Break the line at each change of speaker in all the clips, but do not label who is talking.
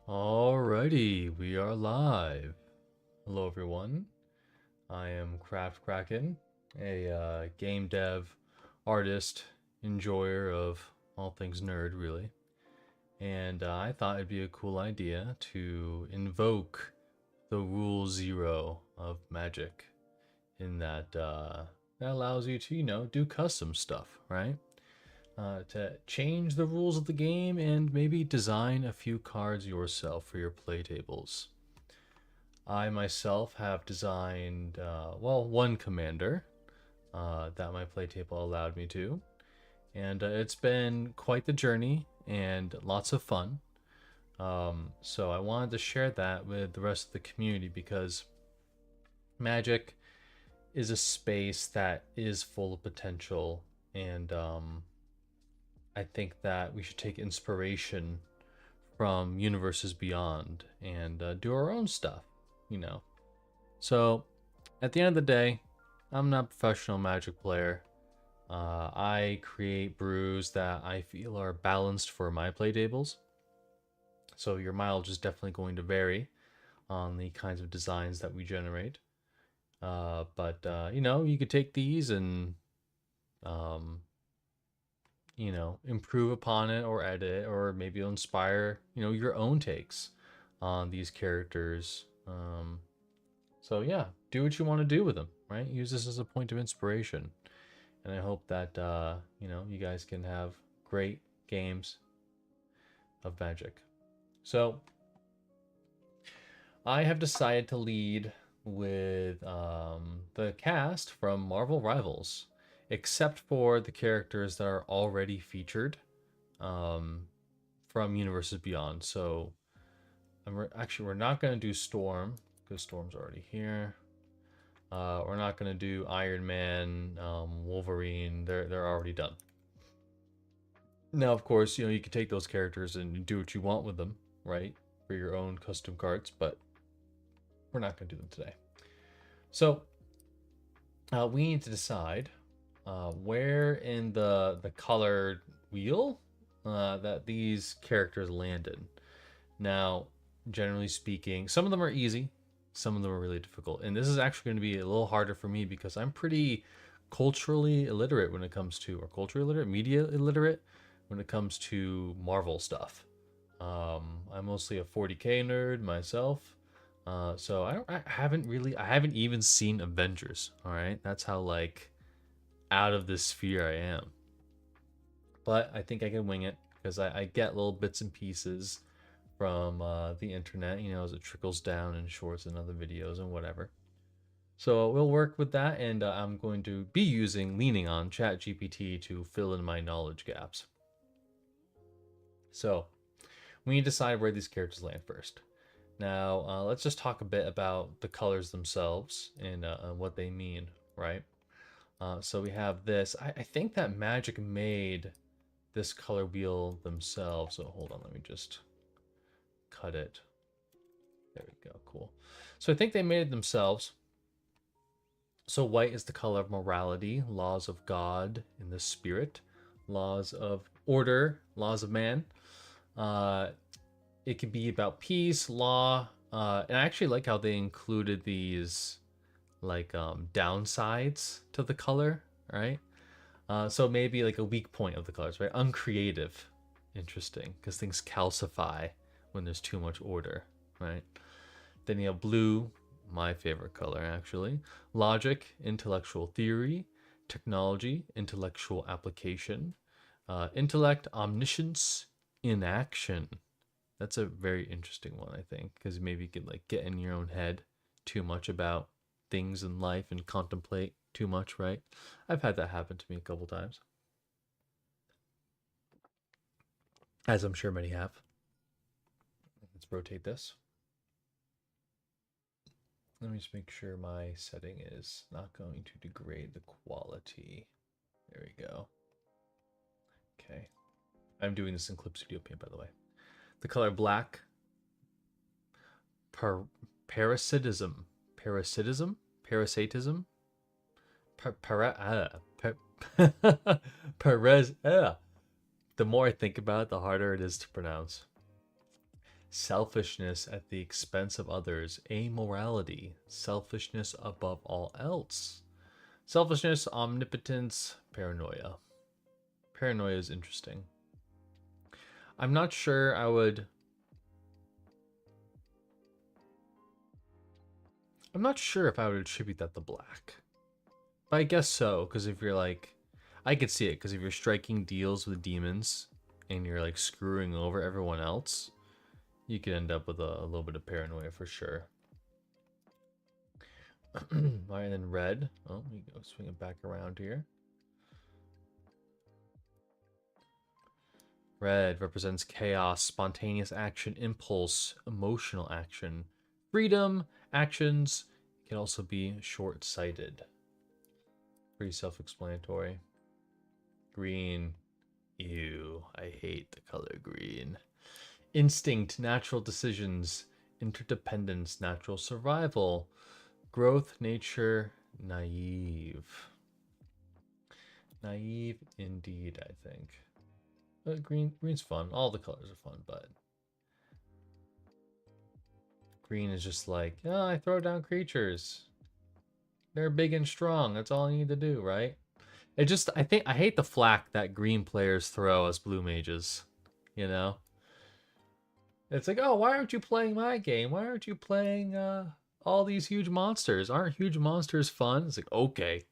Alrighty, we are live. Hello everyone. I am KraftKraken, a game dev, artist, enjoyer of all things nerd, really. And I thought it'd be a cool idea to invoke the rule zero of magic, in that that allows you to, do custom stuff, right? To change the rules of the game and maybe design a few cards yourself for your playtables. I myself have designed, one commander that my playtable allowed me to, and it's been quite the journey and lots of fun. So I wanted to share that with the rest of the community because Magic is a space that is full of potential, and I think that we should take inspiration from universes beyond and do our own stuff, you know. So, at the end of the day, I'm not a professional Magic player. I create brews that I feel are balanced for my playtables. So your mileage is definitely going to vary on the kinds of designs that we generate. But you could take these and um, improve upon it or edit it, or maybe it'll inspire, your own takes on these characters. So yeah, do what you want to do with them, right? Use this as a point of inspiration. And I hope that, you guys can have great games of Magic. So I have decided to lead with the cast from Marvel Rivals, except for the characters that are already featured from Universes Beyond. So we're not going to do Storm because Storm's already here. We're not going to do Iron Man, Wolverine. They're already done. Now, of course, you can take those characters and do what you want with them, right? For your own custom cards, but we're not going to do them today. So we need to decide where in the colored wheel that these characters land in. Now, generally speaking, some of them are easy, some of them are really difficult, and this is actually going to be a little harder for me because I'm pretty culturally illiterate when it comes to, or culturally illiterate, media illiterate when it comes to Marvel stuff. I'm mostly a 40k nerd myself. So I haven't even seen Avengers. All right, that's how like out of this sphere I am. But I think I can wing it because I get little bits and pieces from the internet, as it trickles down in shorts and other videos and whatever. So we'll work with that, and I'm going to be leaning on ChatGPT to fill in my knowledge gaps. So we need to decide where these characters land first. Now, let's just talk a bit about the colors themselves and what they mean, right? So we have this. I think that Magic made this color wheel themselves. So hold on, let me just cut it. There we go, cool. So I think they made it themselves. So white is the color of morality, laws of God in the spirit, laws of order, laws of man. It can be about peace, law, and I actually like how they included these like downsides to the color, right? So maybe like a weak point of the colors, right? Uncreative, interesting, because things calcify when there's too much order, right? Then you have blue, my favorite color actually. Logic, intellectual theory, technology, intellectual application, intellect, omniscience, inaction. That's a very interesting one, I think, because maybe you could like get in your own head too much about things in life and contemplate too much, right? I've had that happen to me a couple times, as I'm sure many have. Let's rotate this. Let me just make sure my setting is not going to degrade the quality. There we go. Okay. I'm doing this in Clip Studio Paint, by the way. The color black. Parasitism. Parasitism? Parasitism? Perez. The more I think about it, the harder it is to pronounce. selfishness at the expense of others, amorality, selfishness above all else. Selfishness, omnipotence, paranoia. Paranoia is interesting. I'm not sure I would. I'm not sure if I would attribute that to black. But I guess so, because if you're like. I could see it, because if you're striking deals with demons and you're like screwing over everyone else, you could end up with a little bit of paranoia for sure. Alright, and then red. Oh, we go swing it back around here. Red represents chaos, spontaneous action, impulse, emotional action, freedom, actions. It can also be short-sighted. Pretty self-explanatory. Green. Ew, I hate the color green. Instinct, natural decisions, interdependence, natural survival, growth, nature, naive. Naive indeed, I think. But green's fun. All the colors are fun, but green is just like, oh, I throw down creatures. They're big and strong. That's all I need to do, right? It just, I hate the flack that green players throw as blue mages. You know? It's like, oh, why aren't you playing my game? Why aren't you playing all these huge monsters? Aren't huge monsters fun? It's like, okay.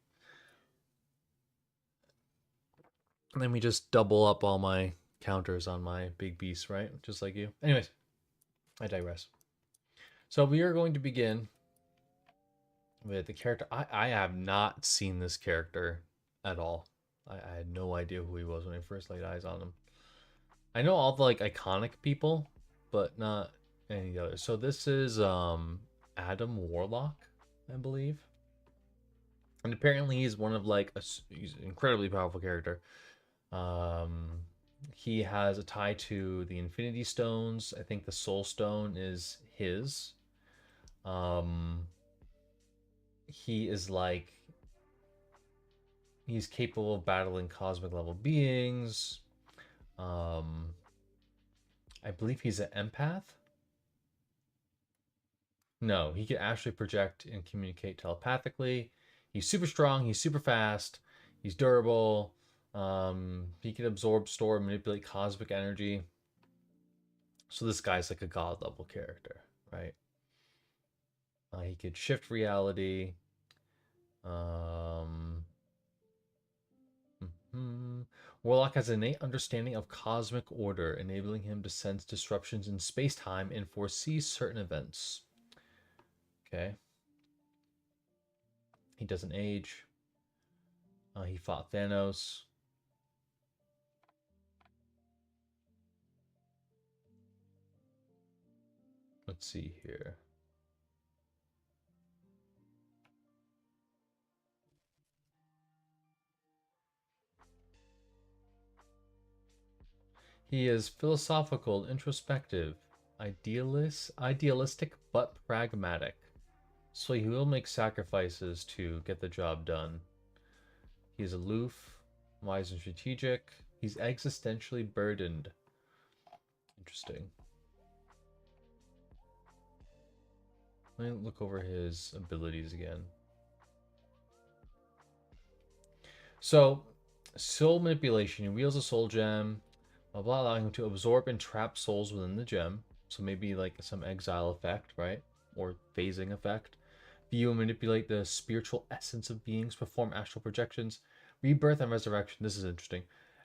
And then we just double up all my counters on my big beasts, right? Just like you. Anyways, I digress. So we are going to begin with the character. I have not seen this character at all. I had no idea who he was when I first laid eyes on him. I know all the like iconic people, but not any of the others. So this is Adam Warlock, I believe. And apparently he's one of like he's an incredibly powerful character. He has a tie to the Infinity Stones. I think the Soul Stone is his. He is like he's capable of battling cosmic level beings. I believe he's an empath. No, he can actually project and communicate telepathically. He's super strong. He's super fast. He's durable. He can absorb, store, and manipulate cosmic energy. So this guy's like a god level character, right? He could shift reality. Warlock has an innate understanding of cosmic order, enabling him to sense disruptions in space-time and foresee certain events. Okay. He doesn't age. He fought Thanos. Let's see here. He is philosophical, introspective, idealistic but pragmatic. So he will make sacrifices to get the job done. He's aloof, wise and strategic. He's existentially burdened. Interesting. Let me look over his abilities again. So, soul manipulation. He wields a soul gem, blah blah, allowing him to absorb and trap souls within the gem. So maybe like some exile effect, right? Or phasing effect. View and manipulate the spiritual essence of beings, perform astral projections, rebirth and resurrection. This is interesting.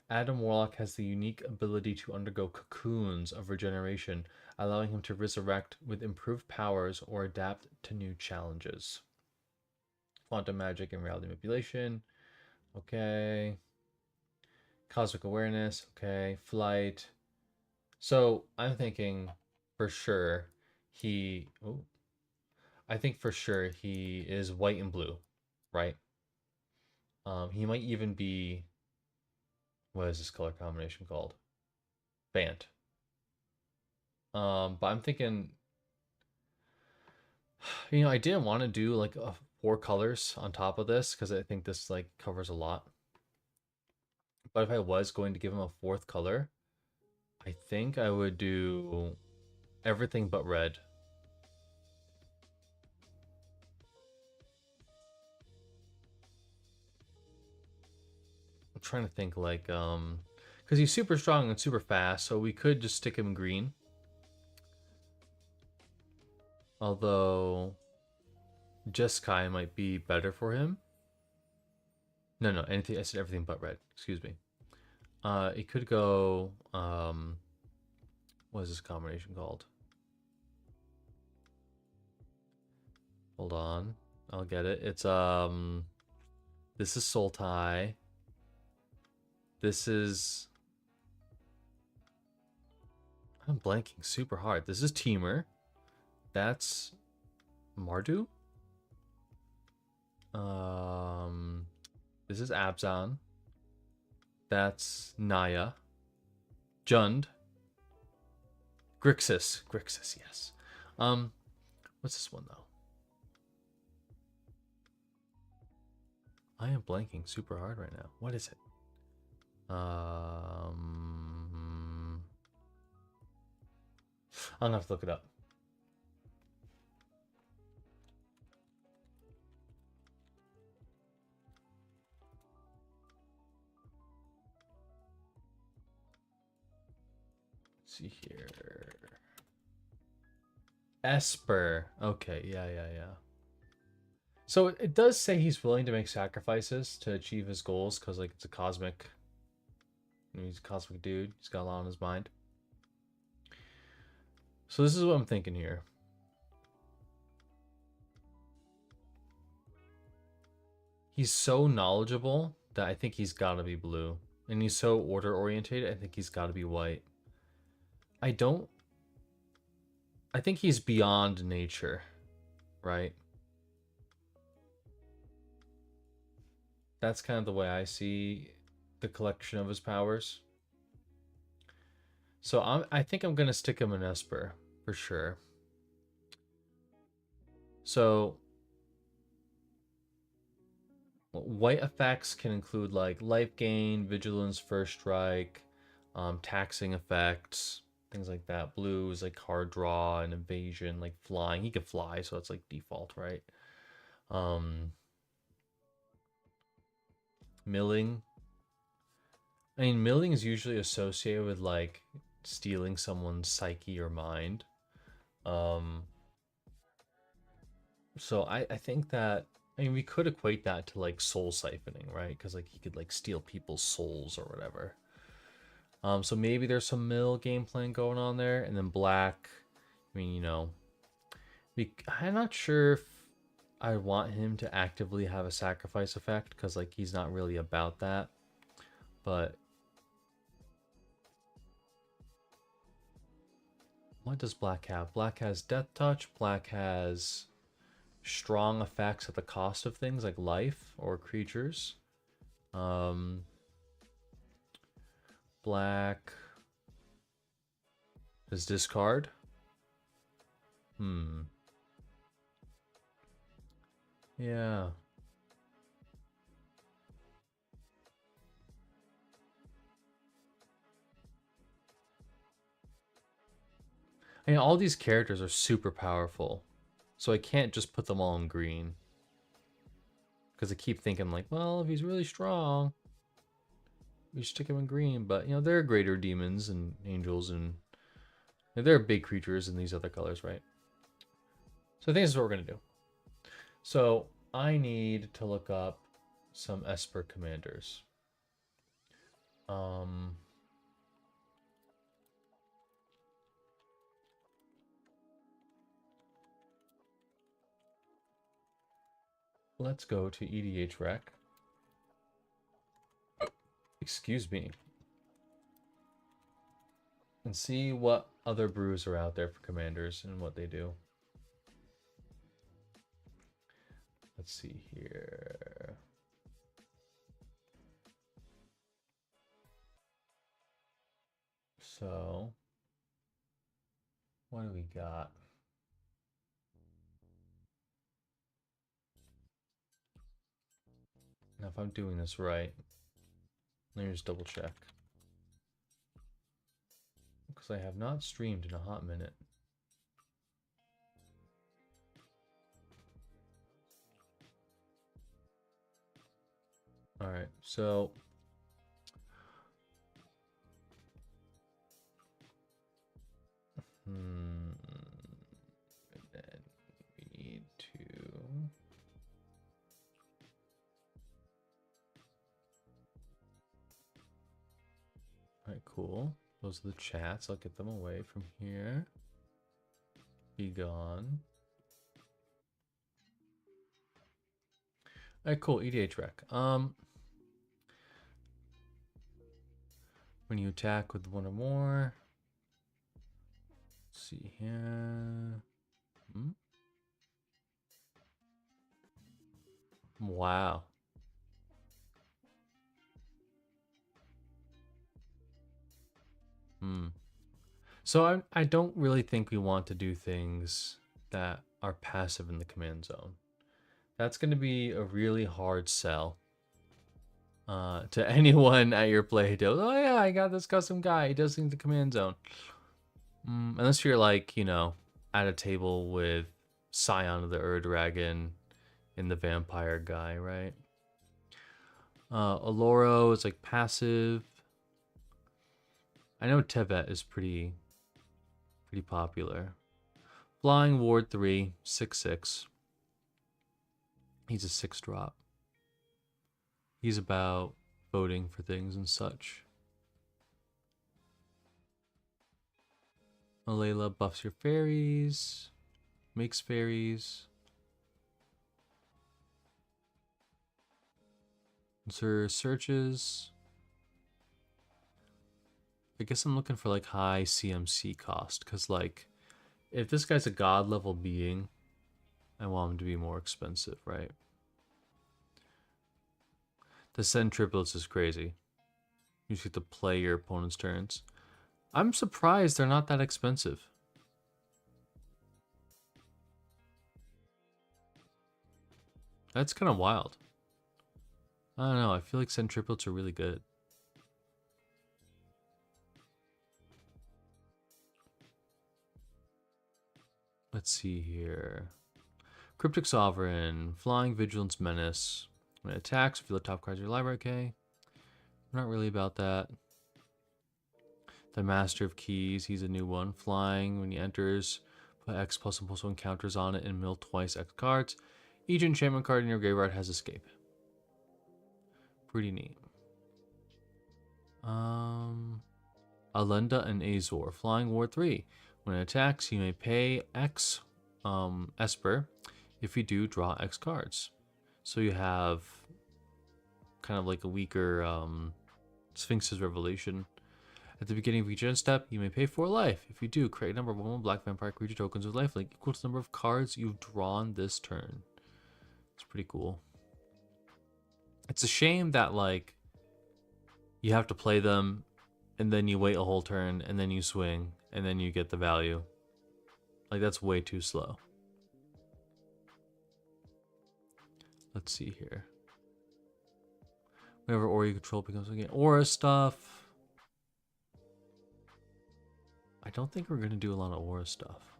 Adam Warlock has the unique ability to undergo cocoons of regeneration, allowing him to resurrect with improved powers or adapt to new challenges. Quantum magic and reality manipulation. Okay. Cosmic awareness. Okay. Flight. So I'm thinking for sure he. Oh, I think for sure he is white and blue, right? He might even be. What is this color combination called? Bant. But I'm thinking, I didn't want to do like 4 colors on top of this because I think this like covers a lot. But if I was going to give him a 4th color, I think I would do Everything but red. I'm trying to think like because he's super strong and super fast, so we could just stick him green. Although Jeskai might be better for him. No, anything. I said everything but red. Excuse me. It could go. What is this combination called? Hold on, I'll get it. It's This is Sultai. This is. I'm blanking super hard. This is Teamer. That's Mardu. This is Abzan. That's Naya. Jund. Grixis. Grixis, yes. What's this one though? I am blanking super hard right now. What is it? I'm gonna have to look it up. Let's see here. Esper. Okay, yeah. So it does say he's willing to make sacrifices to achieve his goals because like it's a cosmic. He's a cosmic dude. He's got a lot on his mind. So this is what I'm thinking here. He's so knowledgeable that I think he's got to be blue. And he's so order oriented, I think he's got to be white. I think he's beyond nature, right? That's kind of the way I see the collection of his powers. So I think I'm going to stick him in Esper for sure. So white effects can include like life gain, vigilance, first strike, taxing effects, things like that. Blue is like card draw and evasion, like flying. He could fly, so it's like default, right? Milling. I mean, milling is usually associated with like stealing someone's psyche or mind. So I think that, I mean, we could equate that to like soul siphoning, right? Because like he could like steal people's souls or whatever. So maybe there's some mill game plan going on there, and then black. I mean, you know, I'm not sure if I want him to actively have a sacrifice effect because like he's not really about that. But what does black have? Black has death touch. Black has strong effects at the cost of things like life or creatures. Black is discard. Yeah. I mean, all these characters are super powerful, so I can't just put them all in green. Because I keep thinking like, well, if he's really strong, we should stick him in green. But, you know, there are greater demons and angels and there are big creatures in these other colors, right? So I think this is what we're going to do. So I need to look up some Esper commanders. Let's go to EDH Rec. Excuse me. And see what other brews are out there for commanders and what they do. Let's see here. So, what do we got? Now, if I'm doing this right, let me just double check. Because I have not streamed in a hot minute. Alright, so and then we need to alright, cool. Those are the chats. I'll get them away from here. Be gone. Alright, cool. EDH rec. When you attack with one or more. Let's see here. Wow. So I don't really think we want to do things that are passive in the command zone. That's going to be a really hard sell to anyone at your play table. Oh yeah, I got this custom guy. He does things in the command zone. Unless you're like, you know, at a table with Scion of the Ur-Dragon and the vampire guy, right? Aloro is like passive. I know Tevet is pretty popular. Flying Ward 3, 6/6. He's a 6-drop. He's about voting for things and such. Alayla buffs your fairies, makes fairies. Sir searches. I guess I'm looking for like high CMC cost, because like if this guy's a god level being, I want him to be more expensive, right? The send triplets is crazy. You just get to play your opponent's turns. I'm surprised they're not that expensive. That's kind of wild. I don't know. I feel like send triplets are really good. Let's see here. Cryptic Sovereign, Flying Vigilance Menace. When it attacks, reveal the top cards of your library. Okay. I'm not really about that. The Master of Keys, he's a new one. Flying, when he enters, put X plus and plus one counters on it and mill twice X cards. Each enchantment card in your graveyard has escape. Pretty neat. Alenda and Azor. Flying Ward 3. When it attacks, you may pay X Esper. If you do, draw X cards. So you have kind of like a weaker Sphinx's Revelation. At the beginning of each end step, you may pay 4 life. If you do, create a number of 1/1 black vampire creature tokens with lifelink equal to the number of cards you've drawn this turn. It's pretty cool. It's a shame that like you have to play them and then you wait a whole turn and then you swing and then you get the value. Like that's way too slow. Let's see here. Whenever aura you control becomes again aura stuff. I don't think we're going to do a lot of aura stuff.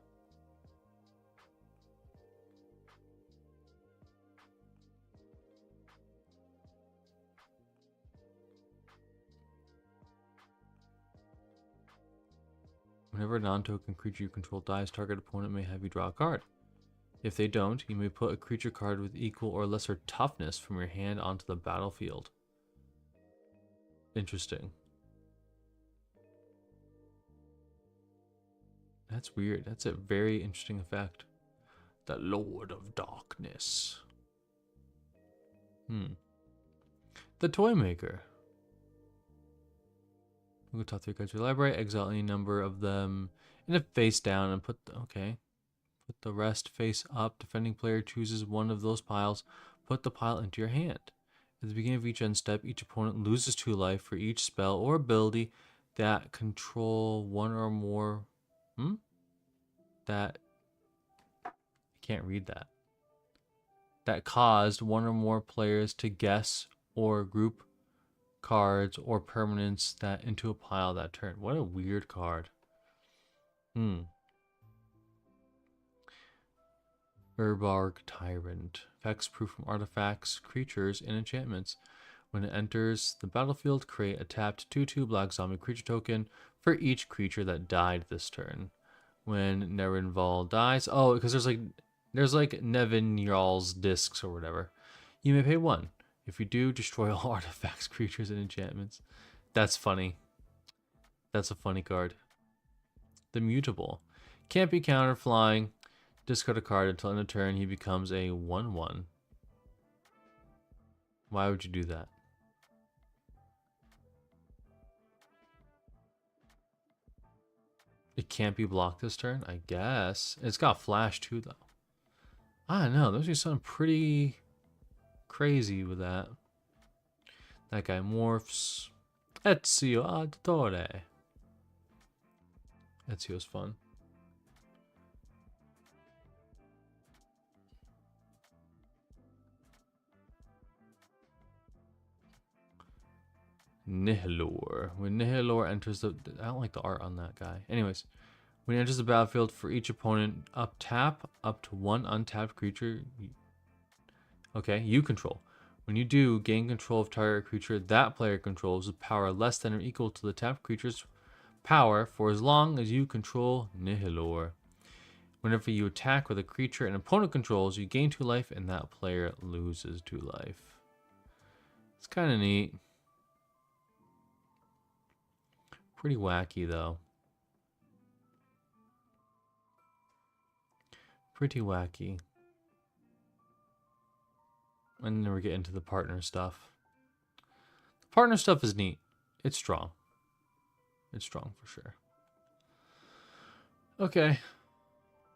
Whenever a non-token creature you control dies, target opponent may have you draw a card. If they don't, you may put a creature card with equal or lesser toughness from your hand onto the battlefield. Interesting. That's weird. That's a very interesting effect. The Lord of Darkness. The Toy Maker. We'll go top 3 cards of your library, exile any number of them in a face down and put put the rest face up. Defending player chooses one of those piles. Put the pile into your hand. At the beginning of each end step, each opponent loses 2 life for each spell or ability that control one or more. That I can't read that. That caused one or more players to guess or group cards or permanents that into a pile that turn. What a weird card. Urbarg Tyrant. Effects proof from artifacts, creatures, and enchantments. When it enters the battlefield, create a tapped 2/2 black zombie creature token for each creature that died this turn. When Nerenval dies, oh, because there's like Nevin Jarl's discs or whatever. You may pay 1. If you do, destroy all artifacts, creatures, and enchantments. That's funny. That's a funny card. The Mutable. Can't be countered flying. Discard a card until end of turn he becomes a 1/1. Why would you do that? It can't be blocked this turn, I guess. It's got flash too, though. I don't know. There's just something pretty crazy with that. That guy morphs. Ezio Auditore. Ezio's fun. Nihilor. When Nihilor enters the... I don't like the art on that guy. Anyways. When he enters the battlefield, for each opponent, tap up to 1 untapped creature. Okay, you control. When you do, gain control of target creature that player controls with power less than or equal to the tapped creature's power for as long as you control Nihilor. Whenever you attack with a creature an opponent controls, you gain 2 life and that player loses 2 life. It's kind of neat. Pretty wacky, though. Pretty wacky. And then we get into the partner stuff. The partner stuff is neat. It's strong. It's strong for sure. Okay.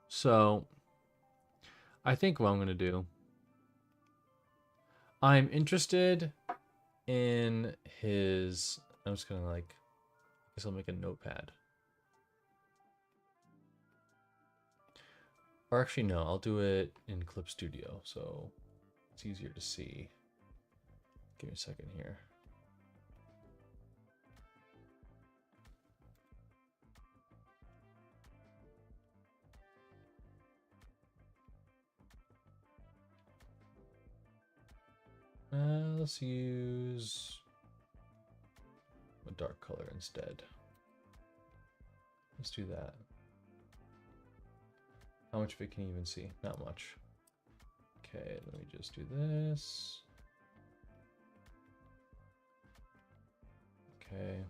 So, I think what I'm going to do... I'm interested in his... I'm just going to like... I guess I'll make a notepad. Or actually, no, I'll do it in Clip Studio, so it's easier to see. Give me a second here. Let's use a dark color instead. Let's do that. How much of it can you even see? Not much. Okay, let me just do this. Okay.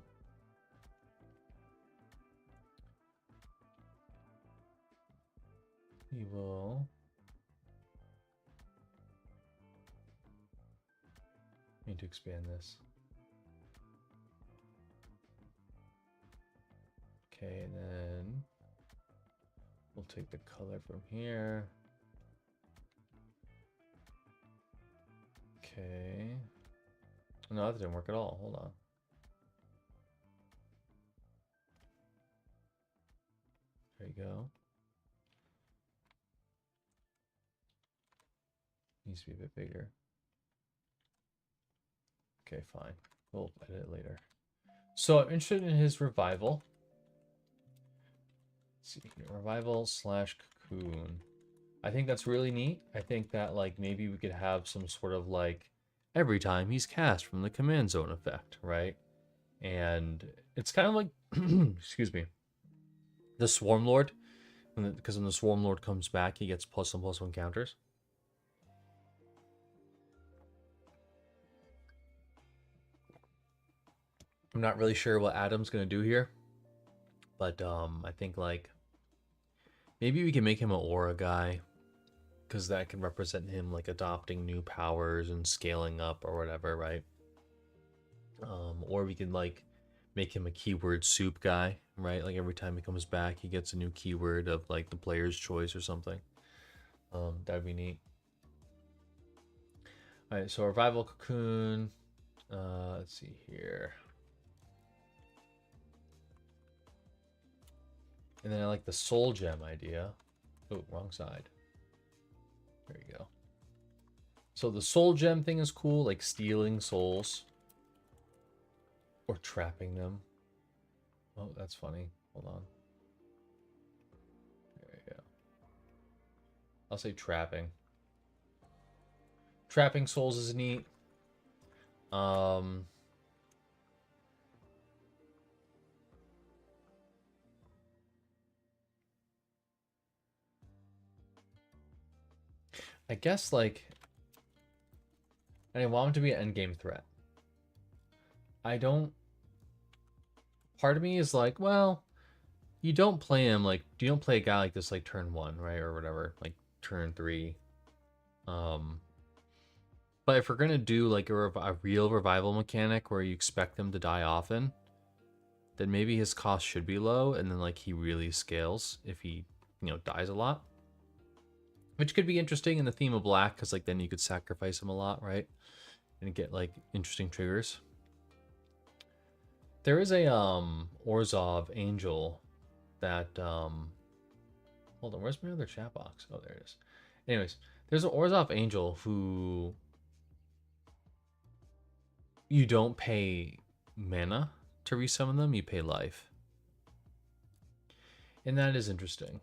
We will need to expand this. Okay, and then we'll take the color from here. Okay. No, that didn't work at all. Hold on. There you go. Needs to be a bit bigger. Okay, fine. We'll edit it later. So I'm interested in his revival. Let's see, revival / cocoon. I think that's really neat. I think that like maybe we could have some sort of like every time he's cast from the command zone effect, right? And it's kind of like excuse me, the Swarm Lord, because when the Swarm Lord comes back, he gets +1/+1 counters. I'm not really sure what Adam's gonna do here, but I think like maybe we can make him an aura guy, because that can represent him like adopting new powers and scaling up or whatever, right? Or we can like make him a keyword soup guy, right? Like every time he comes back, he gets a new keyword of like the player's choice or something. That'd be neat. All right, so revival cocoon. Let's see here. And then I like the soul gem idea. Oh, wrong side. There you go. So the soul gem thing is cool, like stealing souls. Or trapping them. Oh, that's funny. Hold on. There you go. I'll say trapping. Trapping souls is neat. Um, I guess like I want him to be an endgame threat. I don't. Part of me is like, well, you don't play him like you don't play a guy like this like turn 1, right, or whatever, like turn 3. Um, but if we're gonna do like a real revival mechanic where you expect them to die often, then maybe his cost should be low, and then like he really scales if he dies a lot, which could be interesting in the theme of black because like then you could sacrifice him a lot, right, and get like interesting triggers. There is a Orzhov angel that hold on, where's my other chat box? Oh, there it is. Anyways, there's an Orzhov angel who you don't pay mana to resummon them, you pay life. And that is interesting.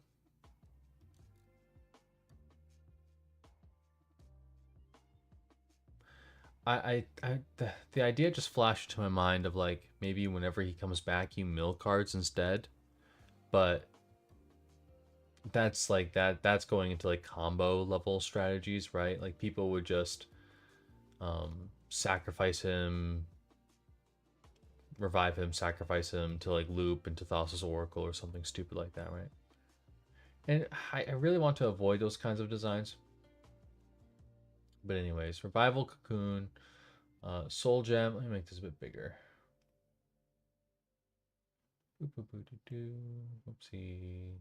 The idea just flashed to my mind of like maybe whenever he comes back you mill cards instead, but that's like that's going into like combo level strategies, right? Like people would just sacrifice him, revive him, sacrifice him to like loop into Thassa's Oracle or something stupid like that, right? And I really want to avoid those kinds of designs. But anyways, Revival Cocoon, Soul Gem. Let me make this a bit bigger. Oopsie.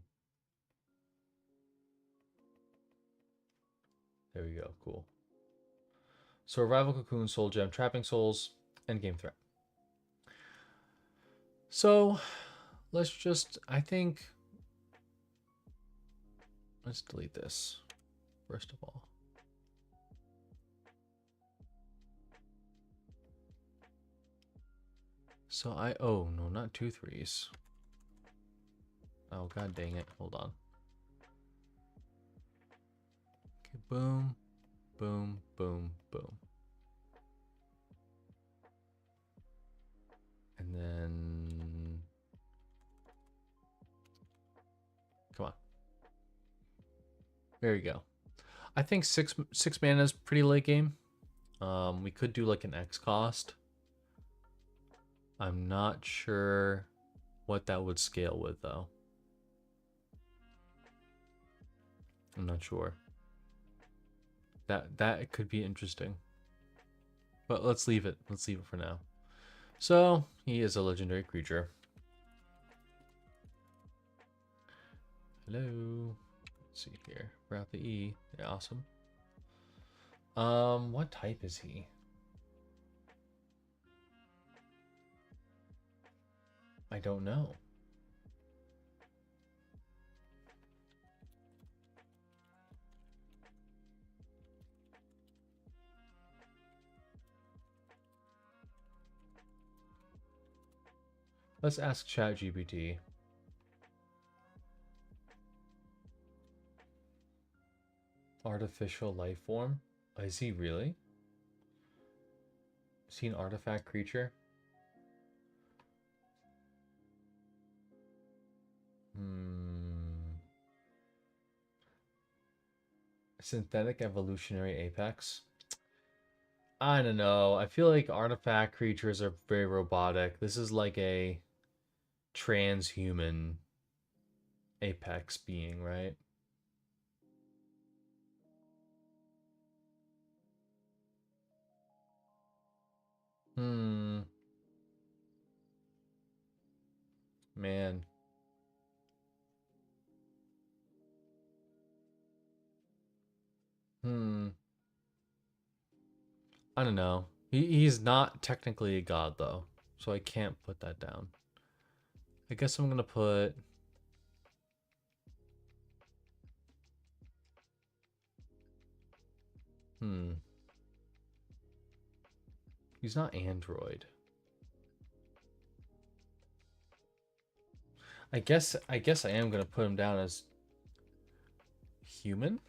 There we go. Cool. So Revival Cocoon, Soul Gem, Trapping Souls, Endgame Threat. So let's just, I think, let's delete this first of all. So oh no, not 2 3s. Oh god dang it, hold on. Okay, boom, boom, boom, boom. And then, come on. There you go. I think six mana is pretty late game. We could do like an X cost. I'm not sure what that would scale with though. I'm not sure. That could be interesting. But let's leave it. Let's leave it for now. So he is a legendary creature. Hello. Let's see here. Route the E. Yeah, awesome. What type is he? I don't know. Let's ask ChatGPT. Artificial life form? Is he really? Is he an artifact creature? Synthetic evolutionary apex? I don't know. I feel like artifact creatures are very robotic. This is like a transhuman apex being, right? Man. I don't know. He's not technically a god though, so I can't put that down. I guess I'm gonna put He's not android. I guess I am gonna put him down as human.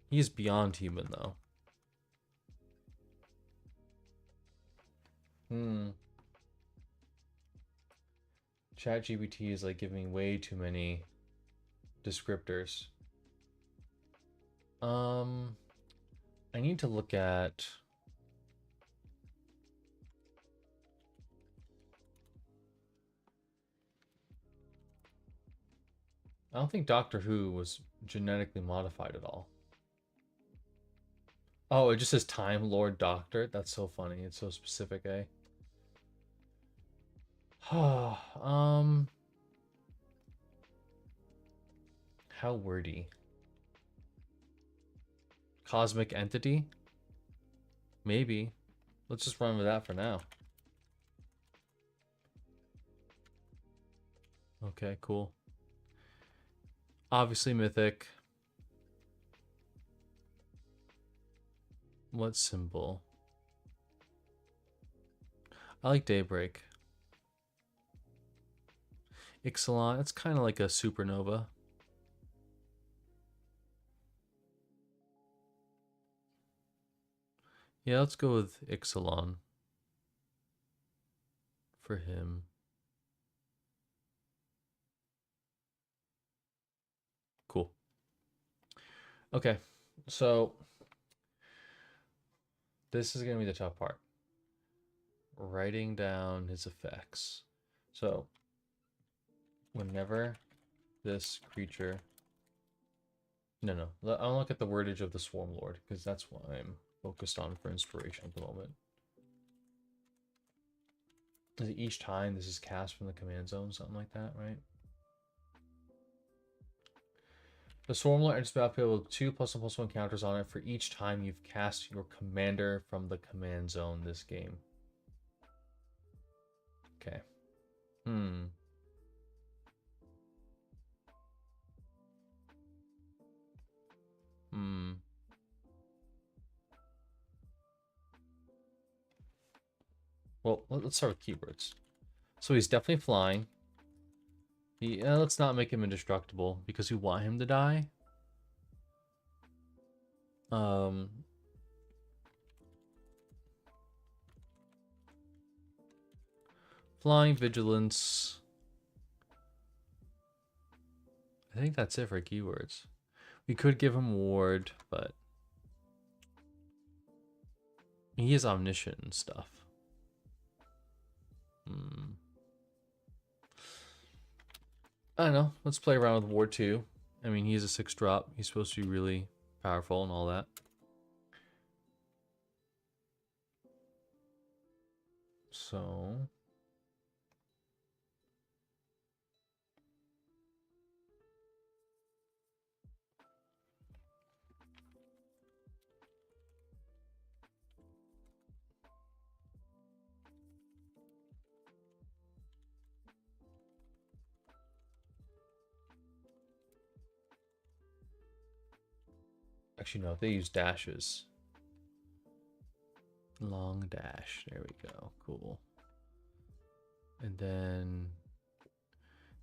He's beyond human though. ChatGPT is like giving way too many descriptors. I need to look at... I don't think Doctor Who was genetically modified at all. Oh, it just says Time Lord Doctor. That's so funny. It's so specific, eh? How wordy? Cosmic entity? Maybe. Let's just run with that for now. Okay, cool. Obviously mythic. What symbol? I like Daybreak. Ixalan, it's kind of like a supernova. Yeah, let's go with Ixalan for him. Cool. Okay, so this is going to be the tough part. Writing down his effects. So, whenever this creature... No. I'll look at the wordage of the Swarm Lord, because that's what I'm focused on for inspiration at the moment. Is it each time this is cast from the command zone? Something like that, right? The Swarm Lord enters the battlefield with 2+1/+1 counters on it for each time you've cast your commander from the command zone this game. Okay. Well, let's start with keywords. So he's definitely flying. Let's not make him indestructible because we want him to die. Flying, vigilance. I think that's it for keywords. We could give him ward, but he is omniscient and stuff. I don't know. Let's play around with ward 2. I mean, he's a 6-drop. He's supposed to be really powerful and all that. So... Actually, no, they use dashes. Long dash. There we go. Cool. And then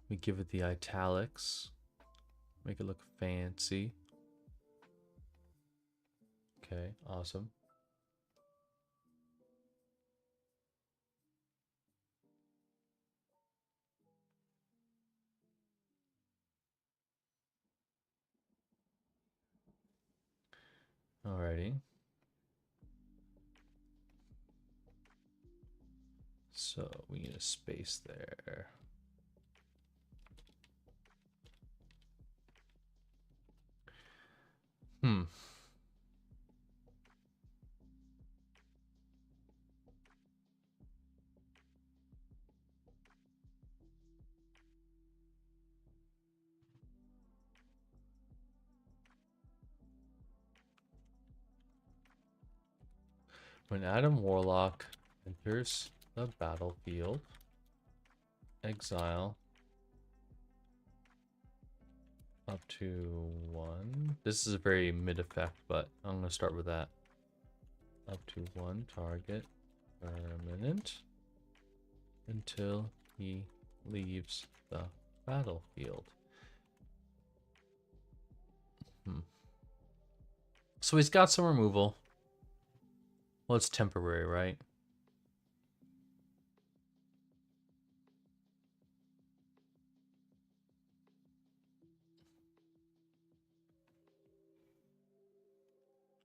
we give it the italics. Make it look fancy. Okay, awesome. Alrighty. So we need a space there. When Adam Warlock enters the battlefield, exile up to 1. This is a very mid effect, but I'm going to start with that. Up to 1 target permanent until he leaves the battlefield. So he's got some removal. Well, it's temporary, right?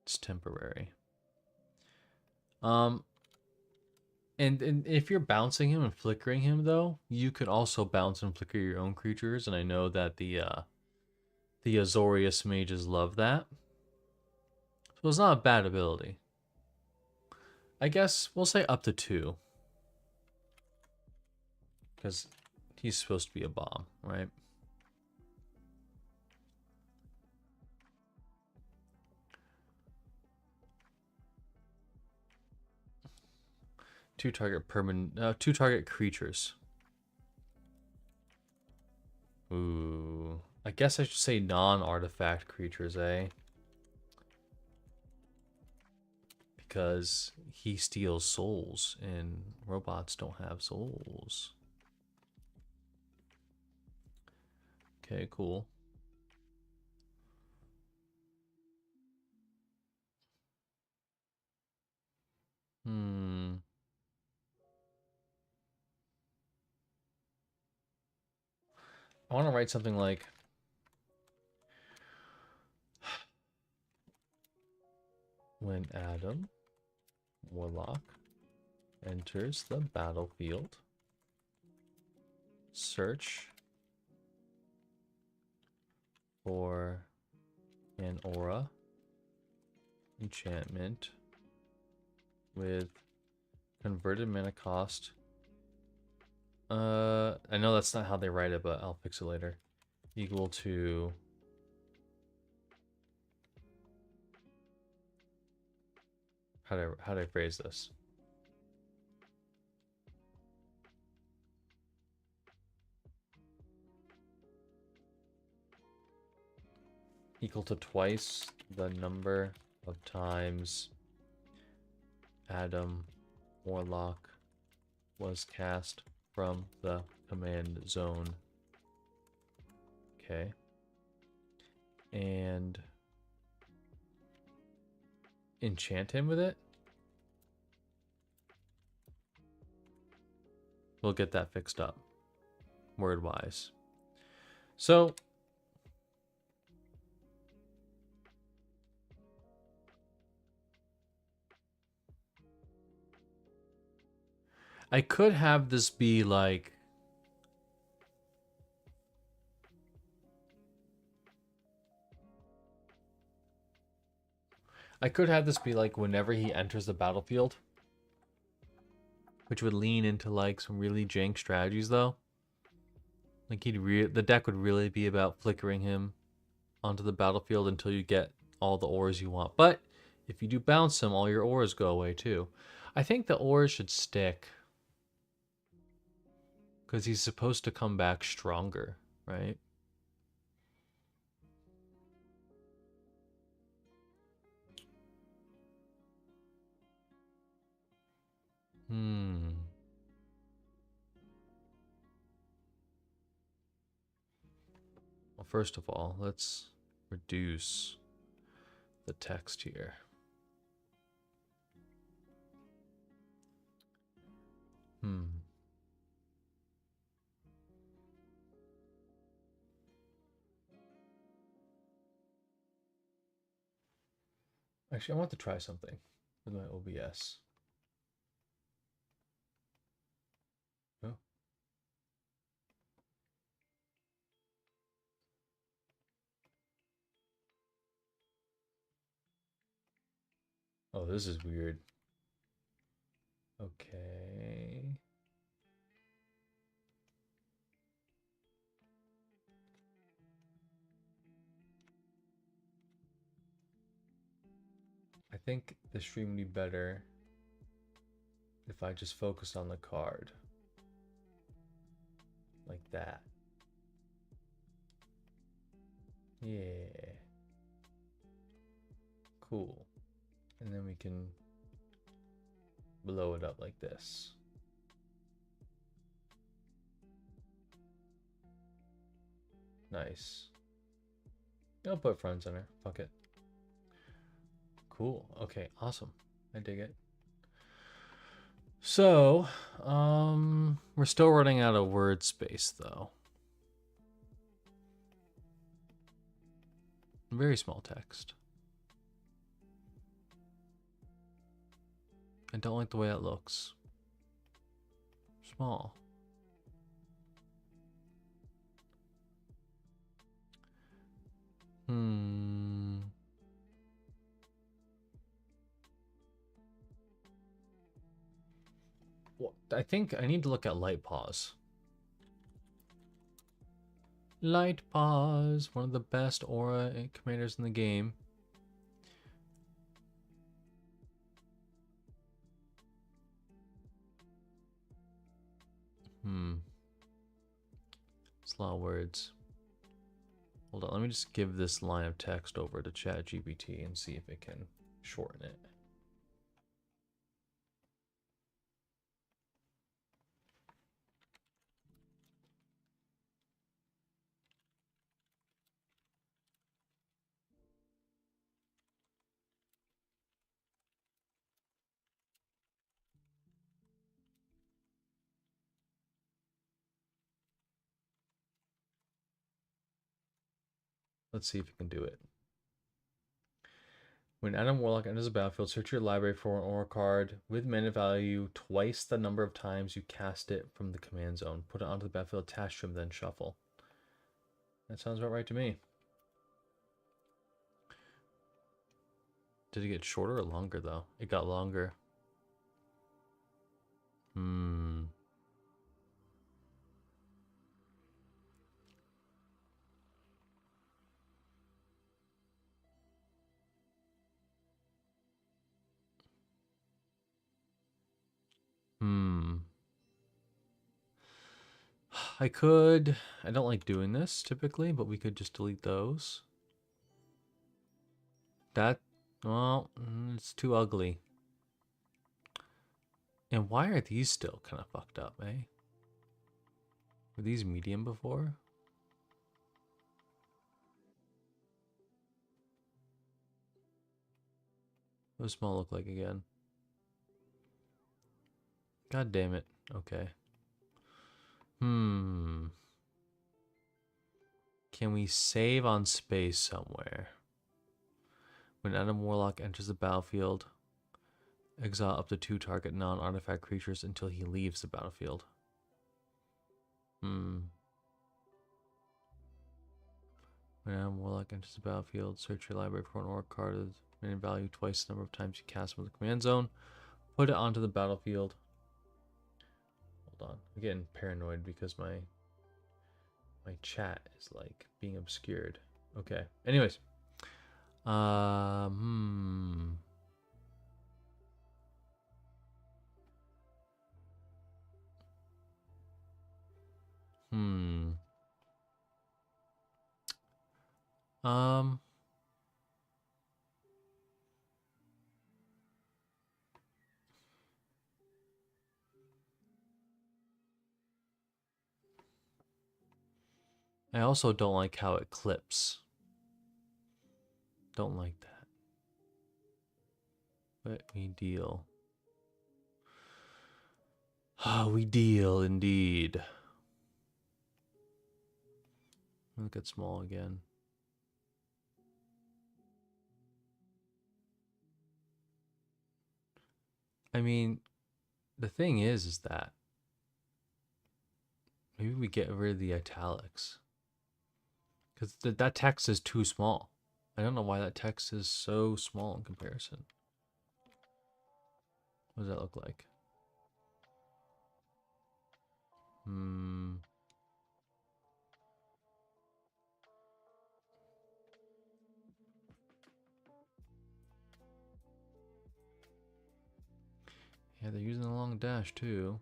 It's temporary. And if you're bouncing him and flickering him, though, you could also bounce and flicker your own creatures, and I know that the Azorius mages love that. So it's not a bad ability. I guess we'll say up to 2. Because he's supposed to be a bomb, right? Two target creatures. Ooh. I guess I should say non-artifact creatures, eh? Because he steals souls, and robots don't have souls. Okay, cool. I want to write something like, when Adam Warlock enters the battlefield, search for an aura enchantment with converted mana cost. I know that's not how they write it, but I'll fix it later. Equal to how do I phrase this? Equal to twice the number of times Adam Warlock was cast from the command zone. Okay. And enchant him with it? We'll get that fixed up, word-wise. So, I could have this be like, whenever he enters the battlefield, which would lean into like some really jank strategies though. Like the deck would really be about flickering him onto the battlefield until you get all the ores you want. But if you do bounce him, all your ores go away too. I think the ores should stick because he's supposed to come back stronger, right? Well, first of all, let's reduce the text here. Actually, I want to try something with my OBS. Oh. Oh, this is weird. Okay. I think the stream would be better if I just focused on the card. Like that. Yeah. Cool. And then we can blow it up like this. Nice. I'll put front and center. Fuck it. Cool. Okay, awesome. I dig it. So, we're still running out of word space though. Very small text. I don't like the way that looks. Small. Well, I think I need to look at light paws. Light paws, one of the best aura commanders in the game. It's a lot of words. Hold on, let me just give this line of text over to ChatGPT and see if it can shorten it. Let's see if it can do it. When Adam Warlock enters the battlefield, search your library for an aura card with mana value twice the number of times you cast it from the command zone. Put it onto the battlefield attached to him, then shuffle. That sounds about right to me. Did it get shorter or longer, though? It got longer. I could... I don't like doing this, typically, but we could just delete those. That... Well, it's too ugly. And why are these still kind of fucked up, eh? Were these medium before? What does small look like again? God damn it. Okay. Can we save on space somewhere? When Adam Warlock enters the battlefield, exile up to 2 target non-artifact creatures until he leaves the battlefield. When Adam Warlock enters the battlefield, search your library for an aura card with mana value twice the number of times you cast from the command zone. Put it onto the battlefield. Hold on. I'm getting paranoid because my chat is like being obscured. Okay. Anyways. I also don't like how it clips. Don't like that. But we deal. Ah, we deal indeed. Look at small again. I mean, the thing is that maybe we get rid of the italics. Because that text is too small. I don't know why that text is so small in comparison. What does that look like? Yeah, they're using the long dash too.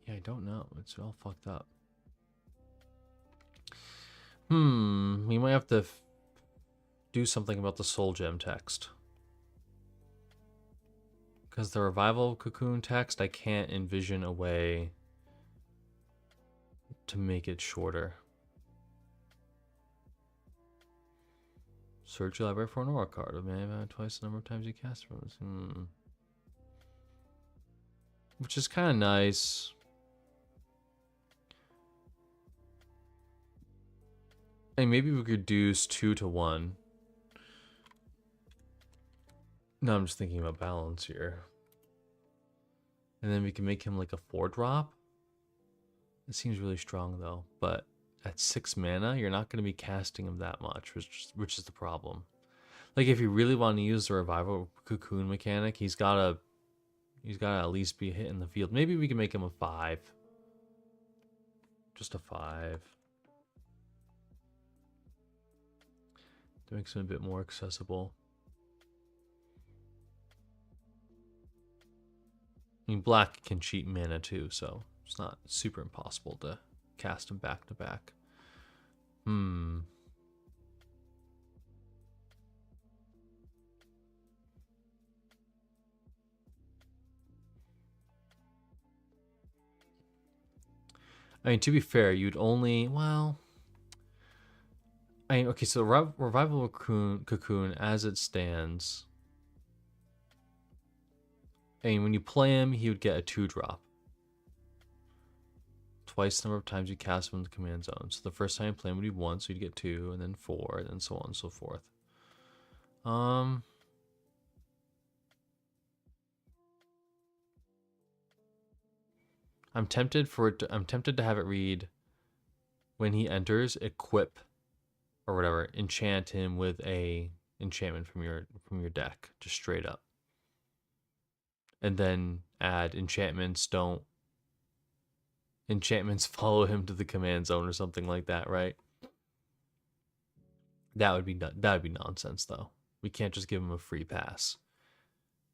Yeah, I don't know. It's all fucked up. We might have to do something about the soul gem text. Because the revival cocoon text, I can't envision a way to make it shorter. Search your library for an aura card. It may have twice the number of times you cast from this. Which is kind of nice. And maybe we could reduce 2 to 1. No, I'm just thinking about balance here. And then we can make him like a 4-drop. It seems really strong though, but at 6 mana, you're not going to be casting him that much, which is the problem. Like if you really want to use the revival cocoon mechanic, he's gotta at least be hitting the field. Maybe we can make him a 5. Just a 5. That makes him a bit more accessible. I mean, black can cheat mana too, so it's not super impossible to cast him back to back. I mean, to be fair, you'd only, well, I mean, okay, so Revival Cocoon as it stands, I mean, when you play him, he would get a 2-drop. Twice the number of times you cast him in the command zone. So the first time you play him would be 1, so you'd get 2, and then 4, and so on and so forth. I'm tempted to have it read, when he enters, equip or whatever, enchant him with a enchantment from your deck, just straight up. And then add enchantments follow him to the command zone or something like that, right? That would be nonsense though. We can't just give him a free pass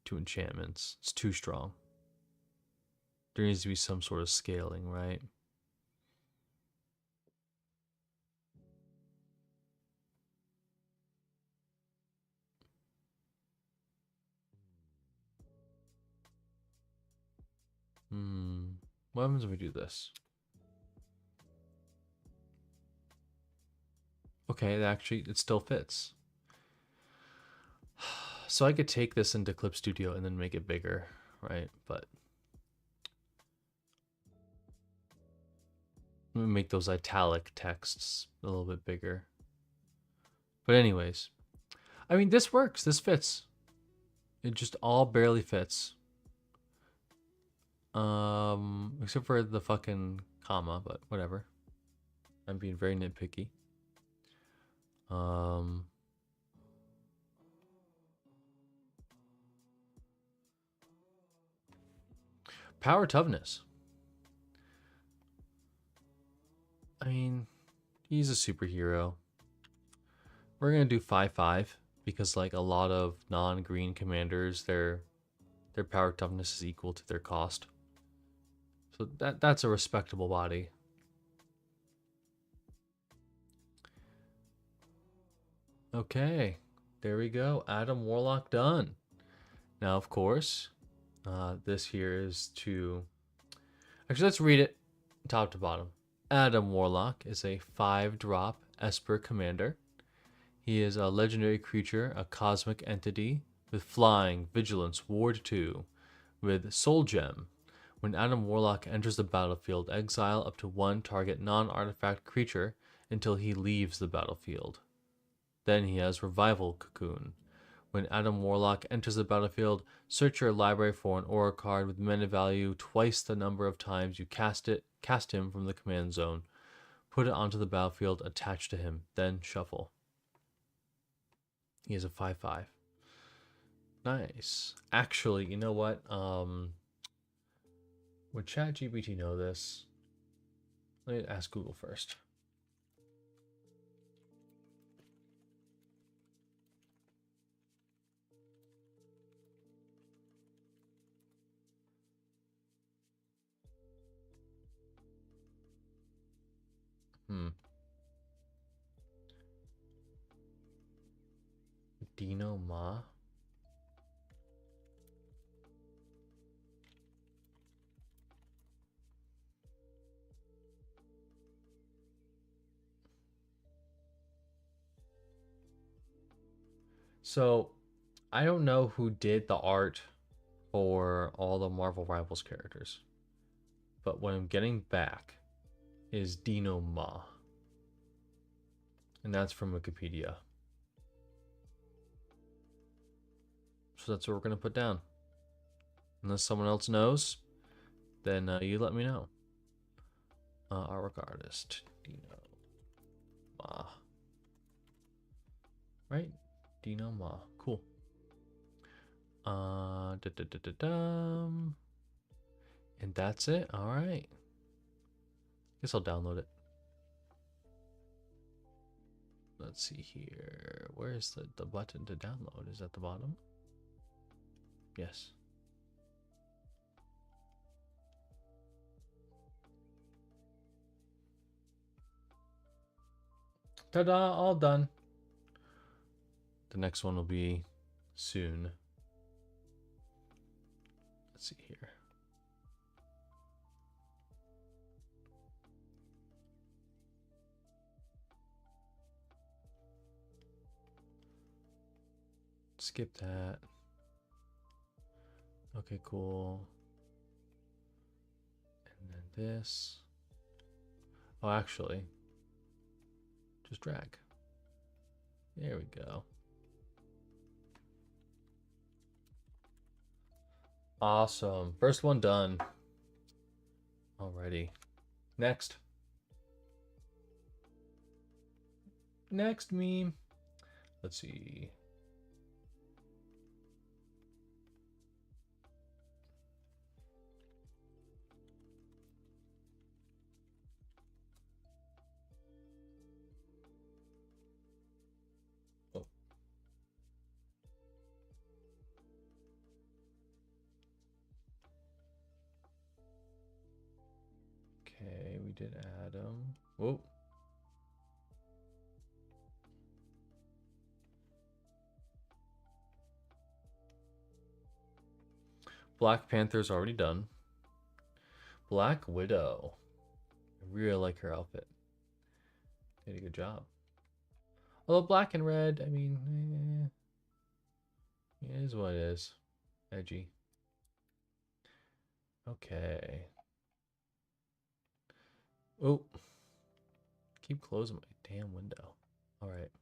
to enchantments. It's too strong. There needs to be some sort of scaling, right? What happens if we do this? Okay, it still fits. So I could take this into Clip Studio and then make it bigger, right? But let me make those italic texts a little bit bigger. But anyways, I mean, this works. This fits. It just all barely fits. Except for the fucking comma, but whatever. I'm being very nitpicky. Power toughness. I mean, he's a superhero. We're gonna do 5/5 because like a lot of non-green commanders, their power toughness is equal to their cost. So that's a respectable body. Okay, there we go. Adam Warlock done. Now, of course, this here is to... Actually, let's read it top to bottom. Adam Warlock is a 5-drop Esper commander. He is a legendary creature, a cosmic entity with flying, vigilance, ward 2, with soul gem. When Adam Warlock enters the battlefield, exile up to 1 target non-artifact creature until he leaves the battlefield. Then he has Revival Cocoon. When Adam Warlock enters the battlefield, search your library for an aura card with mana value twice the number of times you cast him from the command zone. Put it onto the battlefield attached to him, then shuffle. He is a 5/5. Nice. Actually, you know what? Would ChatGPT know this? Let me ask Google first. Dino Ma? So, I don't know who did the art for all the Marvel Rivals characters, but what I'm getting back is Dino Ma, and that's from Wikipedia. So that's what we're gonna put down. Unless someone else knows, then you let me know. Artwork artist, Dino Ma. Right? Dino Ma. Cool. And that's it. All right. Guess I'll download it. Let's see here. Where's the button to download? Is at the bottom? Yes. Ta-da! All done. The next one will be soon. Let's see here. Skip that. Okay, cool. And then this. Oh, actually, just drag. There we go. Awesome. First one done. Alrighty. Next. Next meme. Let's see. Oh. Okay, we did Adam. Whoa. Black Panther's already done. Black Widow. I really like her outfit. Did a good job. Although black and red, I mean, it is what it is. Edgy. Okay. Oh. Keep closing my damn window. All right.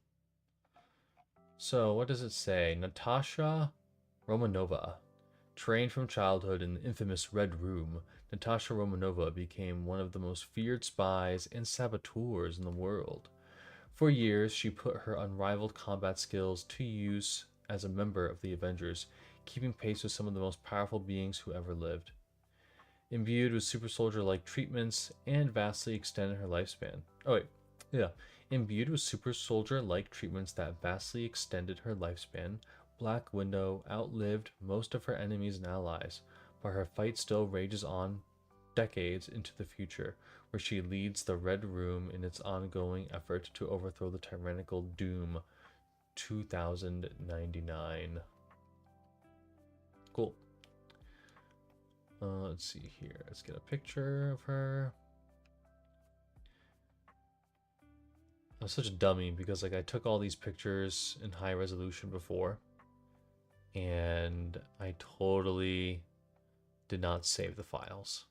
So, what does it say? Natasha Romanova. Trained from childhood in the infamous Red Room, Natasha Romanova became one of the most feared spies and saboteurs in the world. For years, she put her unrivaled combat skills to use as a member of the Avengers, keeping pace with some of the most powerful beings who ever lived. Imbued with super soldier-like treatments and vastly extended her lifespan. Oh wait, yeah. Imbued with super soldier-like treatments that vastly extended her lifespan, Black Widow outlived most of her enemies and allies, but her fight still rages on decades into the future, where she leads the Red Room in its ongoing effort to overthrow the tyrannical Doom 2099. Cool. Let's see here. Let's get a picture of her. I was such a dummy because like I took all these pictures in high resolution before, and I totally did not save the files.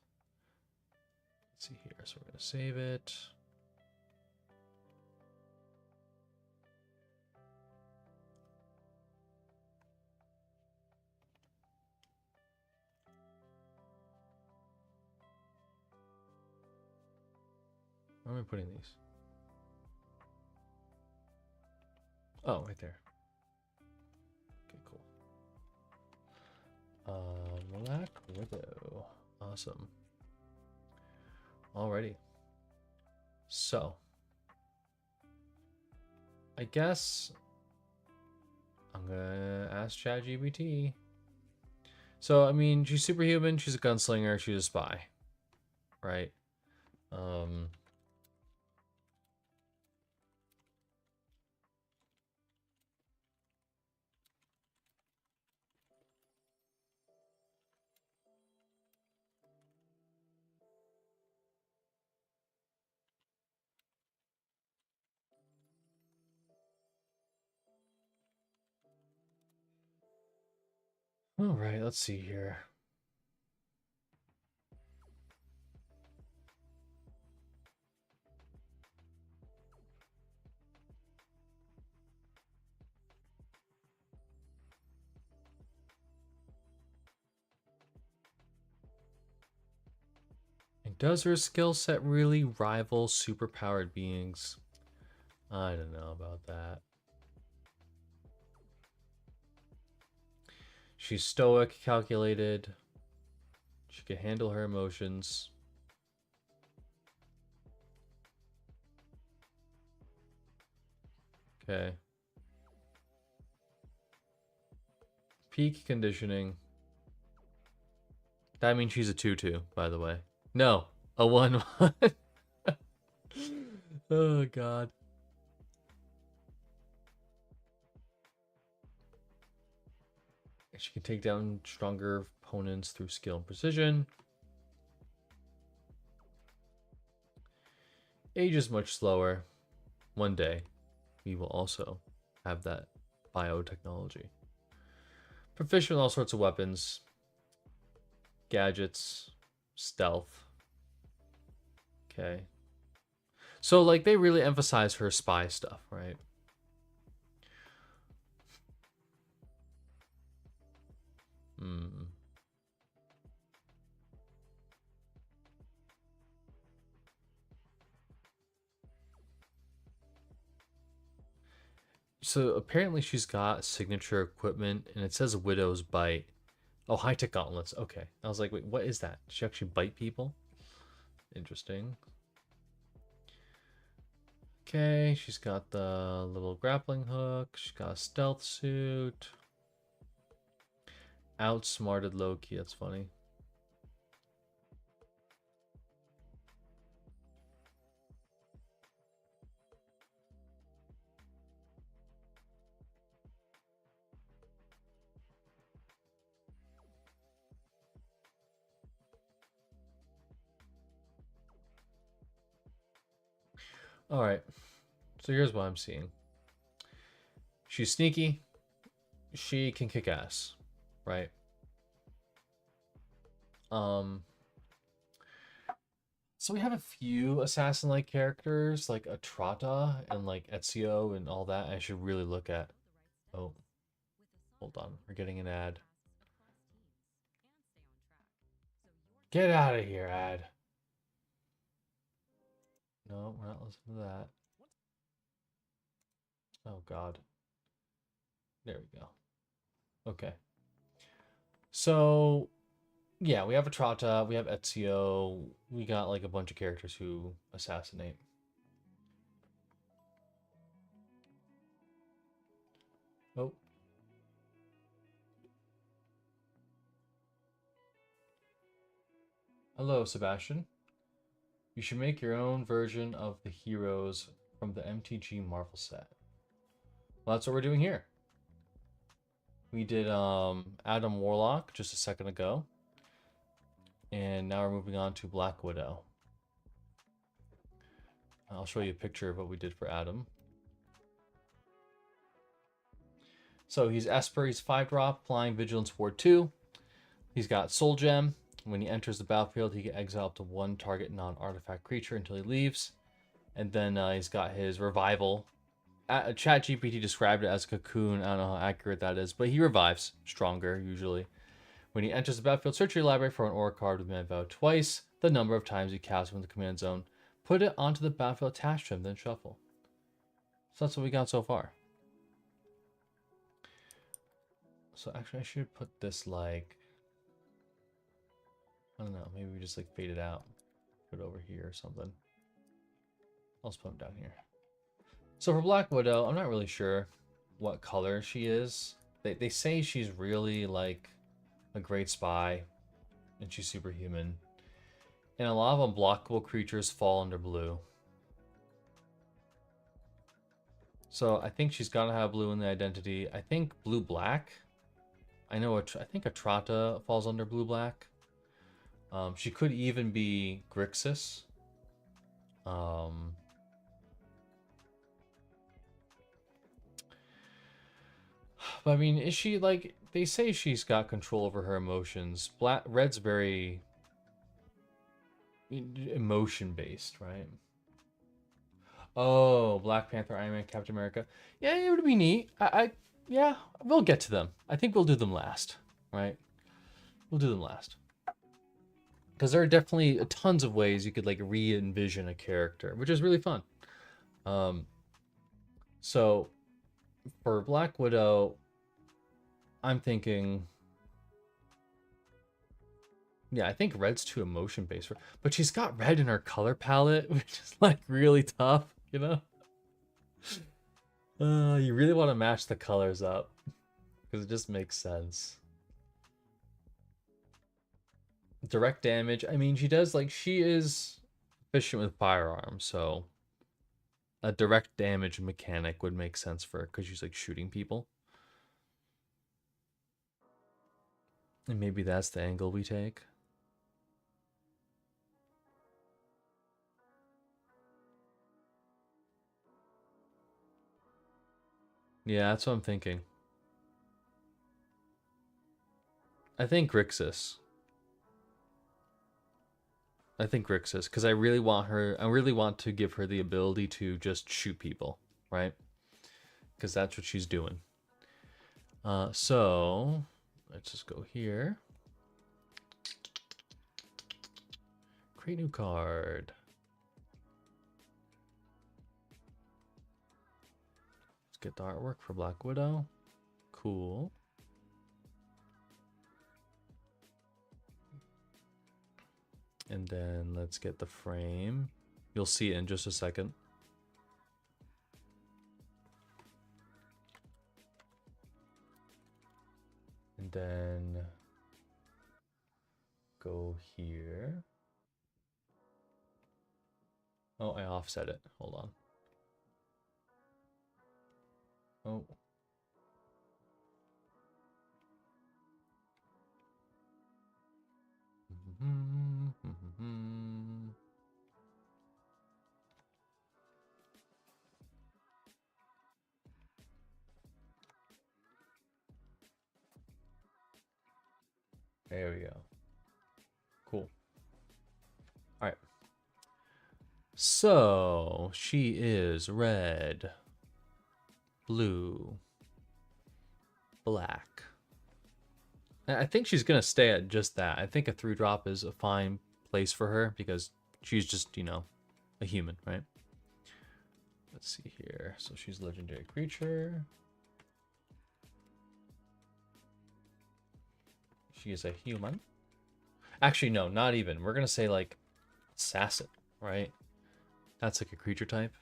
Let's see here. So we're gonna save it. Where am I putting these? Oh, right there. Okay, cool. Black Widow. Awesome. Alrighty. So, I guess I'm gonna ask ChatGPT. So, I mean, she's superhuman, she's a gunslinger, she's a spy. Right? Alright, let's see here. Does her skill set really rival superpowered beings? I don't know about that. She's stoic, calculated. She can handle her emotions. Okay. Peak conditioning. That means she's a 2-2, by the way. No, a 1-1. Oh, God. She can take down stronger opponents through skill and precision. Age is much slower. One day, we will also have that biotechnology. Proficient in all sorts of weapons, gadgets, stealth. Okay. So, like, they really emphasize her spy stuff, right? Hmm. So, apparently she's got signature equipment, and it says Widow's Bite. Oh, high-tech gauntlets. Okay. I was like, wait, what is that? Does she actually bite people? Interesting. Okay, she's got the little grappling hook. She's got a stealth suit. Outsmarted Loki. That's funny. All right. So here's what I'm seeing. She's sneaky. She can kick ass, right? So we have a few assassin-like characters, like Atrata and like Ezio and all that. I should really look at. Oh, hold on. We're getting an ad. Get out of here, ad. No, we're not listening to that. Oh, God. There we go. Okay. So, yeah, we have Atrata, we have Ezio, we got like a bunch of characters who assassinate. Oh. Hello, Sebastian. You should make your own version of the heroes from the MTG Marvel set. Well, that's what we're doing here. We did Adam Warlock just a second ago. And now we're moving on to Black Widow. I'll show you a picture of what we did for Adam. So he's Esper, he's 5-drop, applying Vigilance Ward 2. He's got Soul Gem. When he enters the battlefield, he can exile up to one target non-artifact creature until he leaves. And then he's got his Revival. ChatGPT described it as Cocoon. I don't know how accurate that is, but he revives stronger, usually. When he enters the battlefield, search your library for an aura card with mana value twice the number of times you cast from the command zone. Put it onto the battlefield attached to him, then shuffle. So that's what we got so far. So actually, I should put this like... I don't know, maybe we just like fade it out. Put it over here or something. I'll just put him down here. So for Black Widow, I'm not really sure what color she is. They say she's really like a great spy and she's superhuman. And a lot of unblockable creatures fall under blue. So I think she's gotta have blue in the identity. I think blue-black. I think Atrata falls under blue-black. She could even be Grixis. But I mean, is she like... They say she's got control over her emotions. Red's very emotion-based, right? Oh, Black Panther, Iron Man, Captain America. Yeah, it would be neat. Yeah, we'll get to them. I think we'll do them last, right? We'll do them last. Because there are definitely tons of ways you could like re-envision a character, which is really fun. Um, so for Black Widow, I'm thinking, yeah, I think red's too emotion based for, but she's got red in her color palette, which is like really tough, you know? You really want to match the colors up because it just makes sense. Direct damage, I mean, she does like, she is efficient with firearms, so a direct damage mechanic would make sense for her because she's like shooting people. And maybe that's the angle we take. Yeah, that's what I'm thinking. I think Grixis. Because I really want her, I really want to give her the ability to just shoot people, right? Because that's what she's doing. So, let's just go here. Create new card. Let's get the artwork for Black Widow. Cool. And then let's get the frame. You'll see it in just a second. And then go here. Oh, I offset it. Hold on. Oh. There we go. Cool. All right. So she is red, blue, black. I think she's gonna stay at just that. I think a 3-drop is a fine place for her because she's just, you know, a human, right? Let's see here. So she's a legendary creature. She is a human. Actually, no, not even. We're gonna say like assassin, right? That's like a creature type.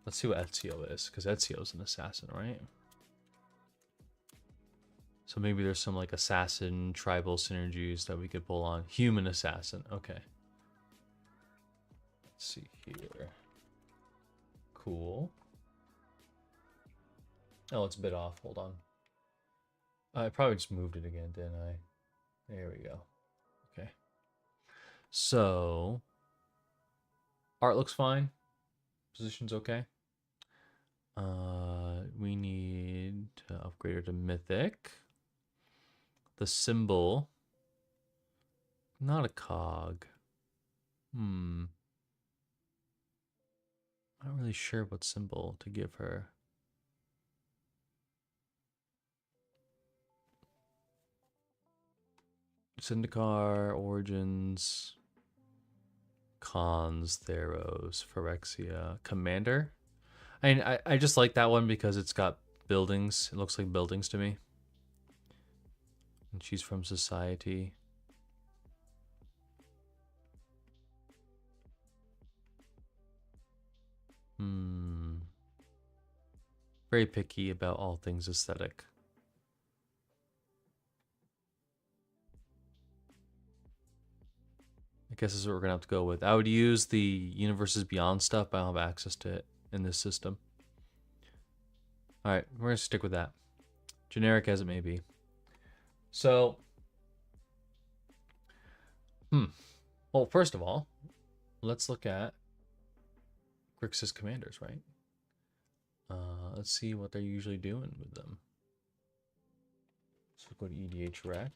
Let's see what Ezio is, because Ezio's an assassin, right? So maybe there's some like assassin tribal synergies that we could pull on. Human assassin, okay. Let's see here. Cool. Oh, it's a bit off. Hold on. I probably just moved it again, didn't I? There we go. Okay. So, art looks fine. Position's okay. We need to upgrade her to Mythic. The symbol. Not a cog. Not really sure what symbol to give her. Zendikar, Origins, Cons, Theros, Phyrexia, Commander. I mean, I just like that one because it's got buildings. It looks like buildings to me. And she's from Society. Very picky about all things aesthetic. I guess this is what we're gonna have to go with. I would use the Universes Beyond stuff, but I don't have access to it in this system. Alright, we're gonna stick with that. Generic as it may be. So, well, first of all, let's look at Grixis commanders, right? Let's see what they're usually doing with them. So go to EDH Rec.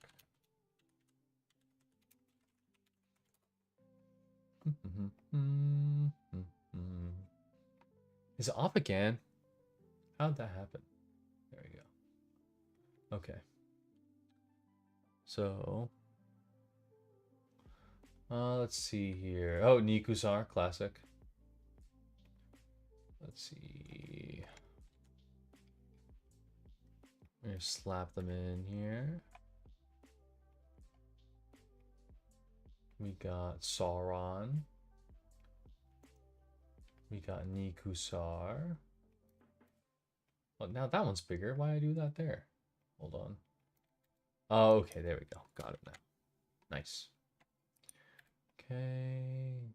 Is it off again? How'd that happen? There we go. Okay. So Let's see here. Oh, Nikusar, classic. Let's see. I'm gonna slap them in here. We got Sauron. We got Nikusar. Well, now that one's bigger. Why did I do that there? Hold on. Oh, okay, there we go. Got it now. Nice. Okay.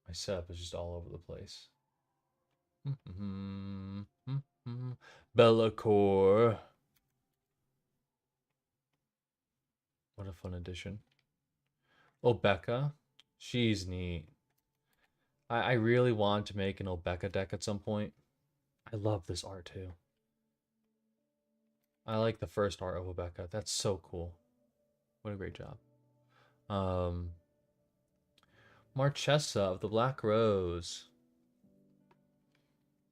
My setup is just all over the place. Bellacore. What a fun addition. Obeka. She's neat. I really want to make an Obeka deck at some point. I love this art too. I like the first art of Obeka. That's so cool. What a great job. Marchesa of the Black Rose.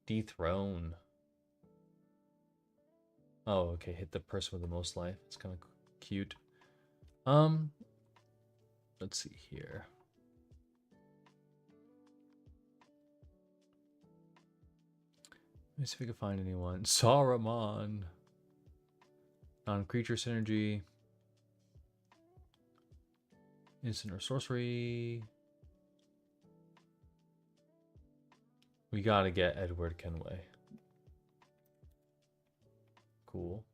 Dethrone. Oh, okay. Hit the person with the most life. It's kind of cute. Let's see here. Let me see if we can find anyone. Saruman. Non-creature synergy. Instant or sorcery. We gotta get Edward Kenway. Cool.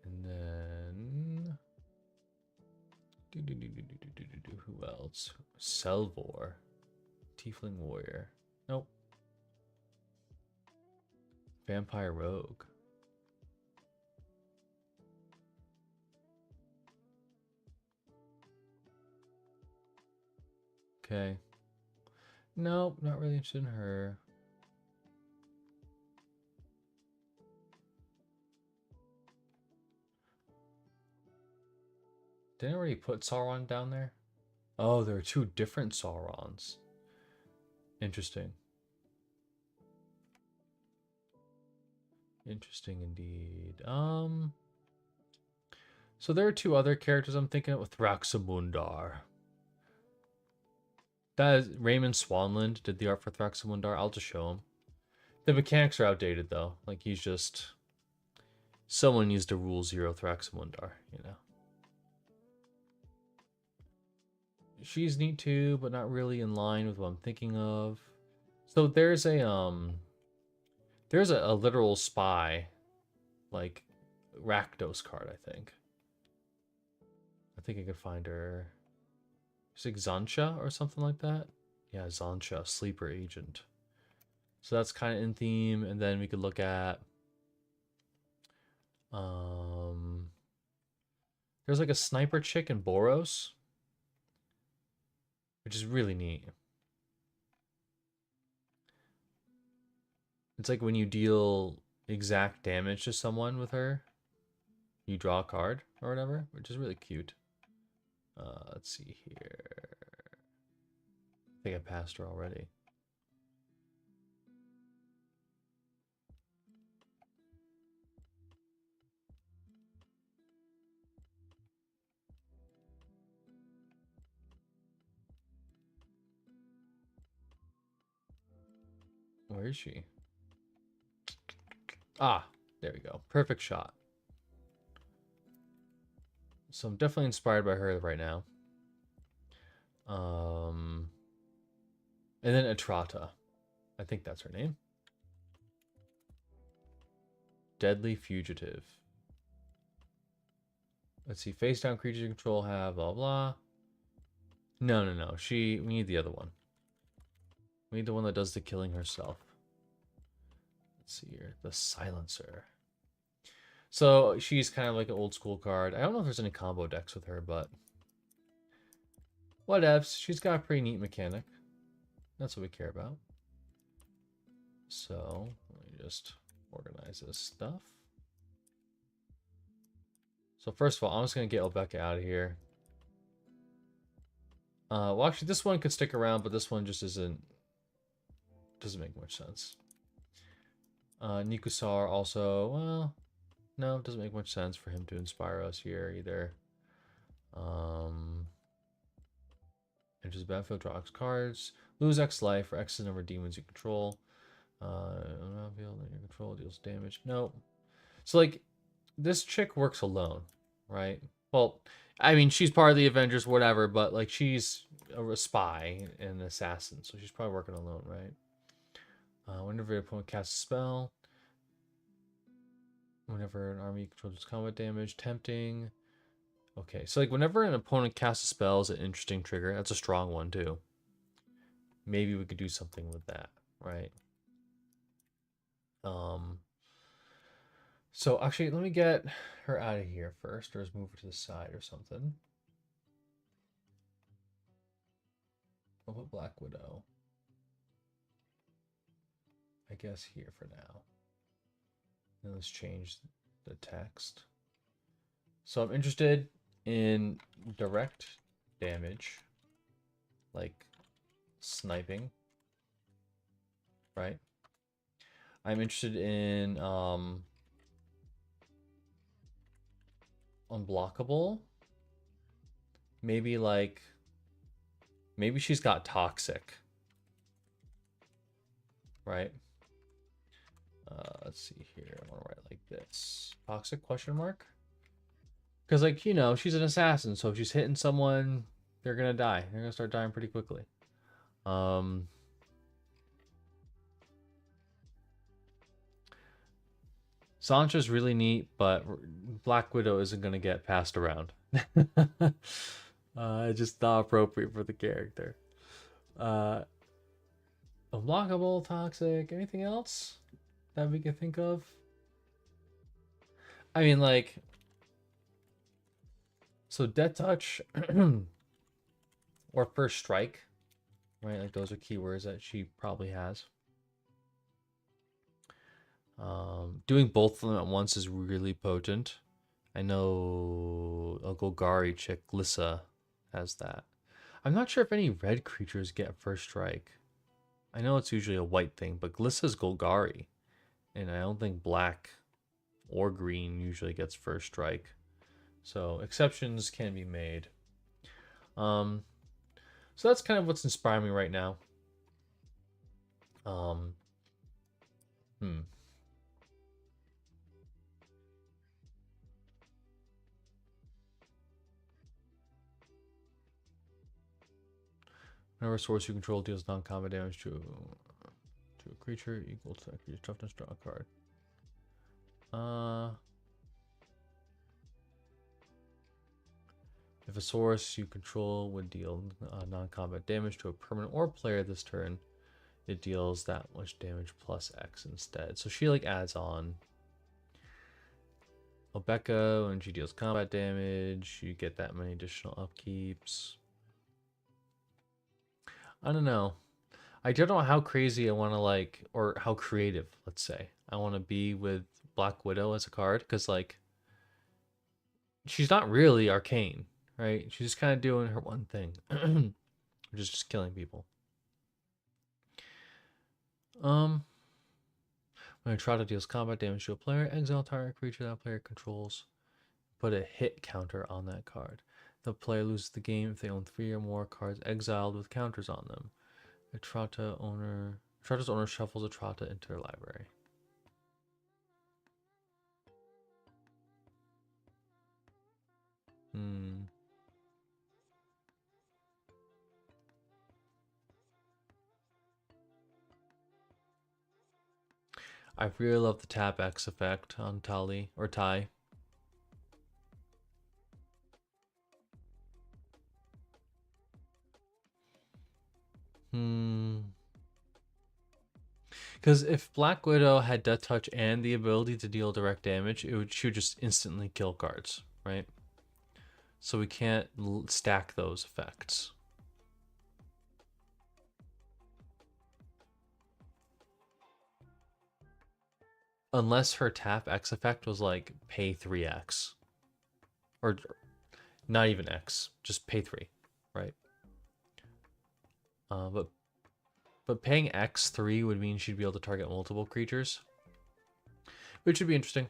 And then... Who else? Selvor. Tiefling Warrior. Nope. Vampire Rogue. Okay. Nope, not really interested in her. Didn't I already put Sauron down there? Oh, there are two different Saurons. Interesting. Interesting indeed. So there are two other characters I'm thinking of with Thraxamundar. That is Raymond Swanland did the art for Thraxamundar. I'll just show him. The mechanics are outdated though. Like he's just someone used to rule 0 Thraxamundar, you know. She's neat too, but not really in line with what I'm thinking of. So there's a literal spy, like Rakdos card, I think. I think I could find her. Is it Xancha or something like that? Yeah, Xancha, sleeper agent. So that's kind of in theme, and then we could look at there's like a sniper chick in Boros, which is really neat. It's like when you deal exact damage to someone with her, you draw a card or whatever, which is really cute. Let's see here. I think I passed her already. Where is she? Ah, there we go. Perfect shot. So I'm definitely inspired by her right now. And then Atrata. I think that's her name. Deadly Fugitive. Let's see. Face down creatures you control have blah blah. No. We need the other one. We need the one that does the killing herself. Let's see here. The Silencer. So she's kind of like an old school card. I don't know if there's any combo decks with her, but whatevs. She's got a pretty neat mechanic. That's what we care about. So let me just organize this stuff. So first of all, I'm just gonna get Obeka out of here. Well, actually, this one could stick around, but this one just doesn't make much sense. Nikusar also, well, no, it doesn't make much sense for him to inspire us here either. Enters the battlefield, draw X cards. Lose X life for X is the number of demons you control. Battlefield, your control deals damage. No. So, like, this chick works alone, right? Well, I mean, she's part of the Avengers, whatever, but, like, she's a spy and an assassin, so she's probably working alone, right? Whenever your opponent casts a spell, whenever an army controls combat damage, tempting. Okay, so, like, whenever an opponent casts a spell is an interesting trigger. That's a strong one, too. Maybe we could do something with that, right? So actually, let me get her out of here first, or just move her to the side or something. I'll put Black Widow, I guess, here for now. And let's change the text. So I'm interested in direct damage, like sniping, right? I'm interested in unblockable. Maybe like, maybe she's got toxic, right? Let's see here. I want to write like this. Toxic question mark? Because, like, you know, she's an assassin, so if she's hitting someone, they're gonna die. They're gonna start dying pretty quickly. Sancho's really neat, but Black Widow isn't gonna get passed around. It's just not appropriate for the character. Unblockable, toxic, anything else that we can think of? I mean, like, so Death Touch or First Strike, right? Like, those are keywords that she probably has. Doing both of them at once is really potent. I know a Golgari chick, Lissa, has that. I'm not sure if any red creatures get First Strike. I know it's usually a white thing, but Glissa's Golgari. And I don't think black or green usually gets First Strike. So exceptions can be made. So that's kind of what's inspiring me right now. Whenever a source you control deals non-combat damage to a creature equal to that creature's toughness, draw a card. If a source you control would deal non-combat damage to a permanent or player this turn, it deals that much damage plus X instead. So she like adds on Obeka, when she deals combat damage, you get that many additional upkeeps. I don't know. I don't know how crazy I want to like, or how creative, let's say, I want to be with Black Widow as a card, because like, she's not really arcane, right? She's just kind of doing her one thing, which is just killing people. When a Trata deals combat damage to a player, exile target creature that player controls. Put a hit counter on that card. The player loses the game if they own 3 or more cards exiled with counters on them. Trata's owner shuffles a Trata into their library. I really love the tap X effect on Tali or Tai. Because if Black Widow had Death Touch and the ability to deal direct damage, she would just instantly kill cards, right? So we can't stack those effects. Unless her tap X effect was like pay 3X. Or not even X, just pay 3, right? But paying X3 would mean she'd be able to target multiple creatures, which would be interesting.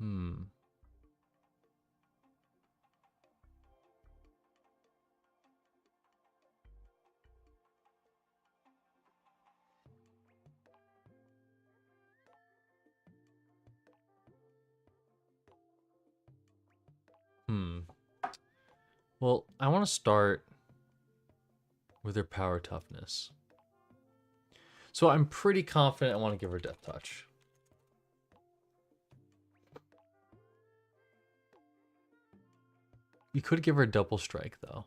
Hmm. Hmm. Well, I want to start with her power toughness. So I'm pretty confident I want to give her Death Touch. You could give her Double Strike, though.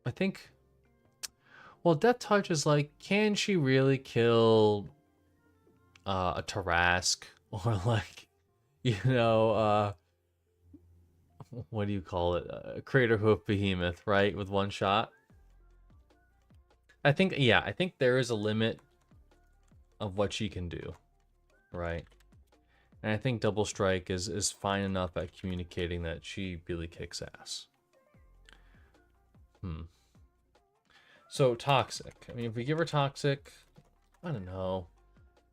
I think... Well, Death Touch is like, can she really kill a Tarask? Or like, what do you call it? A Crater Hoof Behemoth, right? With one shot? I think there is a limit of what she can do, right? And I think Double Strike is fine enough at communicating that she really kicks ass. So Toxic. I mean, if we give her Toxic, I don't know.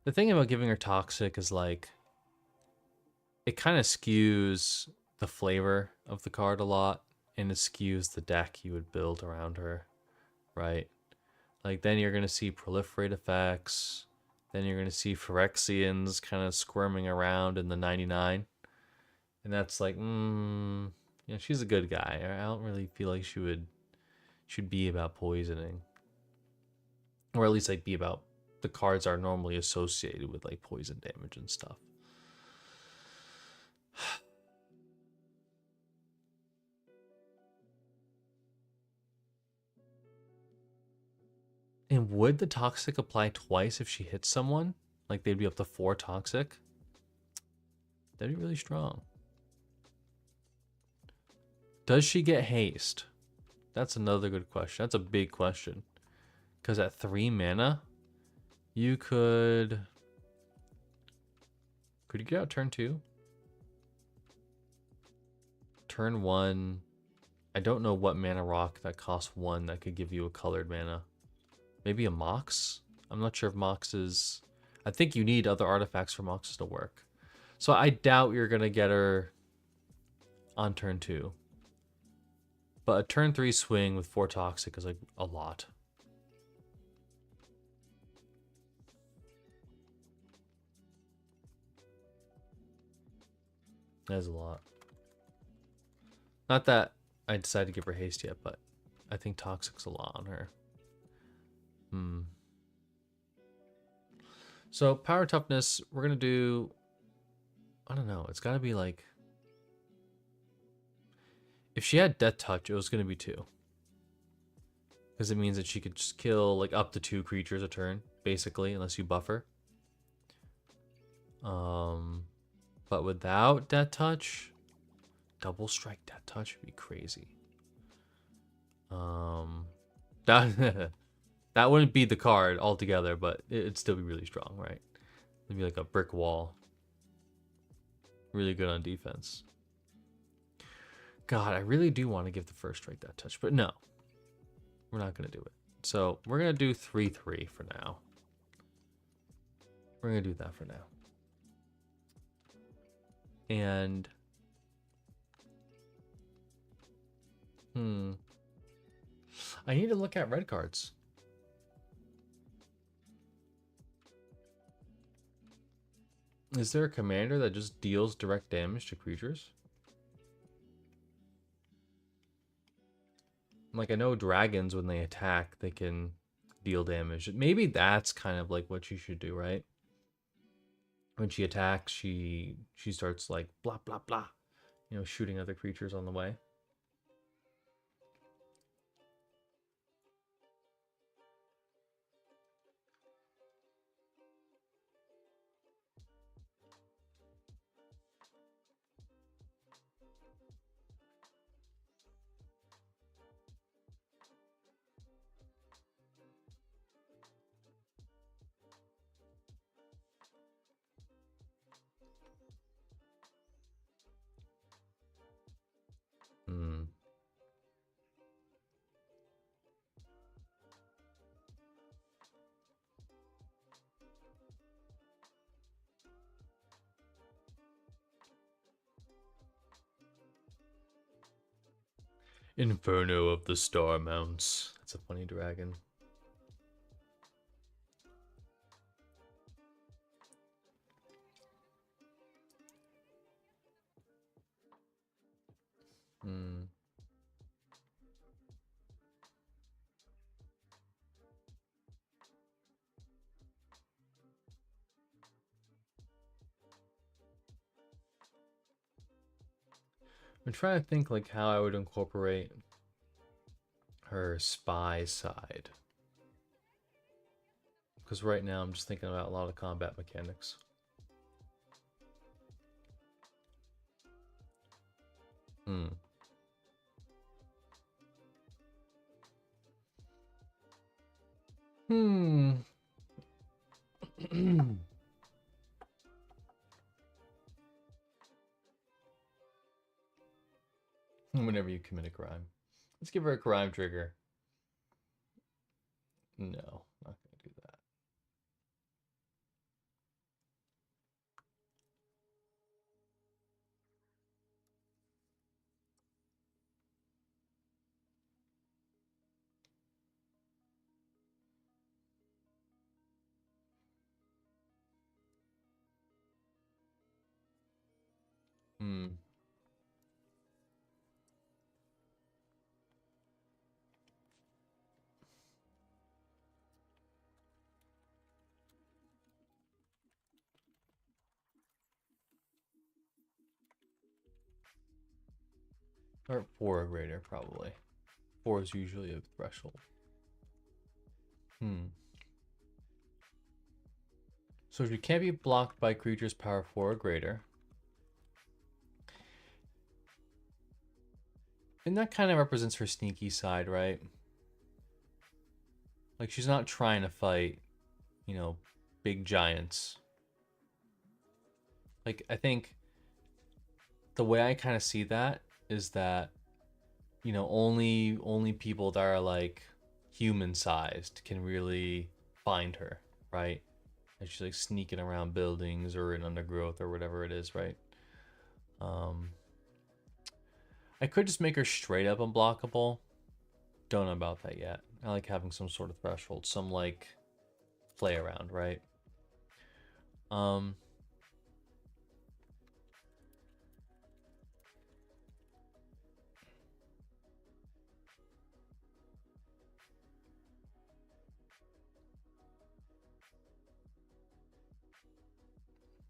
The thing about giving her Toxic is like, it kind of skews the flavor of the card a lot, and it skews the deck you would build around her, right? Like, then you're going to see Proliferate effects, then you're going to see Phyrexians kind of squirming around in the 99, and that's like, she's a good guy. I don't really feel like should be about poisoning, or at least like be about the cards are normally associated with like poison damage and stuff. And would the Toxic apply twice if she hits someone? Like they'd be up to 4 Toxic? That'd be really strong. Does she get haste? That's another good question. That's a big question. Because at 3 mana, you could... Could you get out turn 2? Turn 1... I don't know what mana rock that costs 1 that could give you a colored mana. Maybe a Mox? I'm not sure if Mox is... I think you need other artifacts for Moxes to work. So I doubt you're going to get her on turn 2. But a turn 3 swing with 4 Toxic is like a lot. That is a lot. Not that I decided to give her haste yet, but I think Toxic's a lot on her. So power toughness, we're going to do... I don't know. It's got to be like... If she had Death Touch, it was going to be 2. Because it means that she could just kill like up to 2 creatures a turn, basically, unless you buff her. But without Death Touch, Double Strike Death Touch would be crazy. That that wouldn't be the card altogether, but it'd still be really strong, right? It'd be like a brick wall. Really good on defense. God, I really do want to give the first strike Death Touch, but no. We're not going to do it. So we're going to do 3/3 for now. We're going to do that for now. And... I need to look at red cards. Is there a commander that just deals direct damage to creatures? Like, I know dragons, when they attack, they can deal damage. Maybe that's kind of like what she should do, right? When she attacks, she starts like blah, blah, blah. You know, shooting other creatures on the way. Inferno of the Star Mounts. That's a funny dragon. Hmm. I'm trying to think like how I would incorporate her spy side. Because right now I'm just thinking about a lot of combat mechanics. Hmm. Hmm. Whenever you commit a crime. Let's give her a crime trigger. No, not gonna do that. Hmm. Or 4 or greater, probably. 4 is usually a threshold. Hmm. So she can't be blocked by creatures power 4 or greater. And that kind of represents her sneaky side, right? Like she's not trying to fight, big giants. Like I think the way I kind of see that is that only people that are like human sized can really find her, right? And she's like sneaking around buildings or in undergrowth or whatever it is, right? Um, I could just make her straight up unblockable. Don't know about that yet. I like having some sort of threshold, some like play around, right? Um,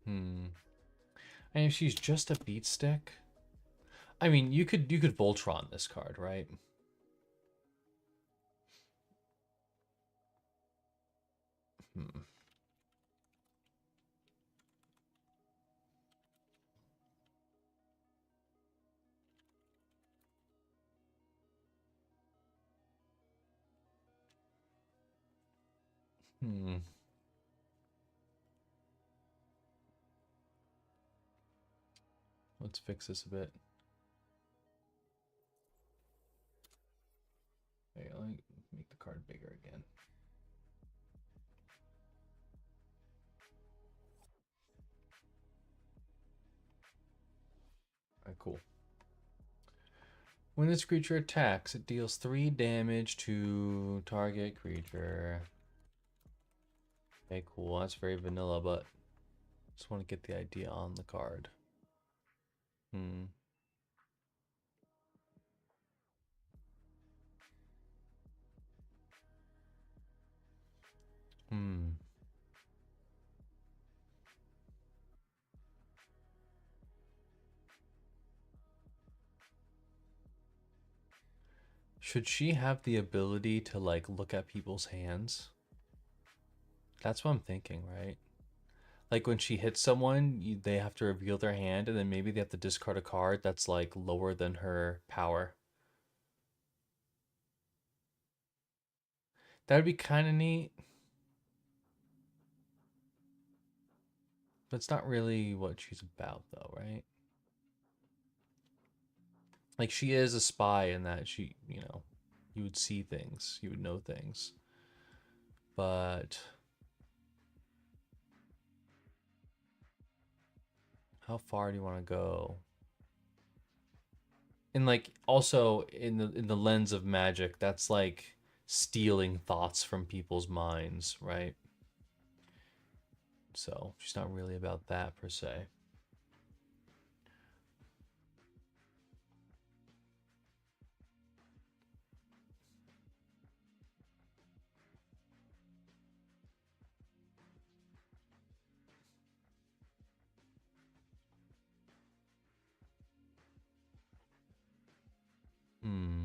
hmm. And if she's just a beat stick, I mean, you could Voltron this card, right? Hmm. Hmm. Let's fix this a bit. Okay, let me make the card bigger again. Alright, cool. When this creature attacks, it deals 3 damage to target creature. Okay, cool. That's very vanilla, but just want to get the idea on the card. Hmm. Hmm. Should she have the ability to like look at people's hands? That's what I'm thinking, right? Like when she hits someone, they have to reveal their hand, and then maybe they have to discard a card that's like lower than her power. That would be kind of neat, but it's not really what she's about, though, right? Like she is a spy in that you would see things, you would know things, but how far do you want to go? And like also in the lens of magic, that's like stealing thoughts from people's minds, right? So she's not really about that per se. Hmm.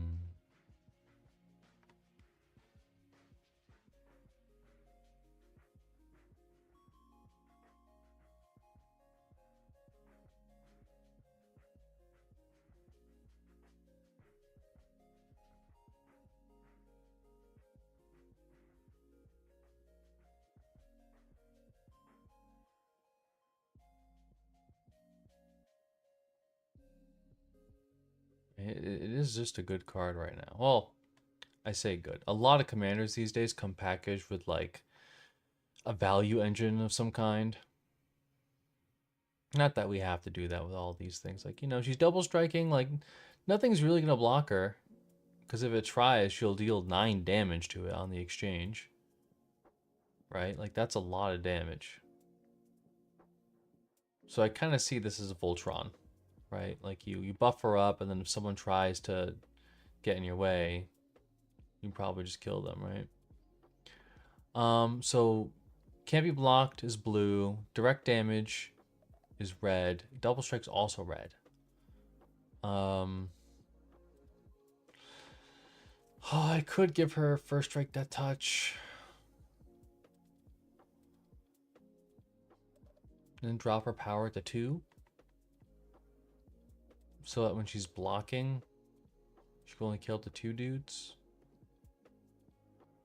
It is just a good card right now. Well, I say good. A lot of commanders these days come packaged with like a value engine of some kind. Not that we have to do that with all these things. Like, you know, she's double striking. Like, nothing's really going to block her. Because if it tries, she'll deal 9 damage to it on the exchange. Right? Like, that's a lot of damage. So I kind of see this as a Voltron. Right? Like, you buff her up, and then if someone tries to get in your way, you probably just kill them, right? So can't be blocked is blue. Direct damage is red. Double strike's also red. Oh, I could give her first strike death touch. And then drop her power to 2. So that when she's blocking, she can only kill the 2 dudes.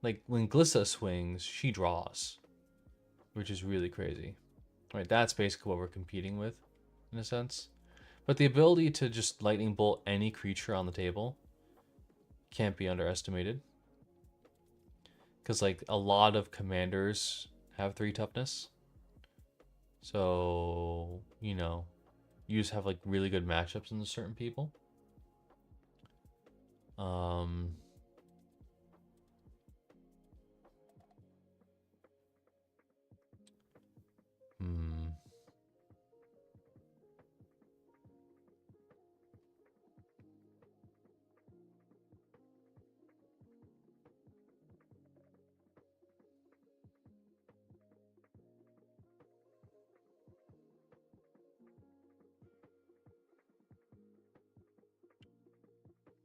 Like when Glissa swings, she draws. Which is really crazy. Right, that's basically what we're competing with, in a sense. But the ability to just lightning bolt any creature on the table can't be underestimated. Because like a lot of commanders have 3 toughness. So, you know, you just have like really good matchups into certain people. Hmm.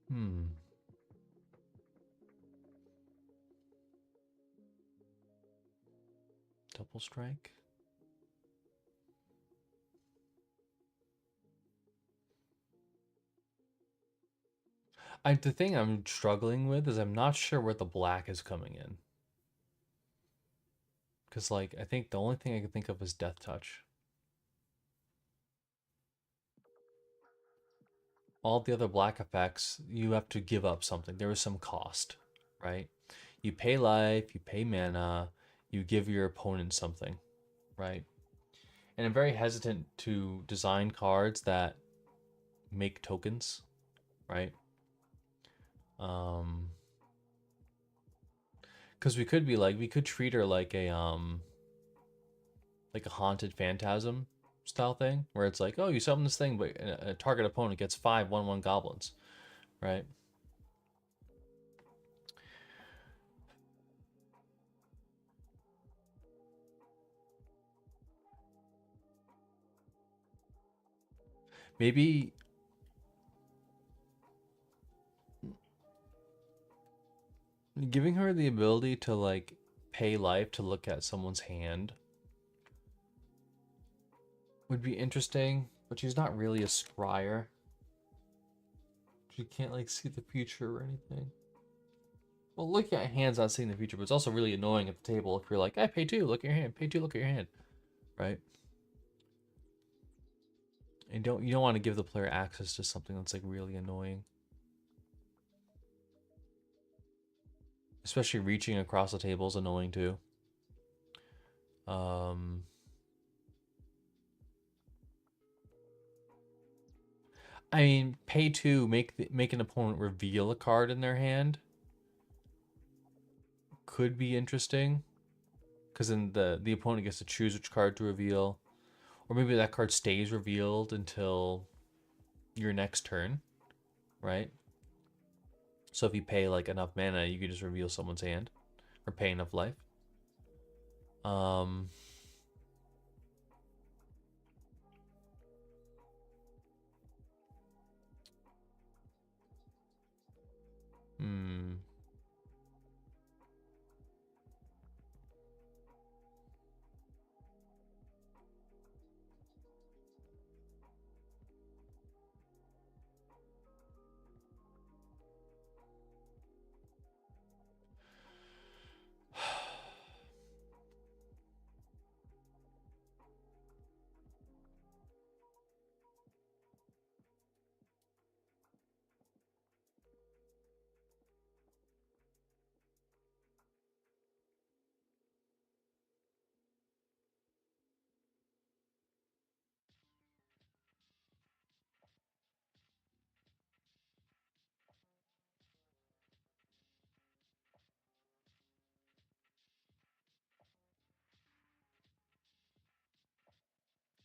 Hmm. Double strike. The thing I'm struggling with is I'm not sure where the black is coming in. Because, like, I think the only thing I can think of is Death Touch. All the other black effects, you have to give up something. There is some cost, right? You pay life, you pay mana, you give your opponent something, right? And I'm very hesitant to design cards that make tokens, right? Because we could treat her like a haunted phantasm style thing, where it's like, oh, you summon this thing, but a target opponent gets 5/1/1 goblins, right? Maybe giving her the ability to like pay life to look at someone's hand would be interesting, but she's not really a scryer. She can't like see the future or anything. Well, looking at hands not seeing the future, but it's also really annoying at the table if you're like, I pay 2, look at your hand, pay 2, look at your hand, right? And you don't want to give the player access to something that's like really annoying. Especially reaching across the table is annoying too. I mean, pay 2, make an opponent reveal a card in their hand could be interesting, because then the opponent gets to choose which card to reveal, or maybe that card stays revealed until your next turn, right? So if you pay like enough mana, you can just reveal someone's hand, or pay enough life. Um, hmm.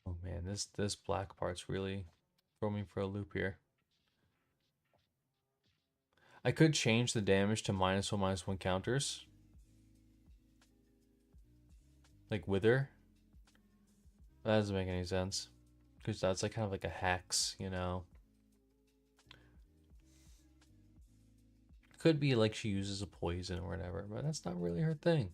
Oh man, this black part's really throwing me for a loop here. I could change the damage to -1/-1 counters, like Wither. That doesn't make any sense, because that's like kind of like a hex, you know. Could be like she uses a poison or whatever, but that's not really her thing.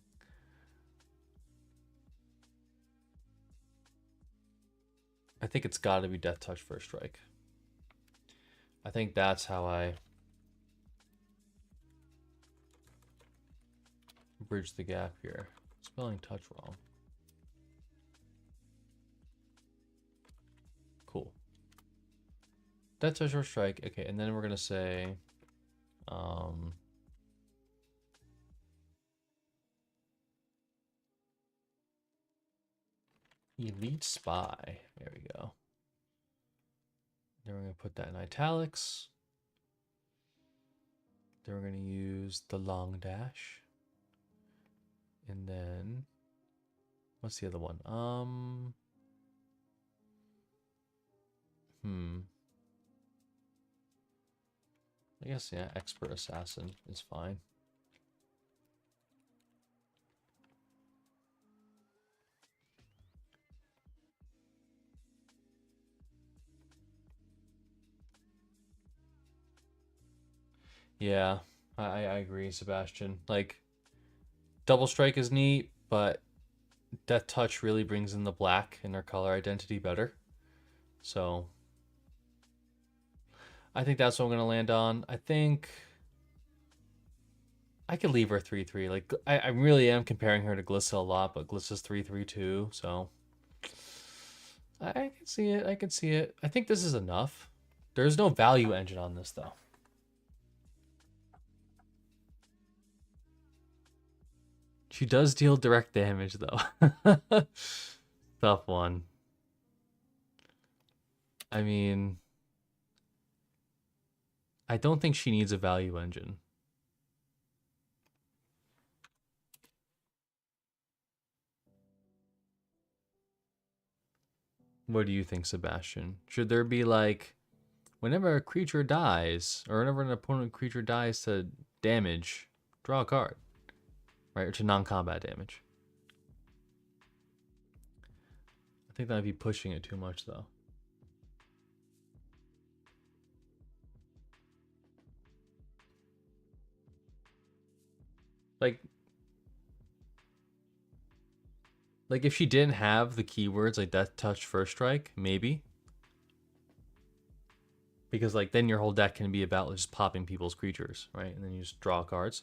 I think it's got to be Death Touch First Strike. I think that's how I bridge the gap here. Spelling touch wrong. Cool. Death Touch First Strike. Okay, and then we're gonna say, Elite Spy. There we go. Then we're gonna put that in italics. Then we're gonna use the long dash. And then what's the other one? I guess yeah, Expert Assassin is fine. Yeah, I agree, Sebastian. Like, Double Strike is neat, but Death Touch really brings in the black and their color identity better. So I think that's what I'm gonna land on. I think I could leave her 3/3. Like I really am comparing her to Glissa a lot, but Glissa's 3/3 too, so I can see it. I can see it. I think this is enough. There's no value engine on this though. She does deal direct damage though. Tough one. I mean, I don't think she needs a value engine. What do you think, Sebastian? Should there be like, whenever a creature dies, or whenever an opponent creature dies to damage, draw a card, right? Or to non-combat damage. I think that'd be pushing it too much, though. Like if she didn't have the keywords like Death Touch First Strike, maybe. Because like then your whole deck can be about just popping people's creatures, right? And then you just draw cards.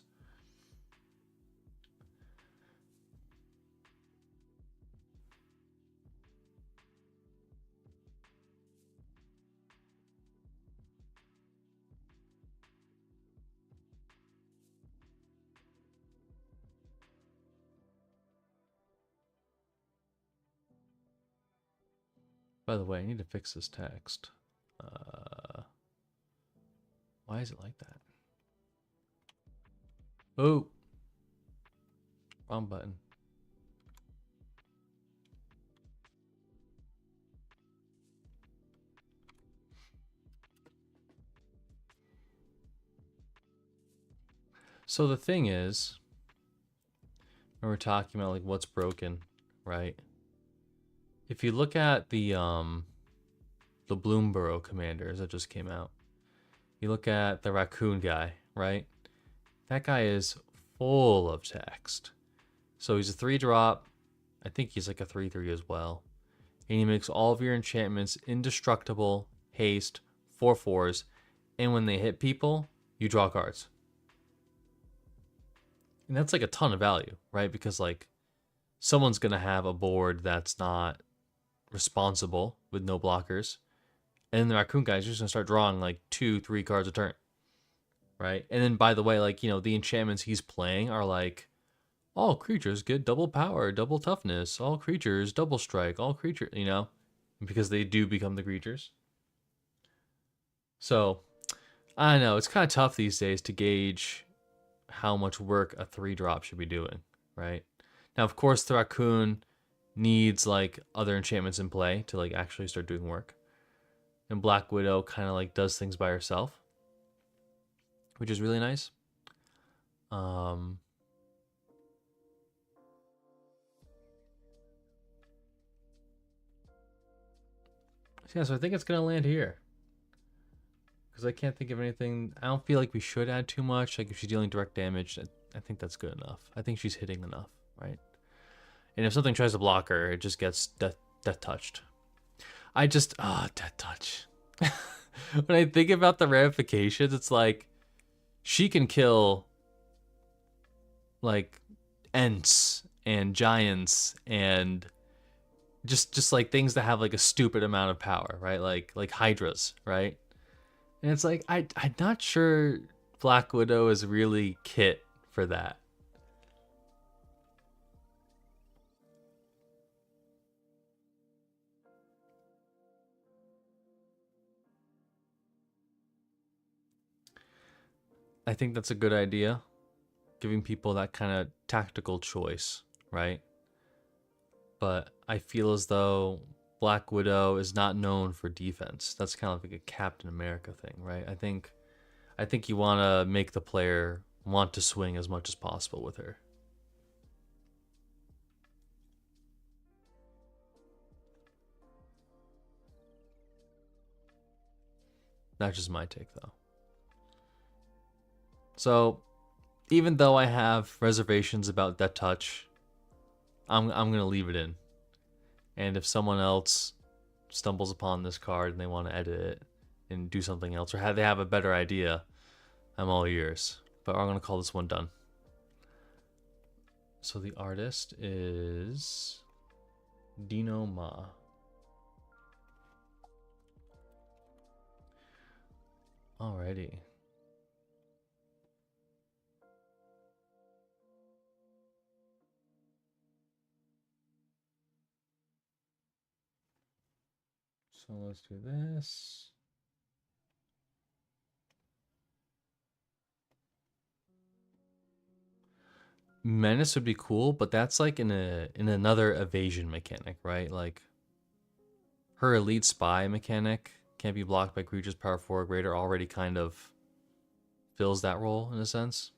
By the way, I need to fix this text. Why is it like that? Oh. Wrong button. So the thing is, when we're talking about like what's broken, right? If you look at the Bloomborough commanders that just came out, you look at the raccoon guy, right? That guy is full of text. So he's a 3-drop. I think he's like a 3/3 as well. And he makes all of your enchantments indestructible, haste, 4/4s, and when they hit people, you draw cards. And that's like a ton of value, right? Because like someone's gonna have a board that's not responsible with no blockers, and then the raccoon guy's just gonna start drawing like 2-3 cards a turn, right? And then by the way, like, you know, the enchantments he's playing are like all creatures get double power, double toughness, all creatures double strike, all creatures, you know, because they do become the creatures. So I know it's kind of tough these days to gauge how much work a 3-drop should be doing, right? Now, of course, the raccoon needs like other enchantments in play to like actually start doing work. And Black Widow kind of like does things by herself, which is really nice. Yeah, so I think it's gonna land here. Because I can't think of anything. I don't feel like we should add too much. Like if she's dealing direct damage, I think that's good enough. I think she's hitting enough, right? And if something tries to block her, it just gets death touched. Death touch. When I think about the ramifications, it's like she can kill like Ents and Giants and just like things that have like a stupid amount of power, right? Like Hydras, right? And it's like I'm not sure Black Widow is really kit for that. I think that's a good idea, giving people that kind of tactical choice, right? But I feel as though Black Widow is not known for defense. That's kind of like a Captain America thing, right? I think you want to make the player want to swing as much as possible with her. That's just my take, though. So, even though I have reservations about Death Touch, I'm gonna leave it in. And if someone else stumbles upon this card and they want to edit it and do something else, or they have a better idea, I'm all ears. But I'm gonna call this one done. So the artist is Dino Ma. Alrighty. So let's do this. Menace would be cool, but that's like in another evasion mechanic, right? Like her elite spy mechanic can't be blocked by creatures power 4 or greater already kind of fills that role in a sense.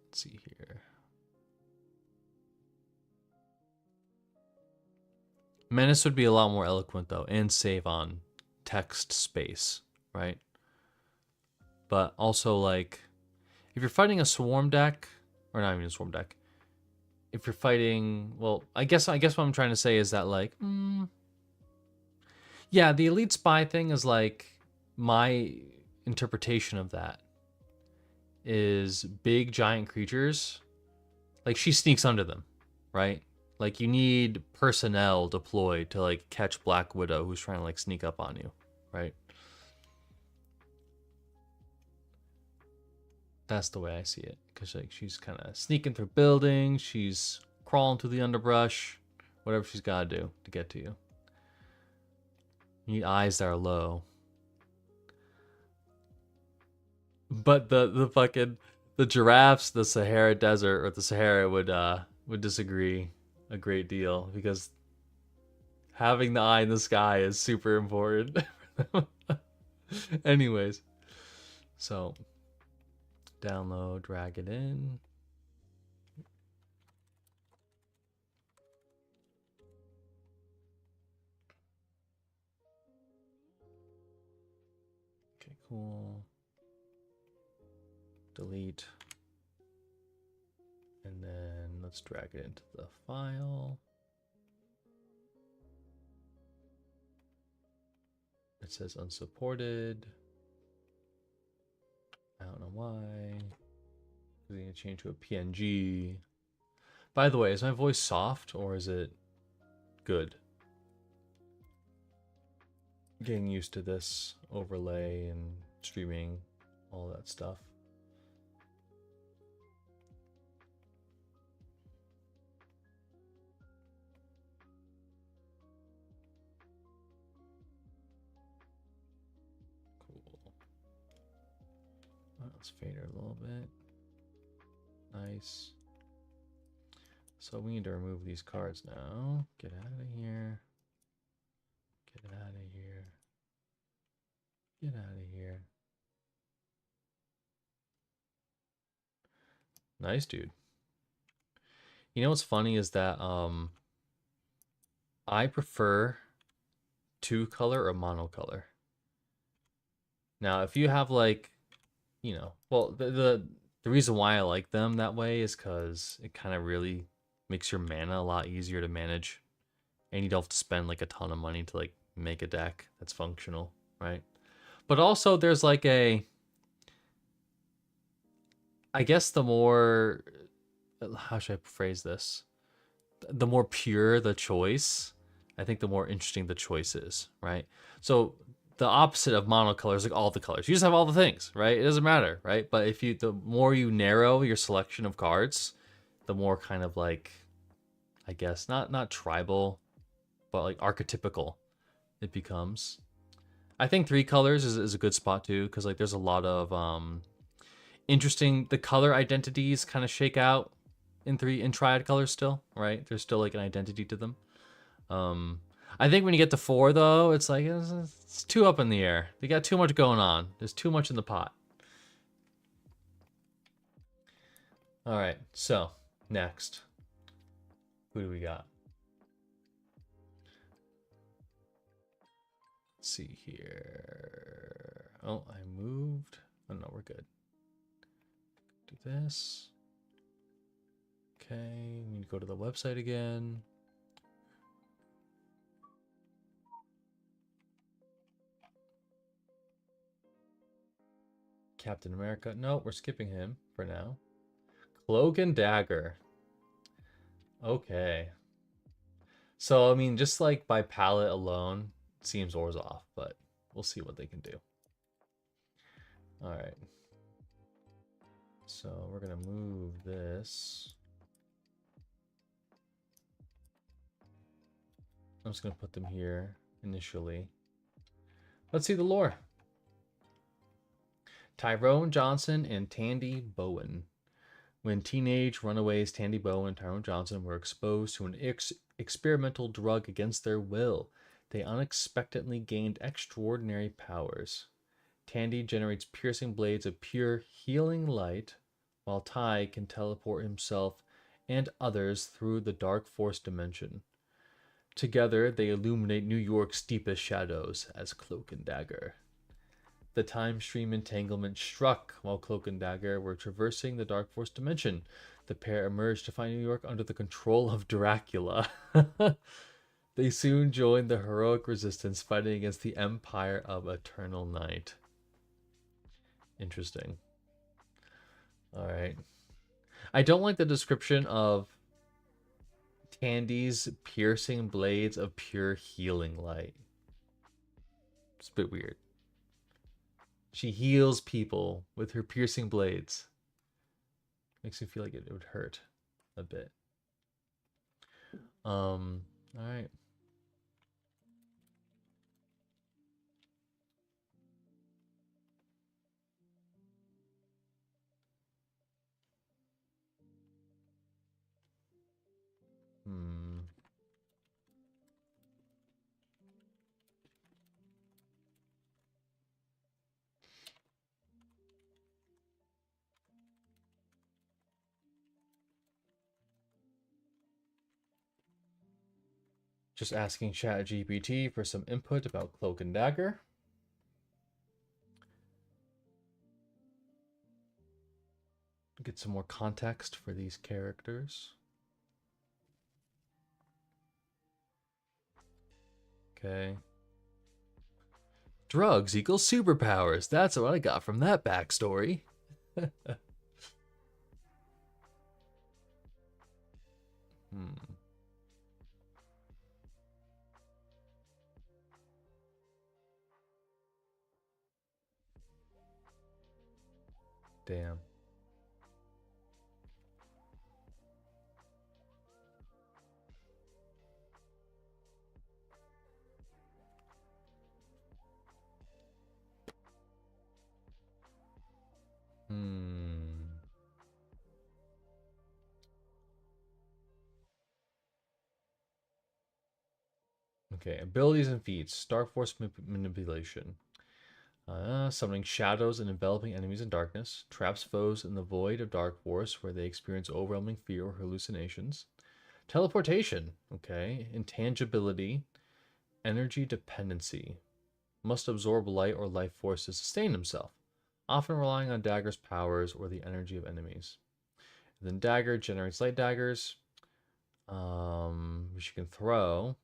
Let's see here. Menace would be a lot more eloquent though, and save on text space, right? But also like if you're fighting a swarm deck, or not even a swarm deck, if you're fighting, well, I guess what I'm trying to say is that like, yeah, the elite spy thing is like my interpretation of that is big giant creatures. Like she sneaks under them, right? Like you need personnel deployed to like catch Black Widow who's trying to like sneak up on you, right? That's the way I see it, because like she's kind of sneaking through buildings, she's crawling through the underbrush, whatever she's got to do to get to you. You need eyes that are low. But the fucking the giraffes, the Sahara Desert or the Sahara would disagree a great deal because having the eye in the sky is super important. Anyways, so download, drag it in. Okay, cool. Delete. And then let's drag it into the file. It says unsupported. I don't know why. We need to change to a PNG. By the way, is my voice soft or is it good? Getting used to this overlay and streaming, all that stuff. Cool. Let's fade her a little bit. Nice. So we need to remove these cards now. Get out of here. Get out of here. Get out of here. Nice, dude. You know what's funny is that I prefer two color or monocolor. Now, if you have like, you know, well, the reason why I like them that way is because it kind of really makes your mana a lot easier to manage, and you don't have to spend like a ton of money to like make a deck that's functional, right? But also, there's like a, I guess the more, how should I phrase this? The more pure the choice, I think the more interesting the choice is, right? So the opposite of monocolor is like all the colors. You just have all the things, right? It doesn't matter, right? But if you, the more you narrow your selection of cards, the more kind of like, I guess not tribal, but like archetypical it becomes. I think three colors is a good spot too, because like there's a lot of interesting, the color identities kind of shake out in triad colors still, right? There's still like an identity to them. I think when you get to four though, it's like it's too up in the air. They got too much going on. There's too much in the pot. All right, so next, who do we got? Let's see here. Oh, I moved. Oh no, we're good. Do this. Okay, we need to go to the website again. Captain America. No, we're skipping him for now. Cloak and Dagger. Okay. So, I mean, just like by palette alone, seems Orzhov, but we'll see what they can do. All right. So we're going to move this. I'm just going to put them here initially. Let's see the lore. Tyrone Johnson and Tandy Bowen. When teenage runaways Tandy Bowen and Tyrone Johnson were exposed to an experimental drug against their will, they unexpectedly gained extraordinary powers. Tandy generates piercing blades of pure healing light, while Ty can teleport himself and others through the dark force dimension. Together, they illuminate New York's deepest shadows as Cloak and Dagger. The time stream entanglement struck while Cloak and Dagger were traversing the Dark Force dimension. The pair emerged to find New York under the control of Dracula. They soon joined the heroic resistance, fighting against the Empire of Eternal Night. Interesting. All right. I don't like the description of Tandy's piercing blades of pure healing light. It's a bit weird. She heals people with her piercing blades. Makes me feel like it would hurt a bit. All right. Just asking ChatGPT for some input about Cloak and Dagger. Get some more context for these characters. Okay. Drugs equals superpowers. That's what I got from that backstory. Damn. Okay, abilities and feats. Star Force manipulation. Summoning shadows and enveloping enemies in darkness. Traps foes in the void of Dark Force where they experience overwhelming fear or hallucinations. Teleportation. Okay. Intangibility. Energy dependency. Must absorb light or life force to sustain himself, often relying on Dagger's powers or the energy of enemies. And then Dagger generates light daggers, which you can throw.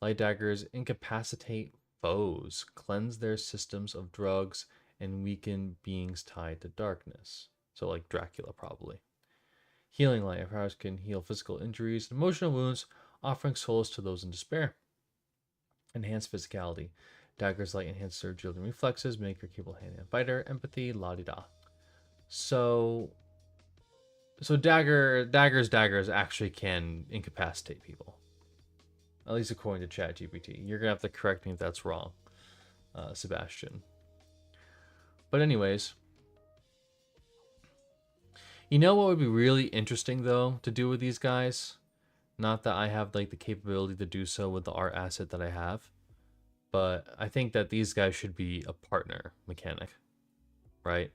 Light daggers incapacitate foes, cleanse their systems of drugs, and weaken beings tied to darkness. So like Dracula, probably. Healing light powers can heal physical injuries and emotional wounds, offering solace to those in despair. Enhanced physicality. Dagger's light enhances their agility and reflexes, make her capable hand-to-hand fighter, empathy, la-di-da. So daggers actually can incapacitate people. At least according to ChatGPT. You're gonna have to correct me if that's wrong, Sebastian. But anyways, you know what would be really interesting though to do with these guys? Not that I have like the capability to do so with the art asset that I have, but I think that these guys should be a partner mechanic, right?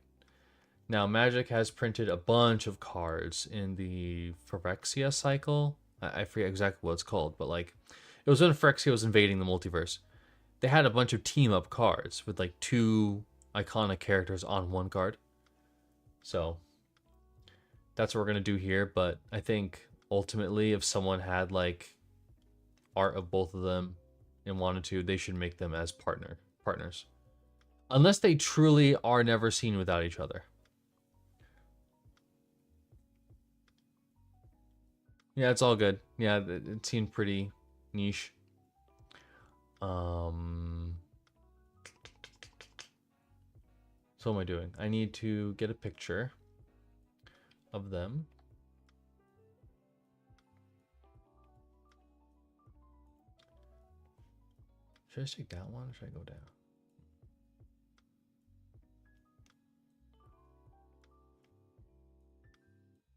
Now, Magic has printed a bunch of cards in the Phyrexia cycle. I forget exactly what it's called, but like, it was when Phyrexia was invading the multiverse. They had a bunch of team-up cards with like 2 iconic characters on one card. So, that's what we're going to do here, but I think ultimately if someone had like art of both of them and wanted to, they should make them as partners. Unless they truly are never seen without each other. Yeah, it's all good. Yeah, it seemed pretty niche. So what am I doing? I need to get a picture of them. Should I just take that one or should I go down?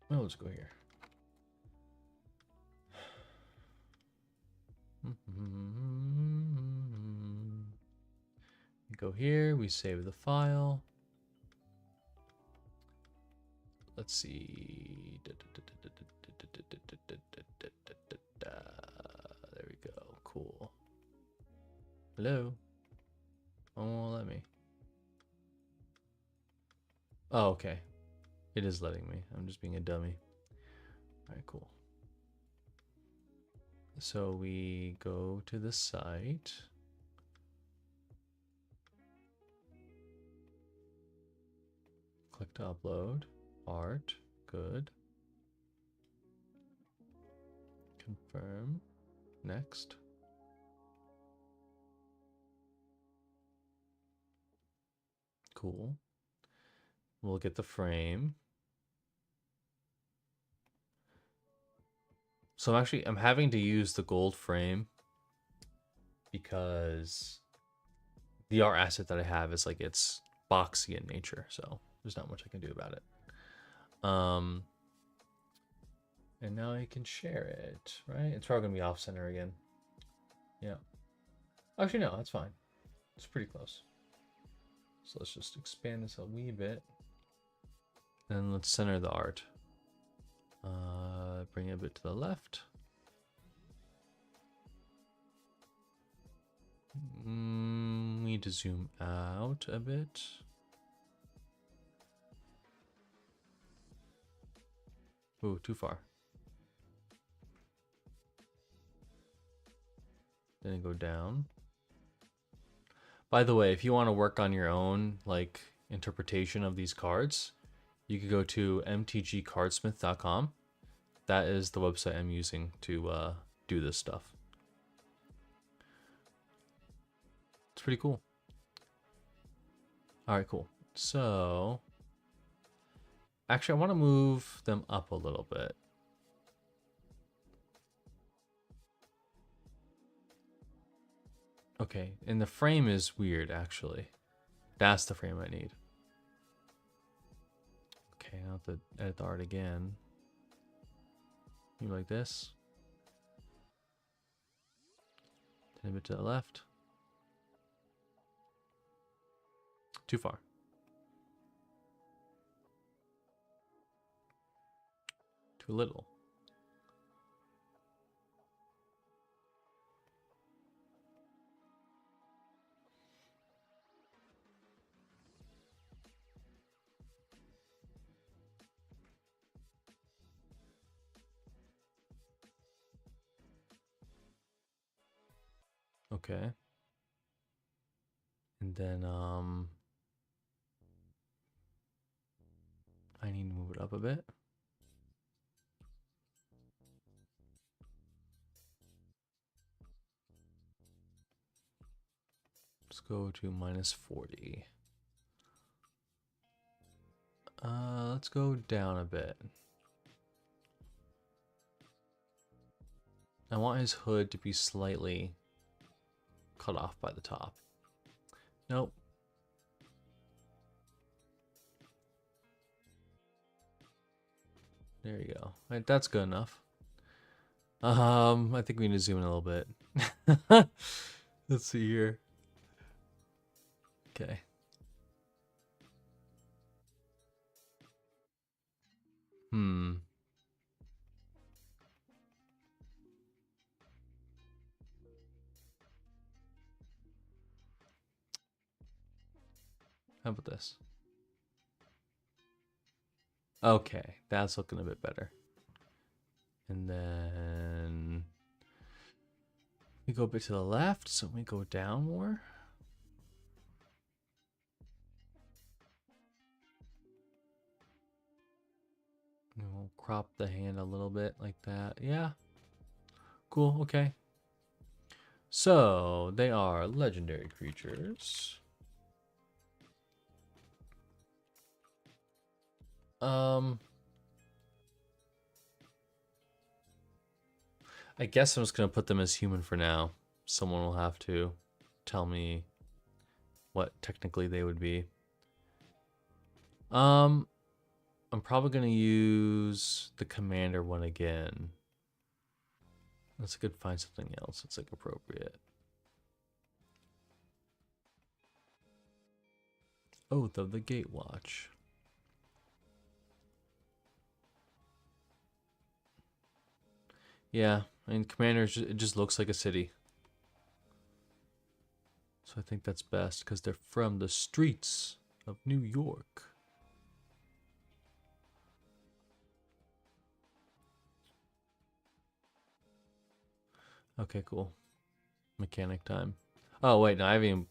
Well, let's go here. Go here, we save the file. Let's see. There we go. Cool. Hello? Oh, let me. Oh, okay. It is letting me. I'm just being a dummy. All right, cool. So we go to the site. Click to upload. Art. Good. Confirm. Next. Cool. We'll get the frame. So I'm having to use the gold frame because the art asset that I have is like it's boxy in nature, so there's not much I can do about it. And now I can share it, right? It's probably gonna be off center again. Yeah. Actually, no, that's fine. It's pretty close. So let's just expand this a wee bit. And let's center the art. Bring it a bit to the left. We need to zoom out a bit. Ooh, too far. Then go down. By the way, if you want to work on your own like interpretation of these cards, you could go to mtgcardsmith.com. That is the website I'm using to do this stuff. It's pretty cool. All right, cool. So, actually, I want to move them up a little bit. Okay, and the frame is weird, actually. That's the frame I need. Okay, I'll have to edit the art again. Maybe like this. Turn a bit to the left. Too far. Too little. Okay. And then I need to move it up a bit. Let's go to -40. Let's go down a bit. I want his hood to be slightly cut off by the top. Nope. There you go. Right, that's good enough. I think we need to zoom in a little bit. Let's see here. Okay. How about this? Okay, that's looking a bit better. And then we go a bit to the left, so we go down more. And we'll crop the hand a little bit like that. Yeah. Cool, okay. So, they are legendary creatures. I guess I'm just going to put them as human for now. Someone will have to tell me what technically they would be. I'm probably going to use the commander one again. Let's go find something else that's like appropriate. Oath of the Gatewatch. Yeah, I mean, commander, it just looks like a city. So I think that's best because they're from the streets of New York. Okay, cool. Mechanic time. Oh, wait, no, I haven't even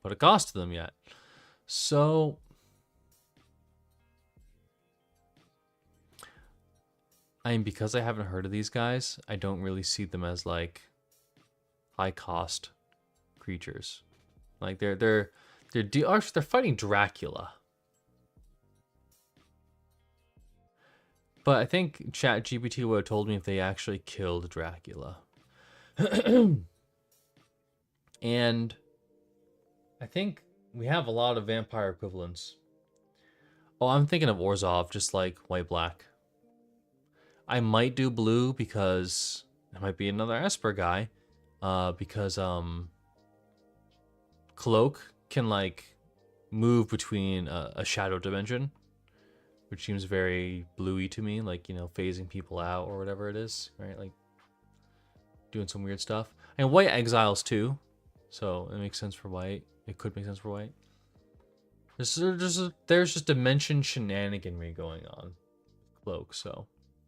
put a cost to them yet. So, I mean, because I haven't heard of these guys, I don't really see them as like high cost creatures. Like they're fighting Dracula. But I think ChatGPT would have told me if they actually killed Dracula. And I think we have a lot of vampire equivalents. Oh, I'm thinking of Orzhov, just like white black. I might do blue because there might be another Esper guy. Because Cloak can like move between a shadow dimension, which seems very bluey to me, like, you know, phasing people out or whatever it is, right? Like doing some weird stuff. And White Exiles too. So it makes sense for white. It could make sense for white. There's just dimension shenaniganry going on. Cloak, so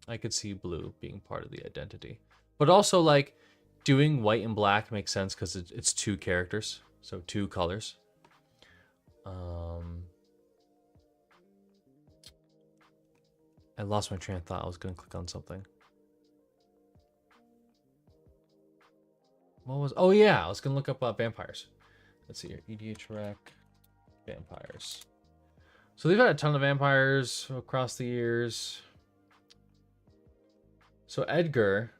I could see blue being part of the identity. But also, like, doing white and black makes sense because it's two characters, so two colors. I lost my train of thought. I was gonna click on something. What was? Oh yeah, I was gonna look up vampires. Let's see here. EDH rec vampires. So they've had a ton of vampires across the years. So Edgar,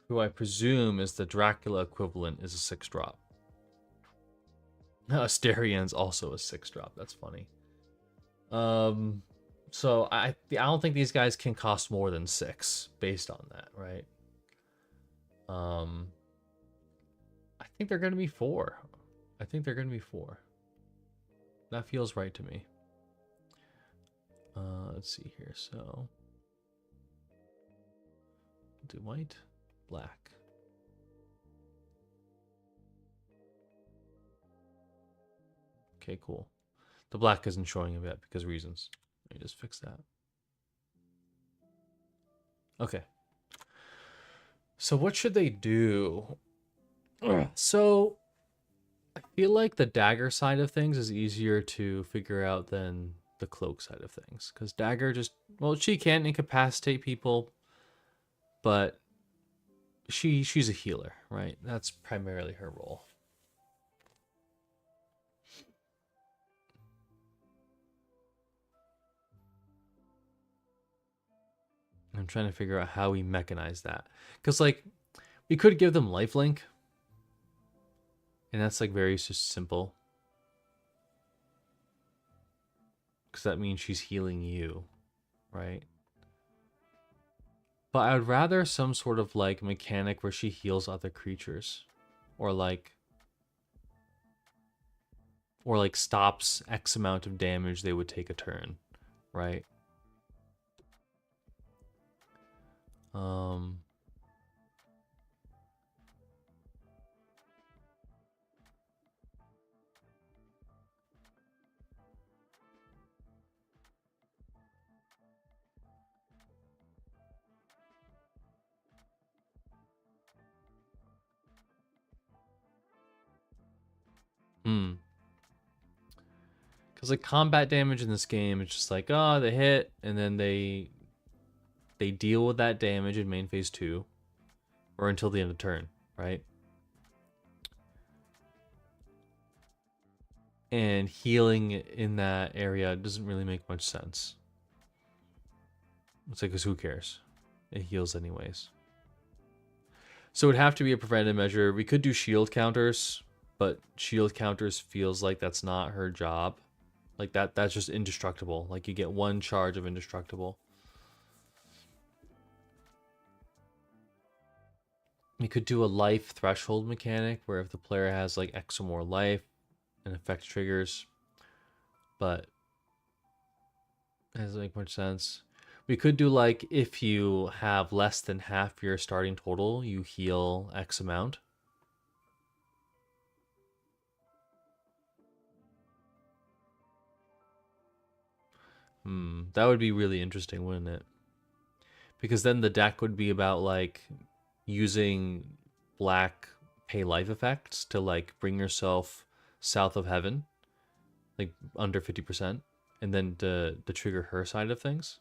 who I presume is the Dracula equivalent, is a 6-drop. Asterian's also a 6-drop. That's funny. So I don't think these guys can cost more than 6 based on that, right? I think they're gonna be 4. I think they're gonna be 4. That feels right to me. Let's see here. So do white, black. Okay, cool. The black isn't showing a bit because reasons. Let me just fix that. Okay. So what should they do? So I feel like the dagger side of things is easier to figure out than the cloak side of things. Because dagger just, well, she can incapacitate people, but she's a healer, right? That's primarily her role. I'm trying to figure out how we mechanize that. Because, like, we could give them lifelink. And that's, like, very just simple. Because that means she's healing you, right? But I would rather some sort of, like, mechanic where she heals other creatures. Or, like, stops X amount of damage they would take a turn, right? Because, like, combat damage in this game, it's just like, oh, they hit, and then they deal with that damage in main phase 2, or until the end of turn, right? And healing in that area doesn't really make much sense. It's like, because who cares? It heals anyways. So it would have to be a preventive measure. We could do shield counters, but shield counters feels like that's not her job. Like, that's just indestructible. Like, you get 1 charge of indestructible. You could do a life threshold mechanic where if the player has like X or more life, an effect triggers, but it doesn't make much sense. We could do like, if you have less than half your starting total, you heal X amount. That would be really interesting, wouldn't it? Because then the deck would be about like using black pay life effects to like bring yourself south of heaven, like under 50%, and then to trigger her side of things.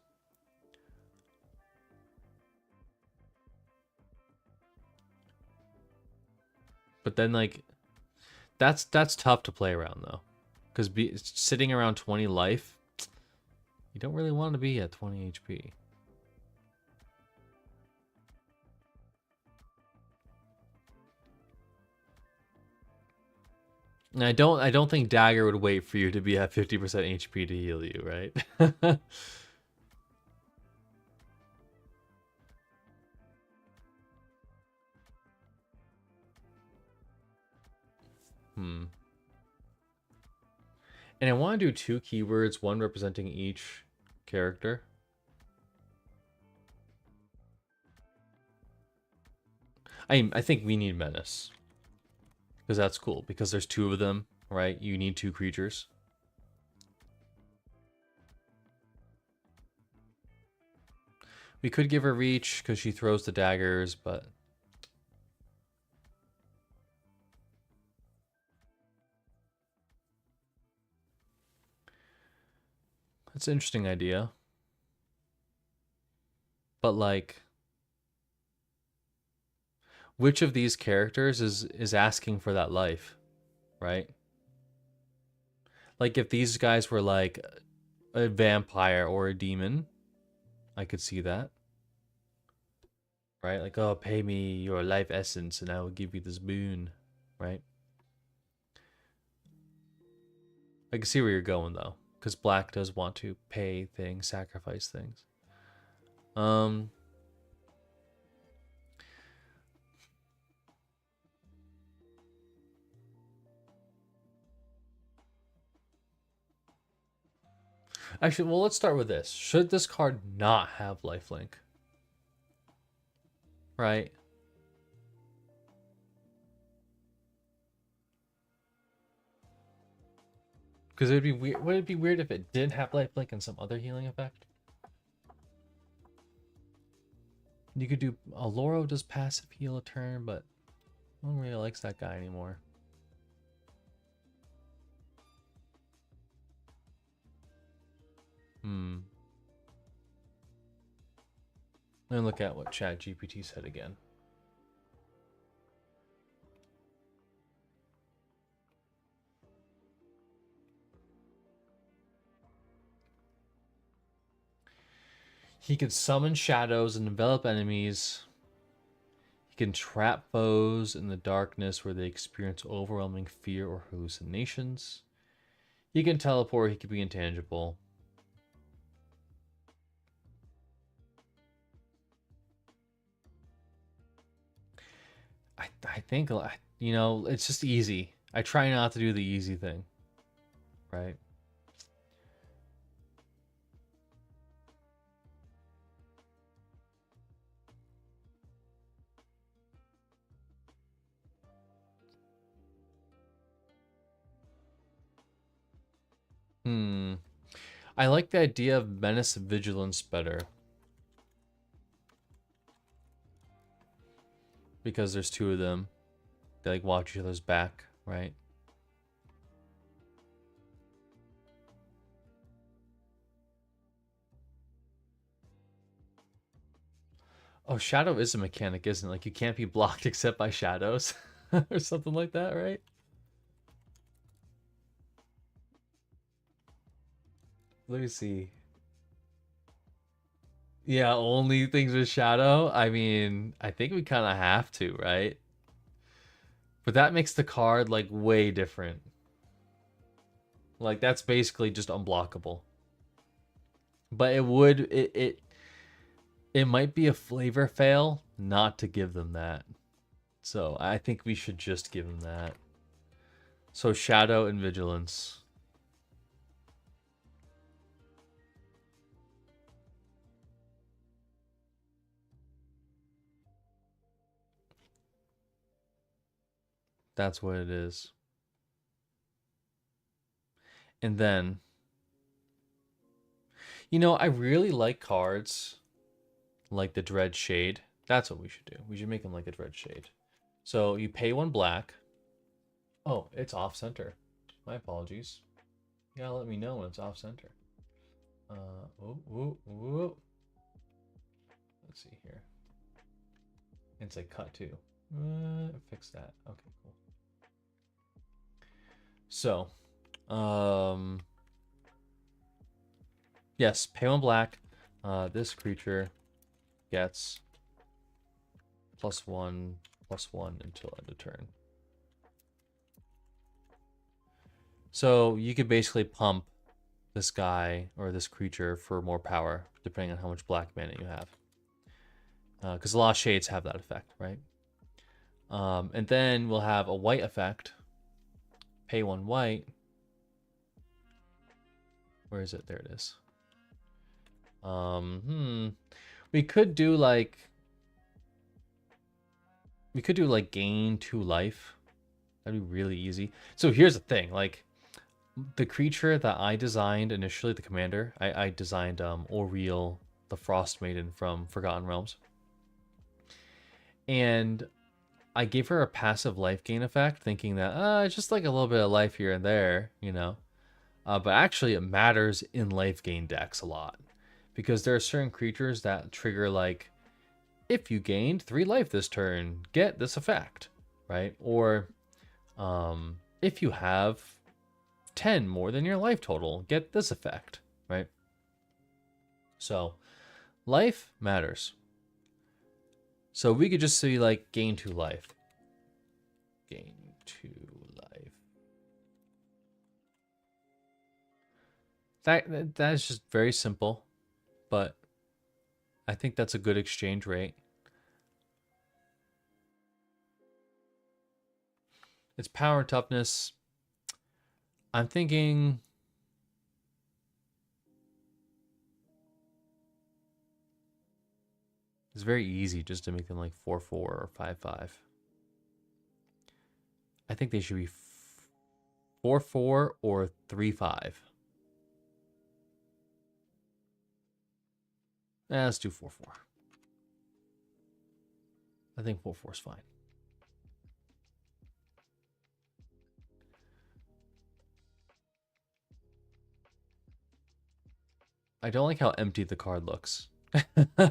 But then like that's tough to play around though, because sitting around 20 life, you don't really want to be at 20 HP. And I don't think Dagger would wait for you to be at 50% HP to heal you, right? And I want to do 2 keywords, one representing each character. I think we need Menace. Because that's cool. Because there's two of them, right? You need two creatures. We could give her reach because she throws the daggers, but... That's an interesting idea. But, like... Which of these characters is asking for that life, right? Like, if these guys were, like, a vampire or a demon, I could see that. Right? Like, oh, pay me your life essence and I will give you this boon, right? I can see where you're going, though. Because Black does want to pay things, sacrifice things. Actually, well, let's start with this. Should this card not have lifelink? Right? Because it'd be weird. Would it be weird if it didn't have lifelink and some other healing effect? You could do... Aloro does passive heal a turn, but no one really likes that guy anymore. Let me look at what ChatGPT said again. He can summon shadows and envelop enemies. He can trap foes in the darkness where they experience overwhelming fear or hallucinations. He can teleport. He can be intangible. I think, you know, it's just easy. I try not to do the easy thing. Right? I like the idea of Menace Vigilance better. Because there's two of them. They like watch each other's back, right? Oh, shadow is a mechanic, isn't it? Like, you can't be blocked except by shadows. Or something like that, right? Let me see. Yeah, only things with shadow? I mean, I think we kind of have to, right? But that makes the card, like, way different. Like, that's basically just unblockable. But it might be a flavor fail not to give them that. So I think we should just give them that. So shadow and vigilance. That's what it is. And then, you know, I really like cards like the Dread Shade. That's what we should do. We should make them like a Dread Shade. So you pay 1 black. Oh, it's off center. My apologies. You gotta let me know when it's off center. Let's see here. It's a cut too. Fix that. Okay, cool. So, yes, pay 1 black. This creature gets +1/+1 until end of turn. So you could basically pump this guy or this creature for more power, depending on how much black mana you have. Because a lot of shades have that effect, right? And then we'll have a white effect. Pay 1 white. Where is it? There it is. We could do like... We could do like gain 2 life That'd be really easy. So here's the thing, like the creature that I designed initially, the commander, I designed Oriel, the Frost Maiden from Forgotten Realms. And I gave her a passive life gain effect, thinking that it's just like a little bit of life here and there, you know. But actually, it matters in life gain decks a lot because there are certain creatures that trigger like, if you gained 3 life this turn, get this effect, right? Or if you have 10 more than your life total, get this effect, right? So life matters. So we could just say like gain 2 life. Gain 2 life. That is just very simple, but I think that's a good exchange rate. It's power and toughness. I'm thinking it's very easy just to make them like 4/4 or 5/5. I think they should be 4/4 or 3/5. Let's do 4/4. I think 4/4 is fine. I don't like how empty the card looks. There's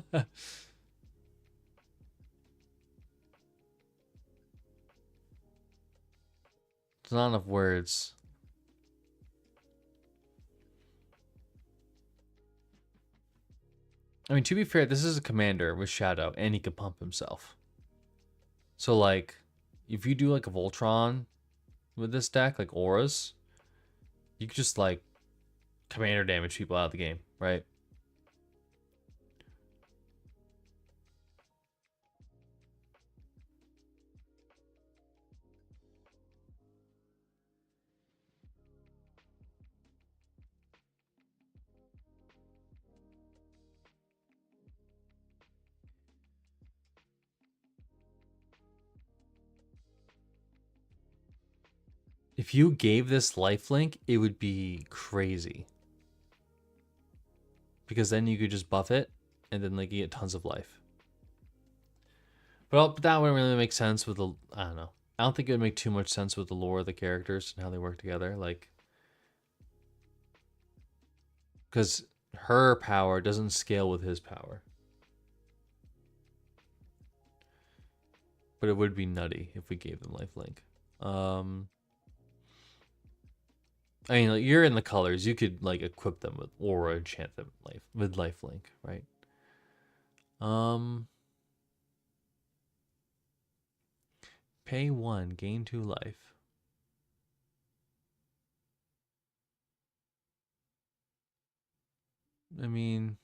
not enough words. I mean, to be fair, this is a commander with Shadow, and he can pump himself. So, like, if you do, like, a Voltron with this deck, like Auras, you could just, like, commander damage people out of the game, right? If you gave this lifelink, it would be crazy. Because then you could just buff it, and then like you get tons of life. But that wouldn't really make sense with the, I don't know. I don't think it would make too much sense with the lore of the characters and how they work together. Like, because her power doesn't scale with his power. But it would be nutty if we gave them lifelink. I mean, like, you're in the colors. You could like equip them with aura, enchant them with lifelink, right? Pay 1, gain 2 life. I mean,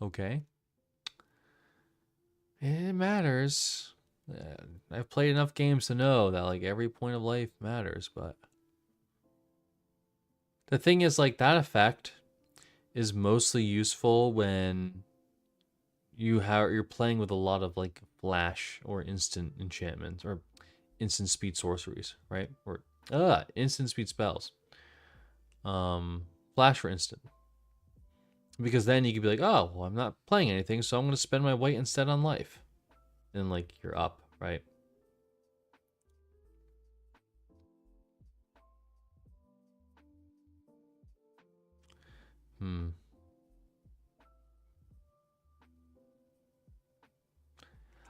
okay. It matters. I've played enough games to know that like every point of life matters, but the thing is like that effect is mostly useful when you're playing with a lot of like flash or instant enchantments or instant speed sorceries, right? Or instant speed spells. Flash for instant. Because then you could be like, oh, well, I'm not playing anything, so I'm going to spend my weight instead on life. And like you're up, right?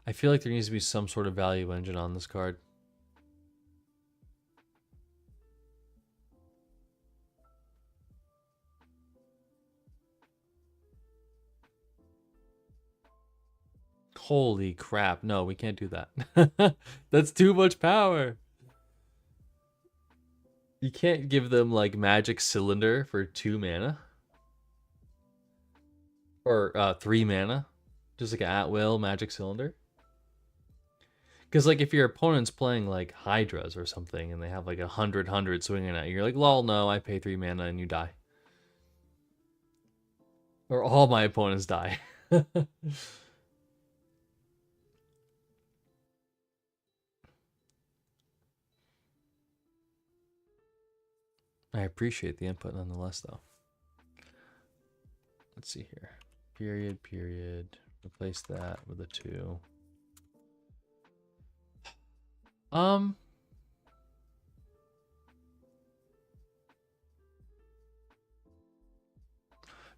I feel like there needs to be some sort of value engine on this card. Holy crap. No, we can't do that. That's too much power. You can't give them like magic cylinder for 2 mana. Or 3 mana. Just like an at-will magic cylinder. Because like if your opponent's playing like Hydras or something and they have like 100 swinging at you, you're like, lol, no, I pay 3 mana and you die. Or all my opponents die. I appreciate the input nonetheless, though. Let's see here. Period, period. Replace that with a 2.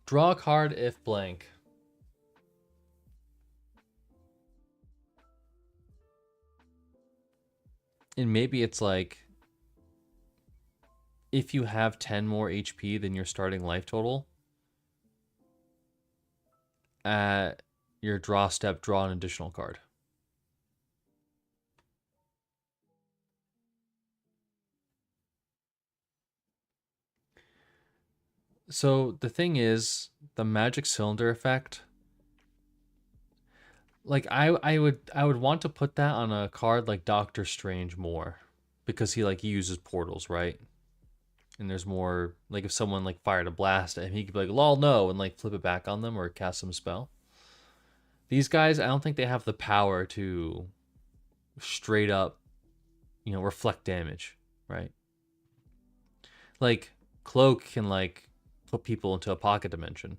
Draw a card if blank. And maybe it's like, if you have 10 more HP than your starting life total, at your draw step, draw an additional card. So the thing is, the magic cylinder effect, like I would want to put that on a card like Doctor Strange more, because he uses portals, right? And there's more, like, if someone like fired a blast at him, he could be like, lol, no, and like flip it back on them or cast some spell. These guys, I don't think they have the power to straight up, reflect damage, right? Like, Cloak can like put people into a pocket dimension,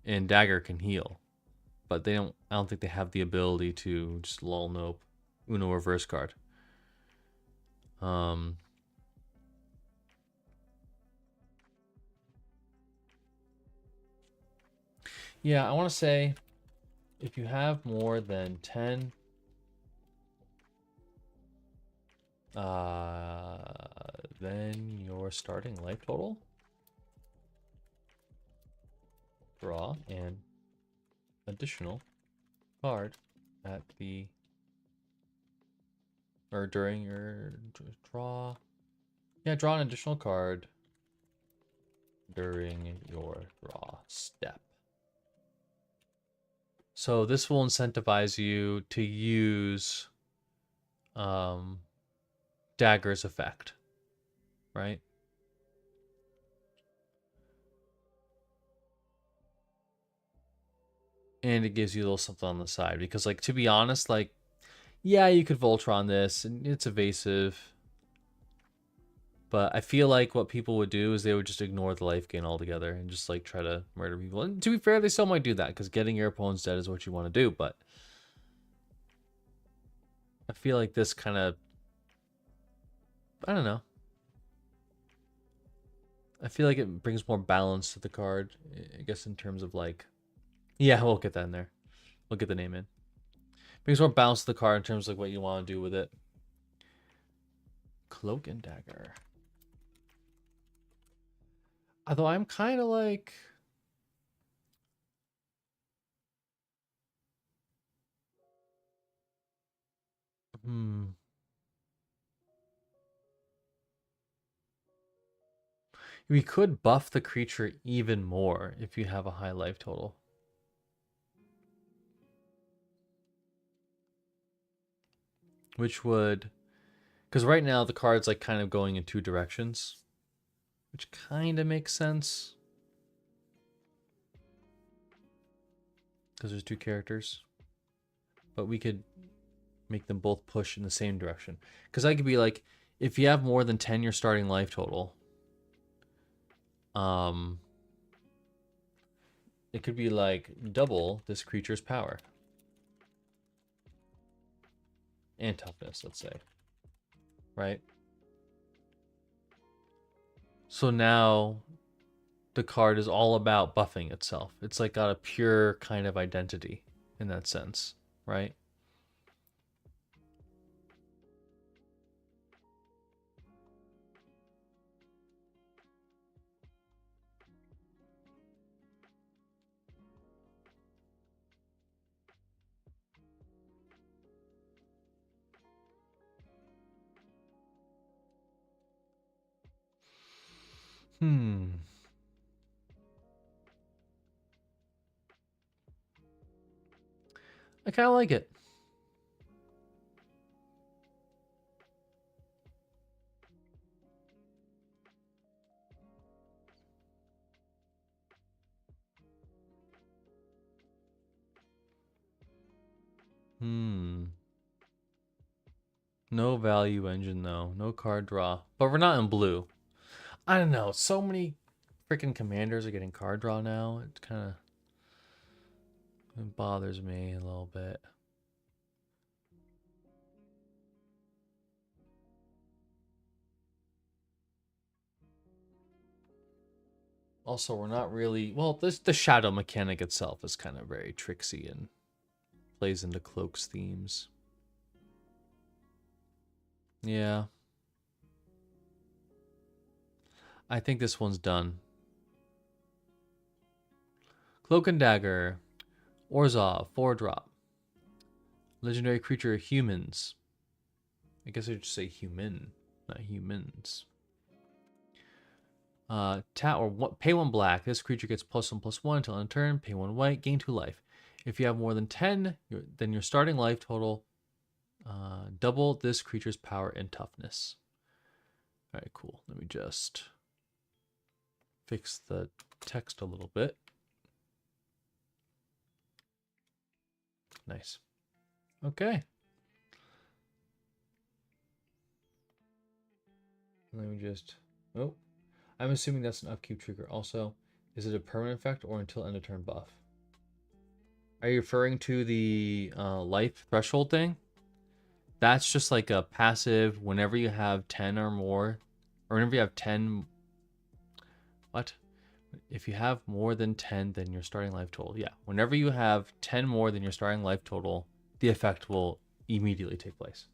and Dagger can heal, but I don't think they have the ability to just lol nope Uno reverse card. Yeah, I want to say, if you have more than 10, then your starting life total, draw an additional card at the, or during your draw. Yeah, draw an additional card during your draw step. So this will incentivize you to use Dagger's effect, right? And it gives you a little something on the side, because, like, to be honest, like, yeah, you could Voltron this, and it's evasive, but I feel like what people would do is they would just ignore the life gain altogether and just like try to murder people. And to be fair, they still might do that, because getting your opponents dead is what you want to do, but I feel like this kind of, I don't know. I feel like it brings more balance to the card, I guess, in terms of like, yeah, we'll get that in there. We'll get the name in. Brings more balance to the card in terms of like what you want to do with it. Cloak and Dagger. Although I'm kind of like, we could buff the creature even more if you have a high life total. Which would, because right now the card's like kind of going in 2 directions, which kind of makes sense, because there's 2 characters. But we could make them both push in the same direction. Because I could be like, if you have more than 10 your starting life total, it could be like double this creature's power and toughness, let's say, right? So now the card is all about buffing itself. It's like got a pure kind of identity in that sense, right? I kind of like it. No value engine though. No card draw. But we're not in blue. I don't know. So many freaking commanders are getting card draw now. It kind of bothers me a little bit. Also, we're not really well. The shadow mechanic itself is kind of very tricksy and plays into Cloak's themes. Yeah, I think this one's done. Cloak and Dagger, Orzhov, 4-drop. Legendary creature, humans. I guess I should say human, not humans. Pay 1 black. This creature gets +1/+1 until end turn. Pay 1 white. Gain 2 life. If you have more than 10, then your starting life total. Double this creature's power and toughness. All right, cool. Let me just fix the text a little bit. Nice. Okay. Let me just. Oh, I'm assuming that's an upkeep trigger. Also, is it a permanent effect or until end of turn buff? Are you referring to the life threshold thing? That's just like a passive whenever you have 10 or more, or whenever you have 10. What? If you have more than 10 than your starting life total. Yeah, whenever you have 10 more than your starting life total, the effect will immediately take place.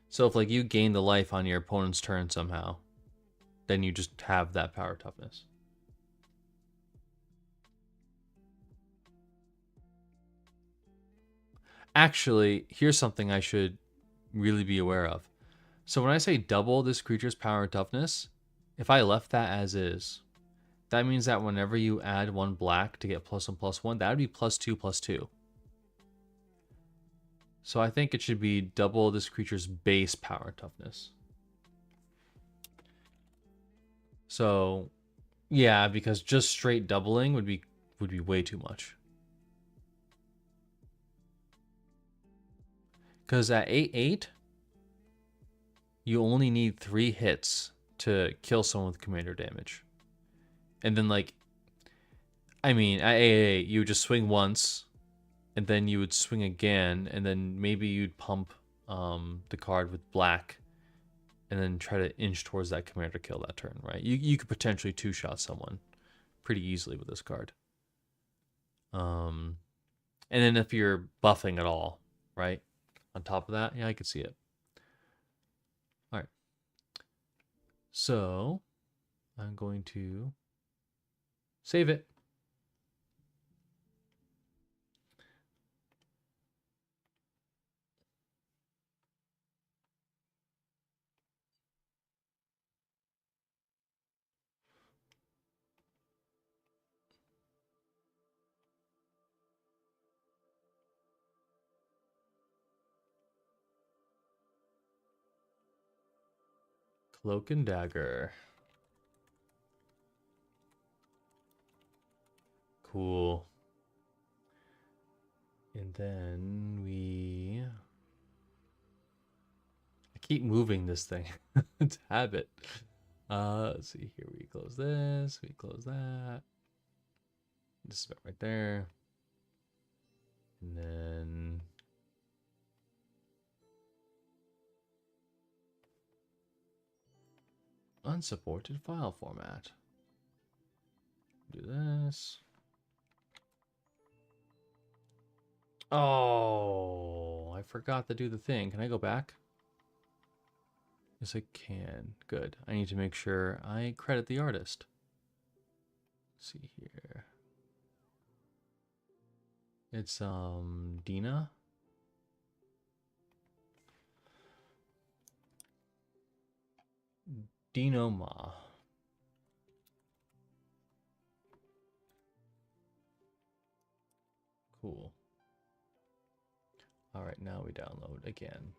So if like you gain the life on your opponent's turn somehow, then you just have that power toughness. Actually, here's something I should really be aware of. So when I say double this creature's power and toughness, if I left that as is, that means that whenever you add 1 black to get +1/+1, that would be +2/+2. So I think it should be double this creature's base power and toughness. So yeah, because just straight doubling would be way too much. Because at 8/8, you only need 3 hits to kill someone with commander damage. And then like, I mean, at 8/8, you would just swing once, and then you would swing again, and then maybe you'd pump the card with black, and then try to inch towards that commander kill that turn, right? You could potentially 2-shot someone pretty easily with this card. And then if you're buffing at all, right? On top of that, yeah, I could see it. All right. So I'm going to save it. Cloak and Dagger. Cool. And then I keep moving this thing. It's habit. Let's see here. We close this. We close that. This is about right there. And then unsupported file format. Do this. Oh, I forgot to do the thing. Can I go back? Yes, I can. Good. I need to make sure I credit the artist. Let's see here. It's Dina. Dinoma. Cool. All right, now we download again.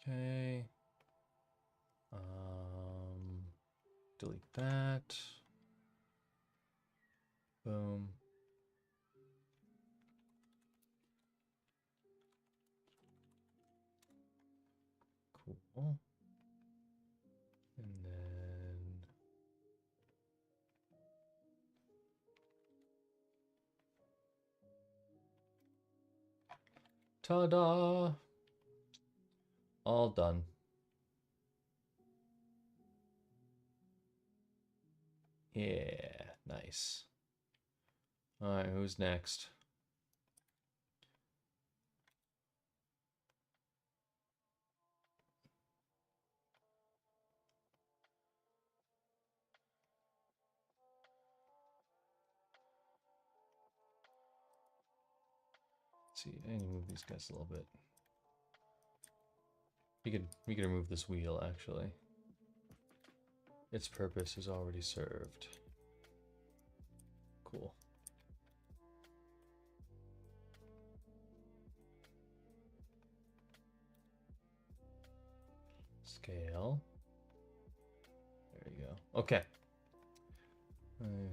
Okay. Delete that. Boom. Cool. And then ta-da! All done. Yeah, nice. Alright, who's next? Let's see, I need to move these guys a little bit. We could remove this wheel actually. Its purpose is already served. Cool. Scale. There you go. Okay.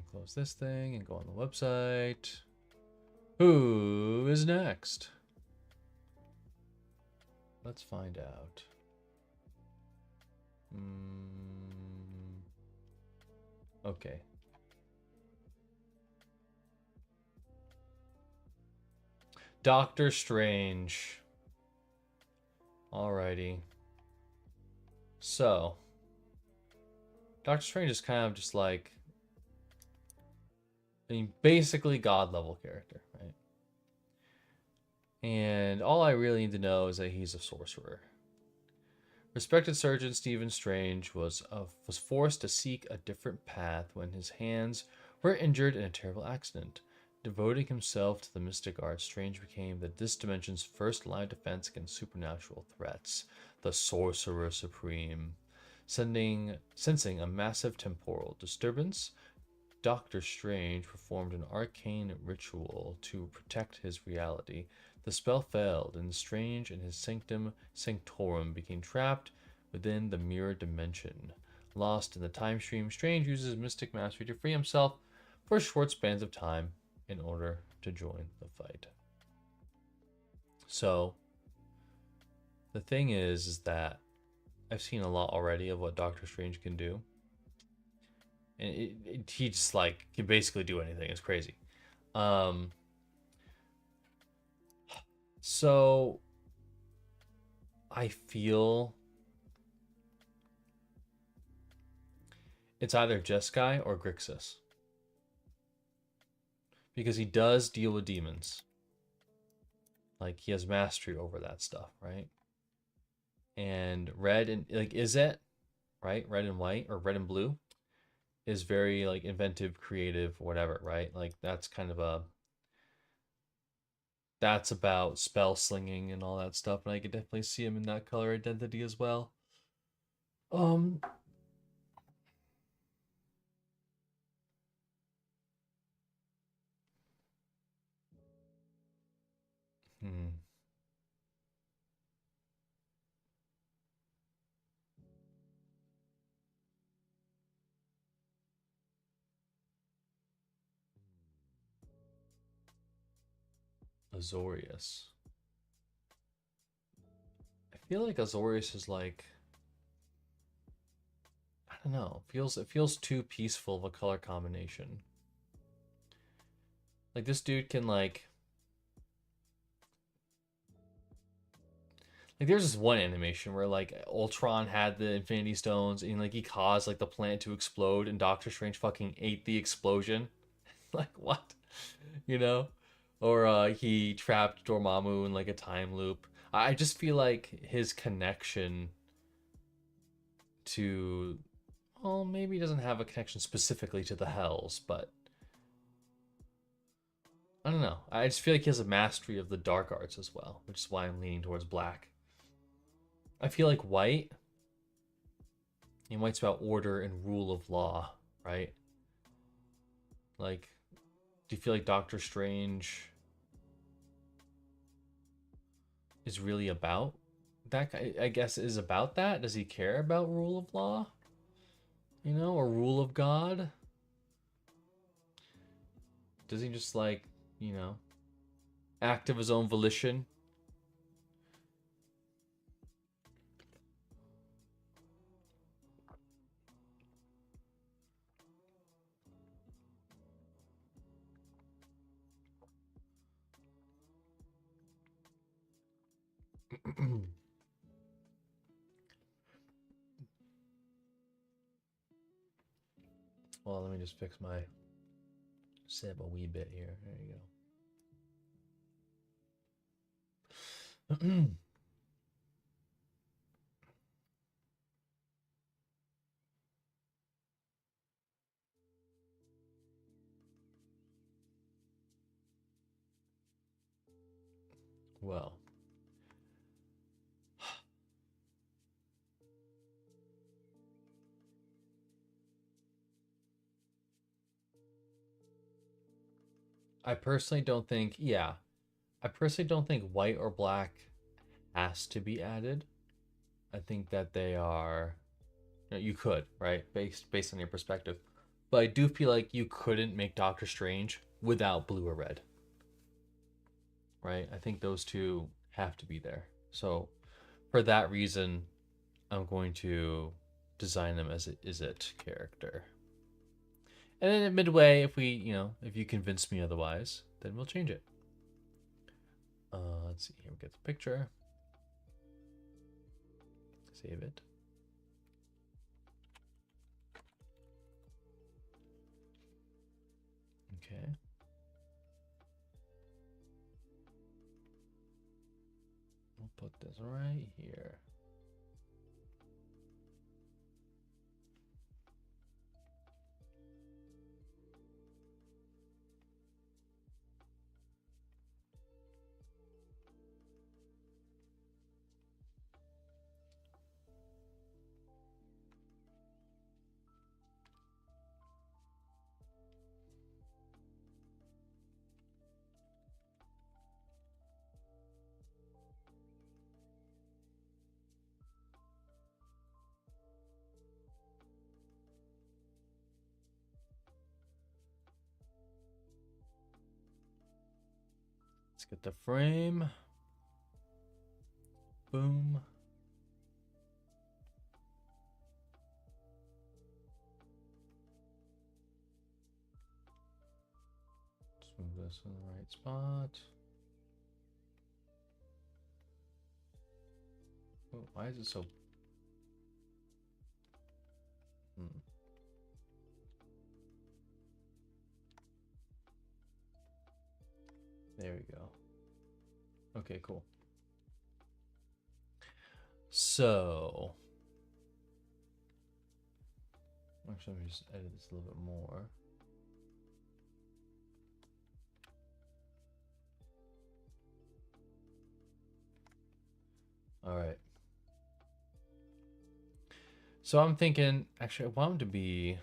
Close this thing and go on the website. Who is next? Let's find out. Okay. Doctor Strange. Alrighty. So, Doctor Strange is kind of just like, I mean, basically God level character, right? And all I really need to know is that he's a sorcerer. Respected surgeon Stephen Strange was forced to seek a different path when his hands were injured in a terrible accident. Devoting himself to the mystic arts, Strange became this dimension's first line of defense against supernatural threats, the Sorcerer Supreme. Sensing a massive temporal disturbance, Doctor Strange performed an arcane ritual to protect his reality. The spell failed, and Strange and his Sanctum Sanctorum became trapped within the mirror dimension. Lost in the time stream, Strange uses mystic mastery to free himself for short spans of time in order to join the fight. So, the thing is that I've seen a lot already of what Doctor Strange can do. And he just like can basically do anything. It's crazy. So I feel it's either Jeskai or Grixis, because he does deal with demons. Like he has mastery over that stuff, right? And red and like is it right? Red and white or red and blue is very like inventive, creative, whatever, right? Like that's kind of that's about spell slinging and all that stuff, and I could definitely see him in that color identity as well. Um hmm. Azorius. I feel like Azorius is like, I don't know, it feels too peaceful of a color combination. Like this dude can like there's this one animation where like Ultron had the Infinity Stones and like he caused like the planet to explode and Doctor Strange fucking ate the explosion. Like what? You know? Or he trapped Dormammu in like a time loop. I just feel like his connection to, well, maybe he doesn't have a connection specifically to the Hells, but I don't know. I just feel like he has a mastery of the dark arts as well, which is why I'm leaning towards black. I feel like white, and white's about order and rule of law, right? Like, do you feel like Doctor Strange is really about that guy, I guess, is about that. Does he care about rule of law? You know, or rule of God? Does he just like, you know, act of his own volition? Well, let me just fix my sip a wee bit here. There you go. Well, I personally don't think, yeah, I personally don't think white or black has to be added. I think that they are, you could, right? Based on your perspective. But I do feel like you couldn't make Doctor Strange without blue or red, right? I think those two have to be there. So for that reason, I'm going to design them as it character. And then at midway, if we, you know, if you convince me otherwise, then we'll change it. Let's see here. We get the picture. Save it. Okay. We'll put this right here. Let's get the frame. Boom. Let's move this in the right spot. Oh, why is it so... There we go. Okay, cool. So... Actually, let me just edit this a little bit more. All right. So I'm thinking, actually, I want him to be...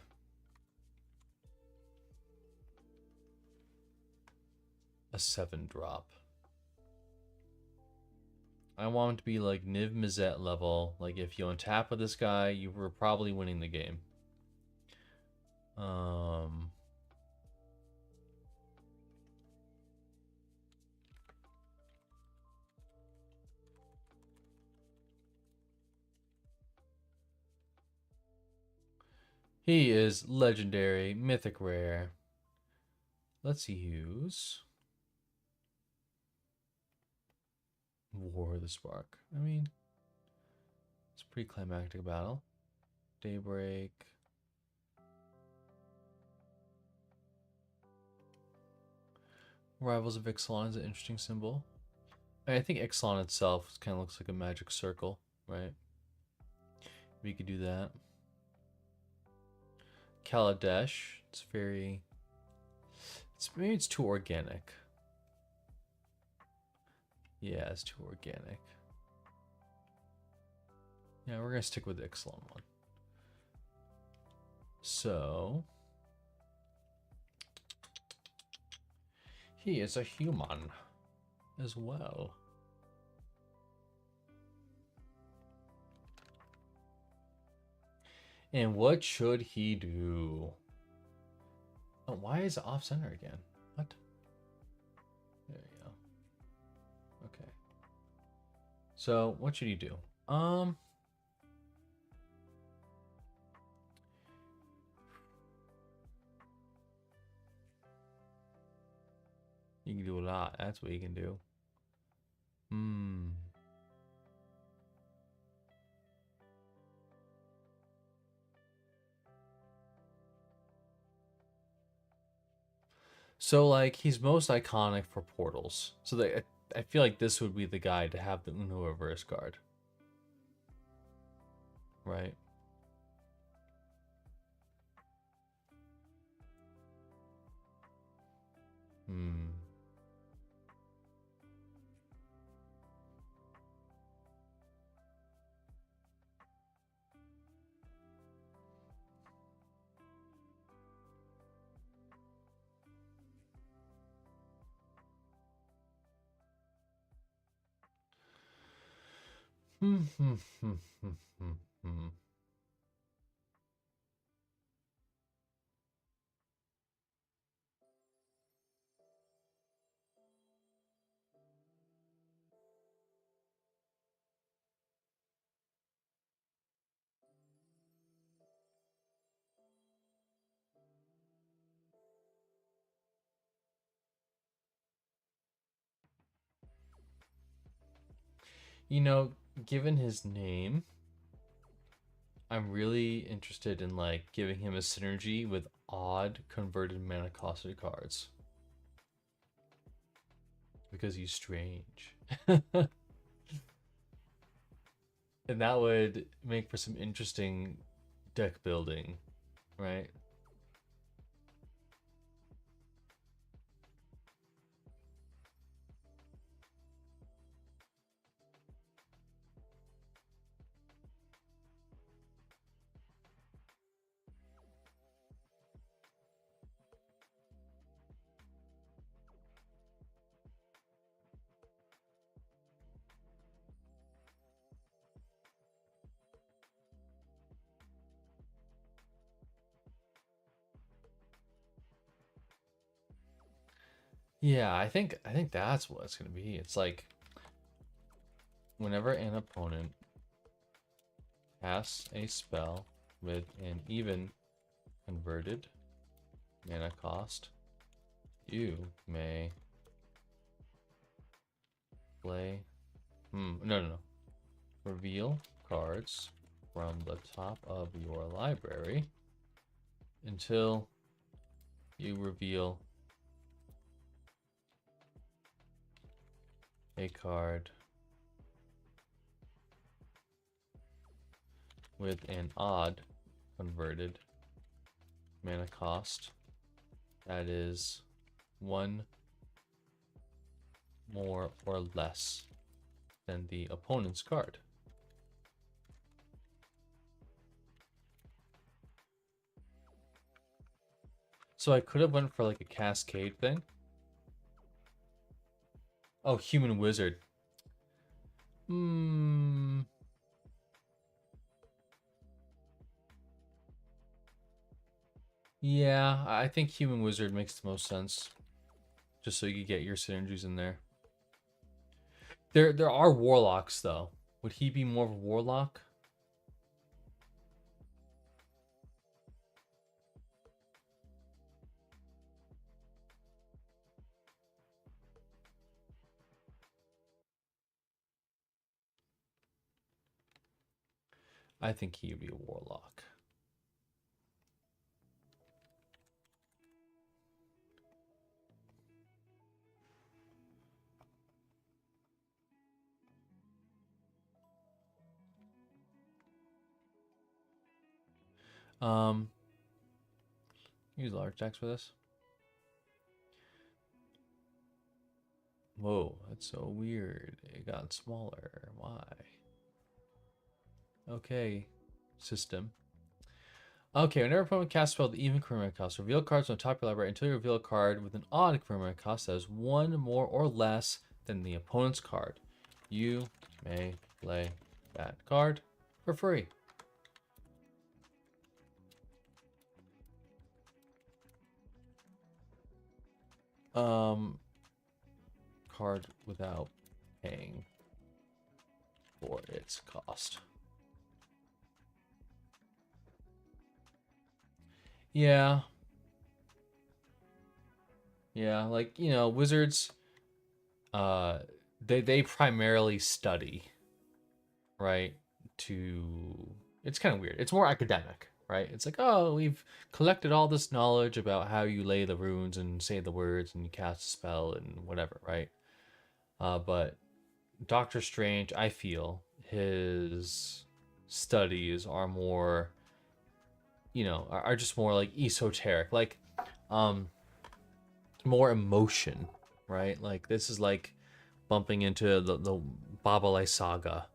a 7-drop. I want him to be like Niv Mizzet level. Like if you untap with this guy, you were probably winning the game. He is legendary, mythic rare. Let's use War of the Spark. I mean, it's a pretty climactic battle. Daybreak. Rivals of Ixalan is an interesting symbol. I think Ixalan itself kind of looks like a magic circle, right? We could do that. Kaladesh. It's very... maybe it's too organic. Yeah, it's too organic. Yeah, we're going to stick with the Ixalan one. So... he is a human as well. And what should he do? Oh, why is it off center again? What? There you go. Okay. So what should he do? You can do a lot. That's what you can do. Hmm. So like he's most iconic for portals. So I feel like this would be the guy to have the Uno reverse card. Right? Hmm. Hmm. Hmm. Hmm. Hmm. Hmm. Hmm. You know, given his name, I'm really interested in like giving him a synergy with odd converted mana costed cards because he's strange. And that would make for some interesting deck building, right? Yeah, I think that's what it's gonna be. It's like whenever an opponent casts a spell with an even converted mana cost, you may play. No. Reveal cards from the top of your library until you reveal a card with an odd converted mana cost that is one more or less than the opponent's card. So I could have went for like a cascade thing. Oh, human wizard. Hmm. Yeah, I think human wizard makes the most sense. Just so you get your synergies in there. There are warlocks though. Would he be more of a warlock? I think he would be a warlock. Um, use large decks for this. Whoa, that's so weird. It got smaller. Why? Okay, system. Okay, whenever opponent casts a spell with even current cost, reveal cards on the top of your library until you reveal a card with an odd current cost that is one more or less than the opponent's card. You may play that card for free. Card without paying for its cost. Yeah. Yeah, like, you know, wizards, uh, they primarily study, right? To It's kind of weird. It's more academic, right? It's like, oh, we've collected all this knowledge about how you lay the runes and say the words and you cast a spell and whatever, right? But Doctor Strange, I feel his studies are more, you know, are just more like esoteric, like, um, more emotion, right? Like this is like bumping into the Babalai saga,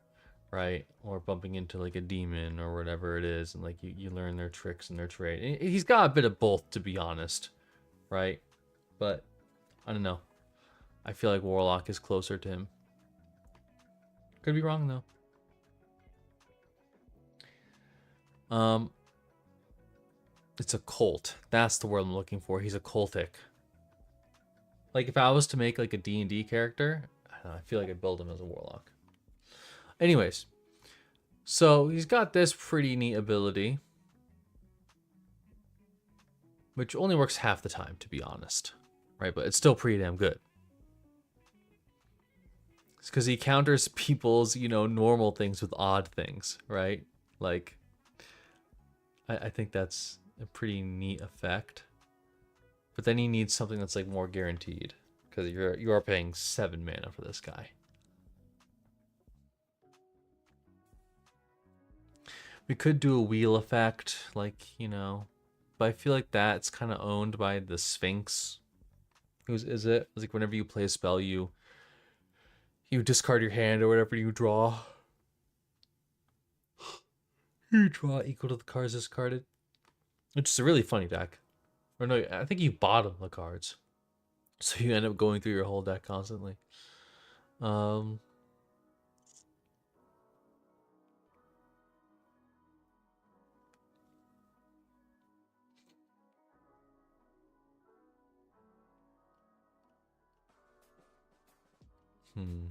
right? Or bumping into like a demon or whatever it is, and like you learn their tricks and their trade. He's got a bit of both, to be honest, right? But I don't know. I feel like Warlock is closer to him. Could be wrong though. It's a cult. That's the word I'm looking for. He's a cultic. Like if I was to make like a D&D character, I don't know, I feel like I'd build him as a warlock. Anyways, so he's got this pretty neat ability, which only works half the time, to be honest, right? But it's still pretty damn good. It's because he counters people's, you know, normal things with odd things, right? Like, I think that's a pretty neat effect. But then he needs something that's like more guaranteed, because you are paying 7 mana for this guy. We could do a wheel effect, like, you know, but I feel like that's kind of owned by the Sphinx. Whose is it? It's like whenever you play a spell, you discard your hand or whatever you draw. You draw equal to the cards discarded, which is a really funny deck. Or no, I think you bottom the cards, so you end up going through your whole deck constantly. Um, hmm.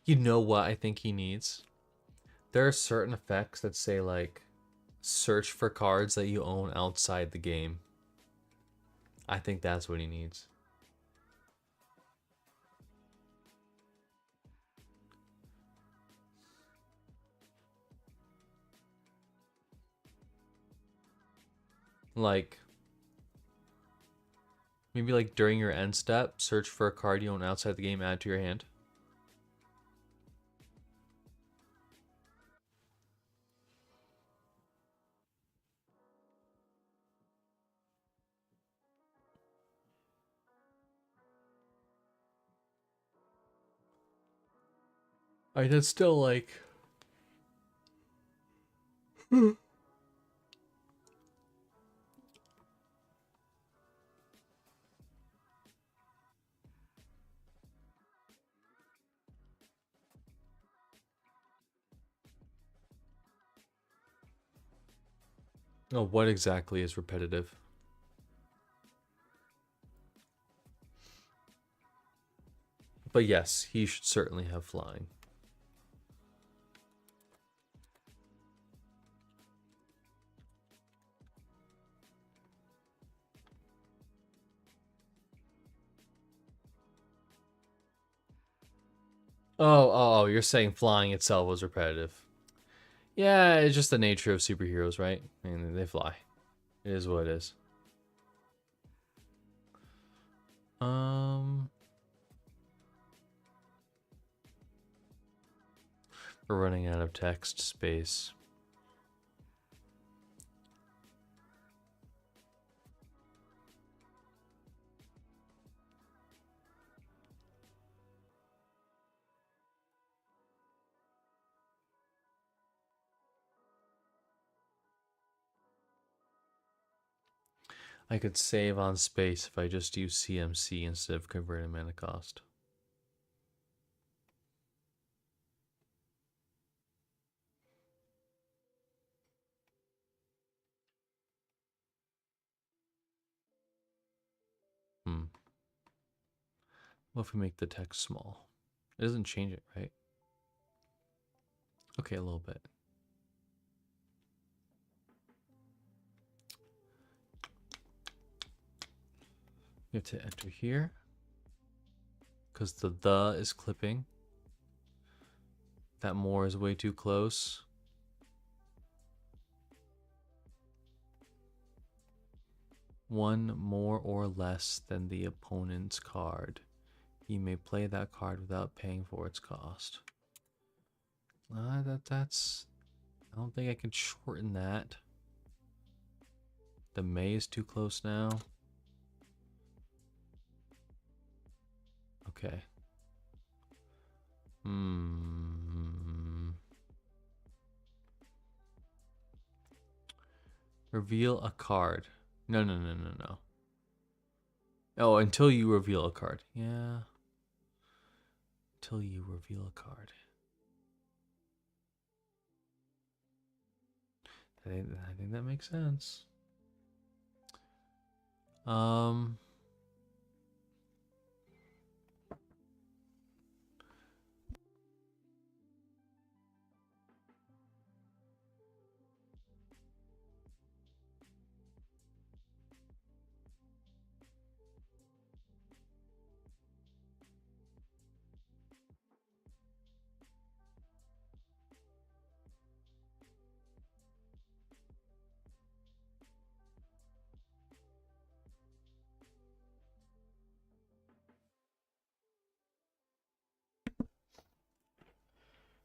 You know what I think he needs? There are certain effects that say like search for cards that you own outside the game. I think that's what he needs. Like maybe like during your end step, search for a card you own outside the game, add to your hand. I that's still like oh, what exactly is repetitive? But yes, he should certainly have flying. Oh, you're saying flying itself was repetitive. Yeah, it's just the nature of superheroes, right? I mean, they fly. It is what it is. Um, we're running out of text space. I could save on space if I just use CMC instead of converting mana cost. What if we make the text small? It doesn't change it, right? Okay, a little bit. You have to enter here because the is clipping. That more is way too close. One more or less than the opponent's card. You may play that card without paying for its cost. That's. I don't think I can shorten that. The may is too close now. Okay. Reveal a card. No. Oh, until you reveal a card. Yeah. Until you reveal a card. I think that makes sense.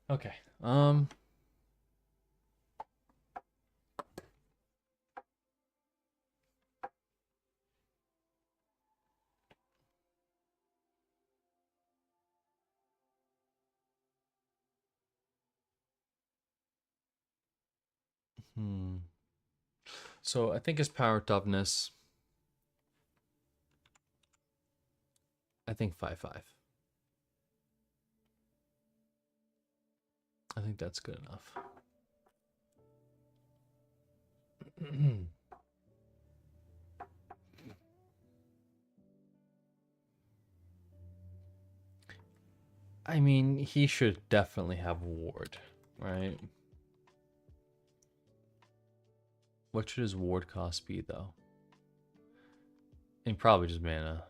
Okay. So I think his power toughness. I think 5/5. I think that's good enough. I mean, he should definitely have ward, right? What should his ward cost be, though? And probably just mana.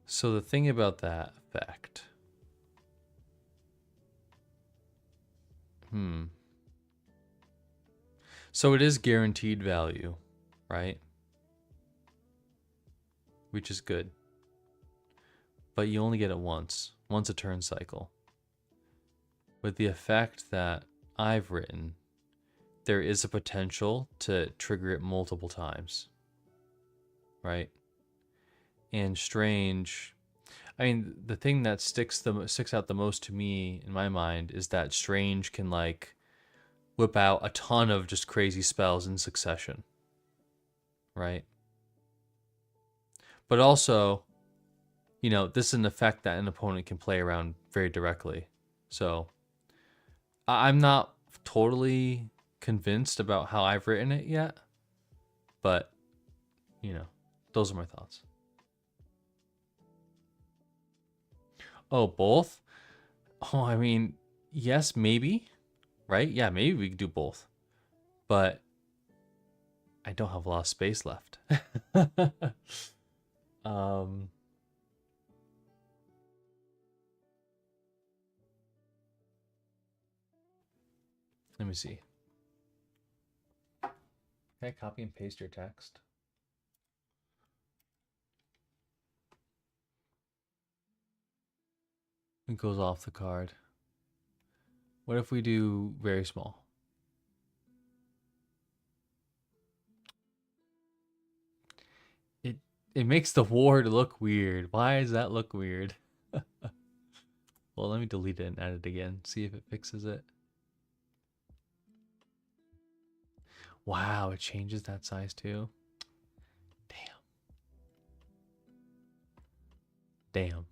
So the thing about that effect. So it is guaranteed value, right? Which is good. But you only get it once a turn cycle. With the effect that I've written, there is a potential to trigger it multiple times, right? And Strange, I mean, the thing that sticks out the most to me in my mind is that Strange can like whip out a ton of just crazy spells in succession, right? But also, you know, this is an effect that an opponent can play around very directly. So I'm not totally convinced about how I've written it yet, but you know, those are my thoughts. Oh, both? Oh, I mean, yes, maybe, right? Yeah, maybe we could do both, but I don't have a lot of space left. Let me see. Can I copy and paste your text? It goes off the card. What if we do very small? It makes the ward look weird. Why does that look weird? Well, let me delete it and add it again. See if it fixes it. Wow, it changes that size too. Damn. Damn.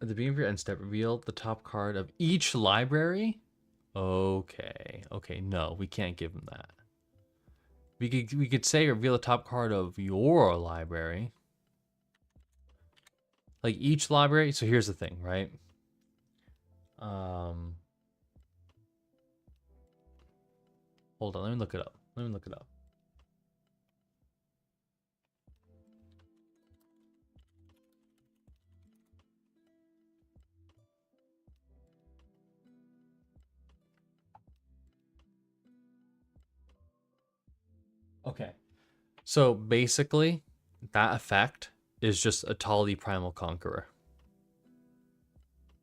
At the beginning of your end step, reveal the top card of each library? Okay. Okay, no, we can't give him that. We could say reveal the top card of your library. Like each library. So here's the thing, right? Hold on, let me look it up. Let me look it up. Okay. So basically, that effect is just a Tali Primal Conqueror.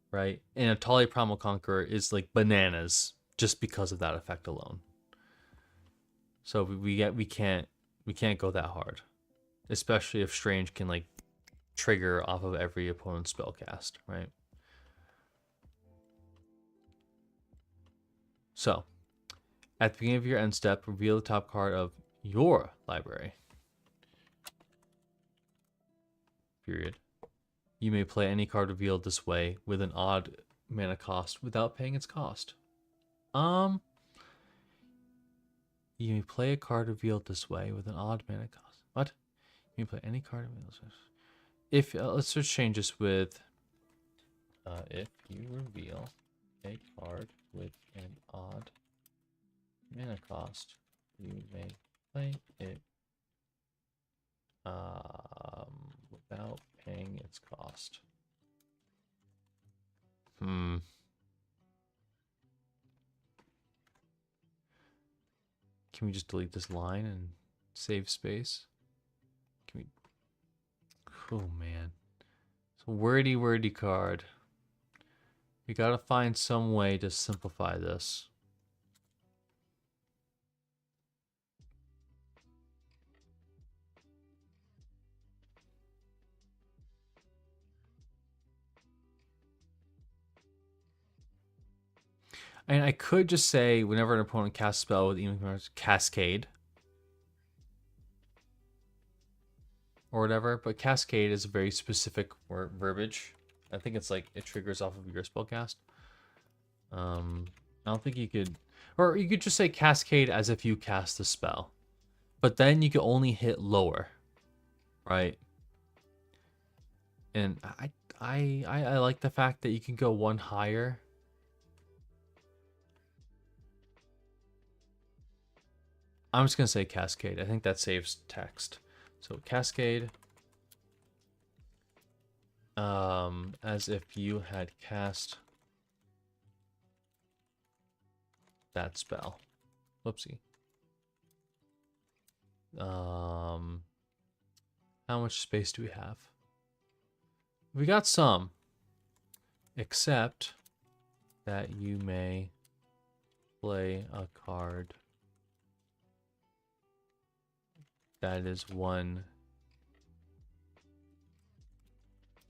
Right? And a Tali Primal Conqueror is like bananas just because of that effect alone. So we can't go that hard. Especially if Strange can like trigger off of every opponent's spellcast, right? So, at the beginning of your end step, reveal the top card of your library. Period. You may play any card revealed this way with an odd mana cost without paying its cost. You may play a card revealed this way with an odd mana cost. What? You may play any card revealed this way. If let's just change this with if you reveal a card with an odd mana cost, you may play it without paying its cost. Can we just delete this line and save space? Can we? Oh man, it's a wordy card. We gotta find some way to simplify this. And I could just say whenever an opponent casts a spell with even Cascade or whatever, but Cascade is a very specific verbiage. I think it's like it triggers off of your spellcast. I don't think you could, or you could just say Cascade as if you cast the spell, but then you could only hit lower, right? And I like the fact that you can go one higher. I'm just gonna say Cascade. I think that saves text. So Cascade, as if you had cast that spell. Whoopsie. How much space do we have? We got some, except that you may play a card that is one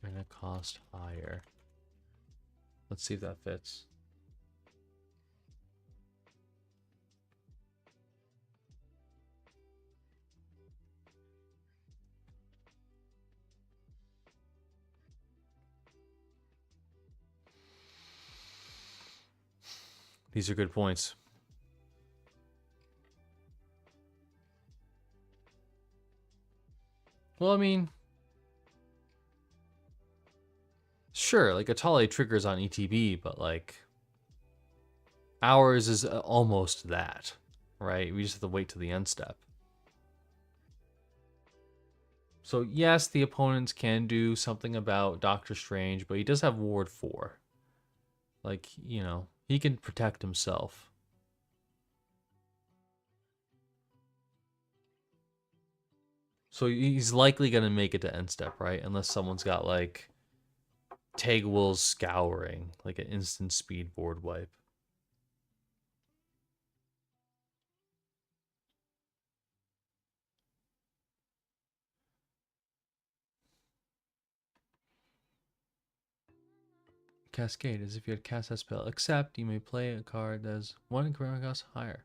mana cost higher. Let's see if that fits. These are good points. Well, I mean, sure, like Atali triggers on ETB, but like ours is almost that, right? We just have to wait to the end step. So yes, the opponents can do something about Doctor Strange, but he does have Ward 4. Like, you know, he can protect himself. So he's likely going to make it to end step, right? Unless someone's got like Tegwill's Scouring, like an instant speed board wipe. Cascade, as if you had cast that spell, except you may play a card that has one increment cost higher.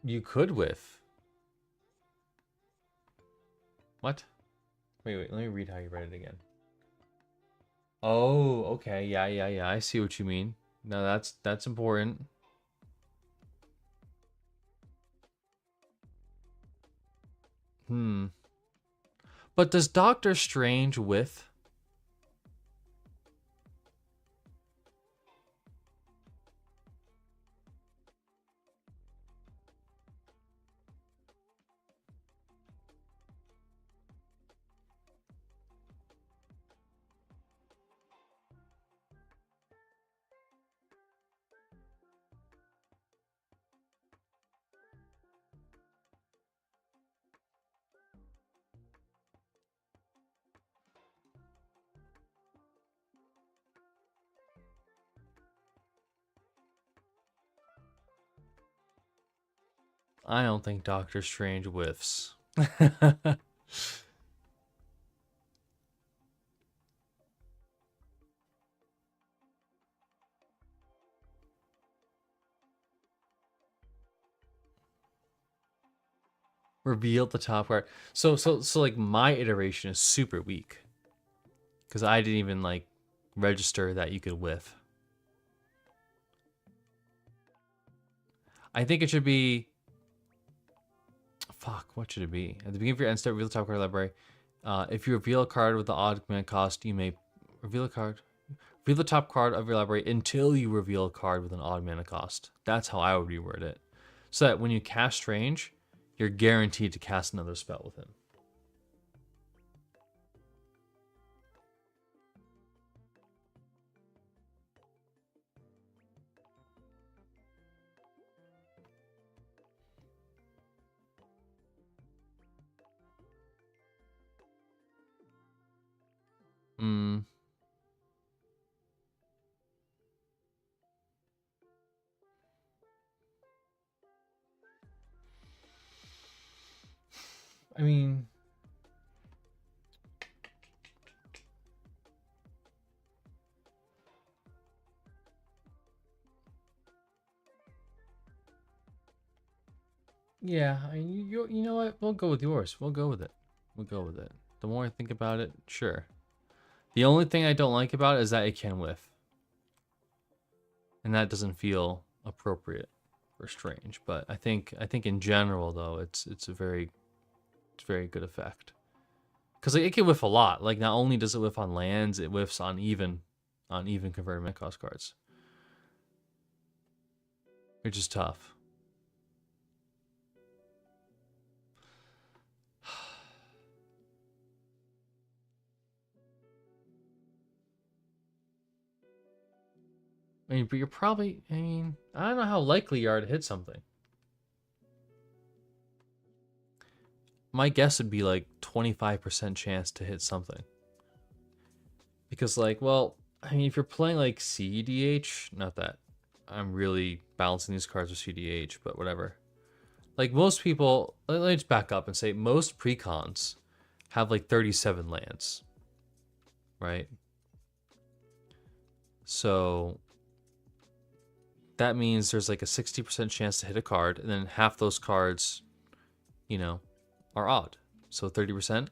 You could whiff. What? Wait, let me read how you read it again. Oh, okay, yeah, I see what you mean. No, that's important. But does Doctor Strange whiff? I don't think Doctor Strange whiffs. Reveal the top card. So like my iteration is super weak. Because I didn't even like register that you could whiff. I think it should be... Fuck, what should it be? At the beginning of your end step, reveal the top card of the library. If you reveal a card with the odd command cost, you may reveal a card. Reveal the top card of your library until you reveal a card with an odd mana cost. That's how I would reword it. So that when you cast Strange, you're guaranteed to cast another spell with him. I mean... Yeah, I mean, you know what? We'll go with yours. We'll go with it. We'll go with it. The more I think about it, sure. The only thing I don't like about it is that it can whiff. And that doesn't feel appropriate or strange. But I think in general though, it's a very good effect. Because like, it can whiff a lot. Like not only does it whiff on lands, it whiffs on even converted mana cost cards. Which is tough. I mean, but you're probably, I mean, I don't know how likely you are to hit something. My guess would be like 25% chance to hit something. Because like, well, I mean, if you're playing like CEDH, not that I'm really balancing these cards with CDH, but whatever. Like most people, let me just back up and say most precons have like 37 lands, right? So that means there's like a 60% chance to hit a card, and then half those cards, you know, are odd. So 30%.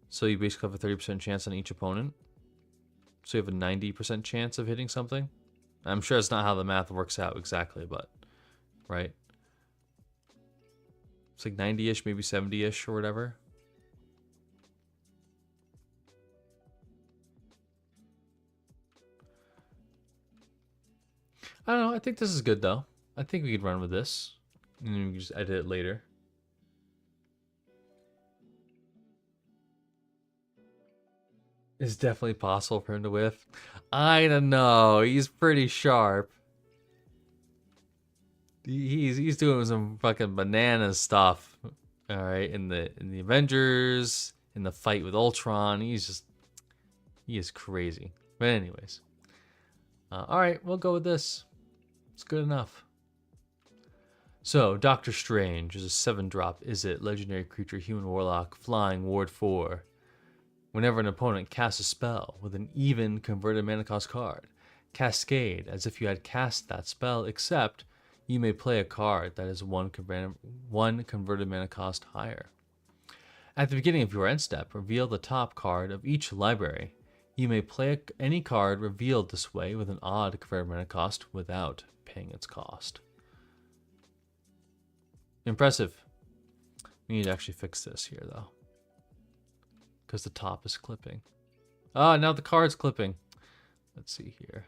So you basically have a 30% chance on each opponent. So you have a 90% chance of hitting something. I'm sure that's not how the math works out exactly, but right? It's like 90-ish, maybe 70-ish or whatever. I don't know. I think this is good, though. I think we could run with this. And then we can just edit it later. It's definitely possible for him to whiff. I don't know. He's pretty sharp. He's doing some fucking banana stuff. All right, in the Avengers, in the fight with Ultron, he is crazy. But anyways, all right, we'll go with this. It's good enough. So, Doctor Strange is a 7-drop Izzet, legendary creature, human warlock, flying, ward 4. Whenever an opponent casts a spell with an even converted mana cost card, cascade as if you had cast that spell, except you may play a card that is one converted mana cost higher. At the beginning of your end step, reveal the top card of each library. You may play any card revealed this way with an odd converted mana cost without paying its cost. Impressive. We need to actually fix this here, though, because the top is clipping. Ah, now the card's clipping. Let's see here.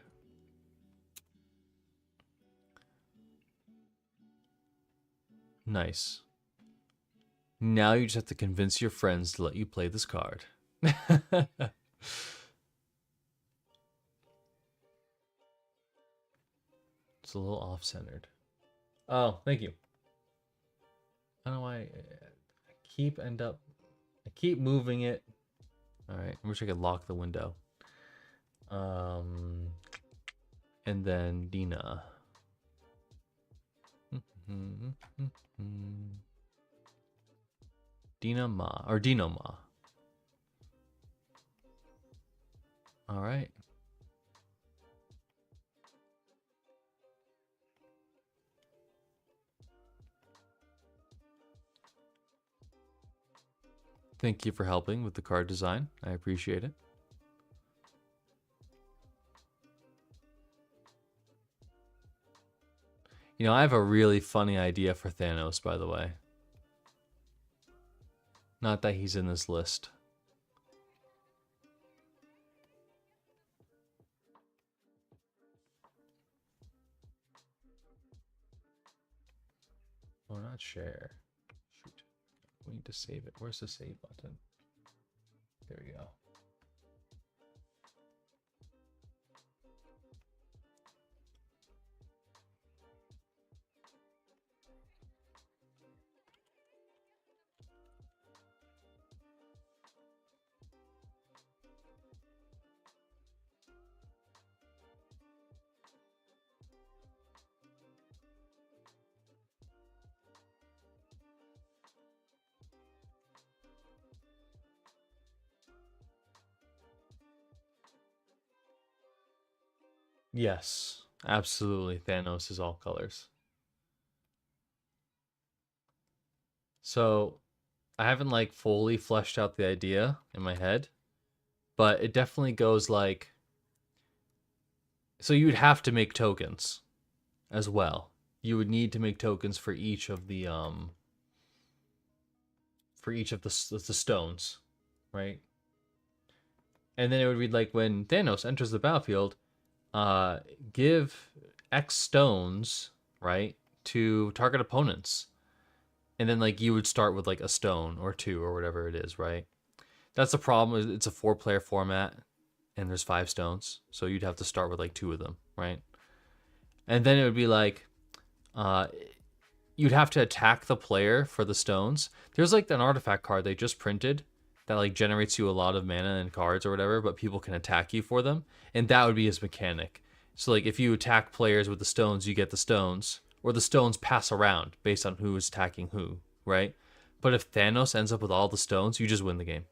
Nice. Now you just have to convince your friends to let you play this card. It's a little off-centered. Oh, thank you. I don't know why I keep moving it. All right, I wish I could lock the window. And then Dina. Dina Ma or Dino Ma. All right. Thank you for helping with the card design. I appreciate it. You know, I have a really funny idea for Thanos, by the way. Not that he's in this list. Oh, not share. Shoot. We need to save it. Where's the save button? There we go. Yes, absolutely. Thanos is all colors. So I haven't like fully fleshed out the idea in my head, but it definitely goes like, so you'd have to make tokens as well. You would need to make tokens for each of the stones, right? And then it would read like, when Thanos enters the battlefield, give X stones, right, to target opponents. And then like you would start with like a stone or two or whatever it is, right? That's the problem. It's a 4-player format and there's 5 stones. So you'd have to start with like 2 of them, right? And then it would be like, you'd have to attack the player for the stones. There's like an artifact card they just printed that like generates you a lot of mana and cards or whatever, but people can attack you for them. And that would be his mechanic. So like if you attack players with the stones, you get the stones. Or the stones pass around based on who is attacking who, right? But if Thanos ends up with all the stones, you just win the game.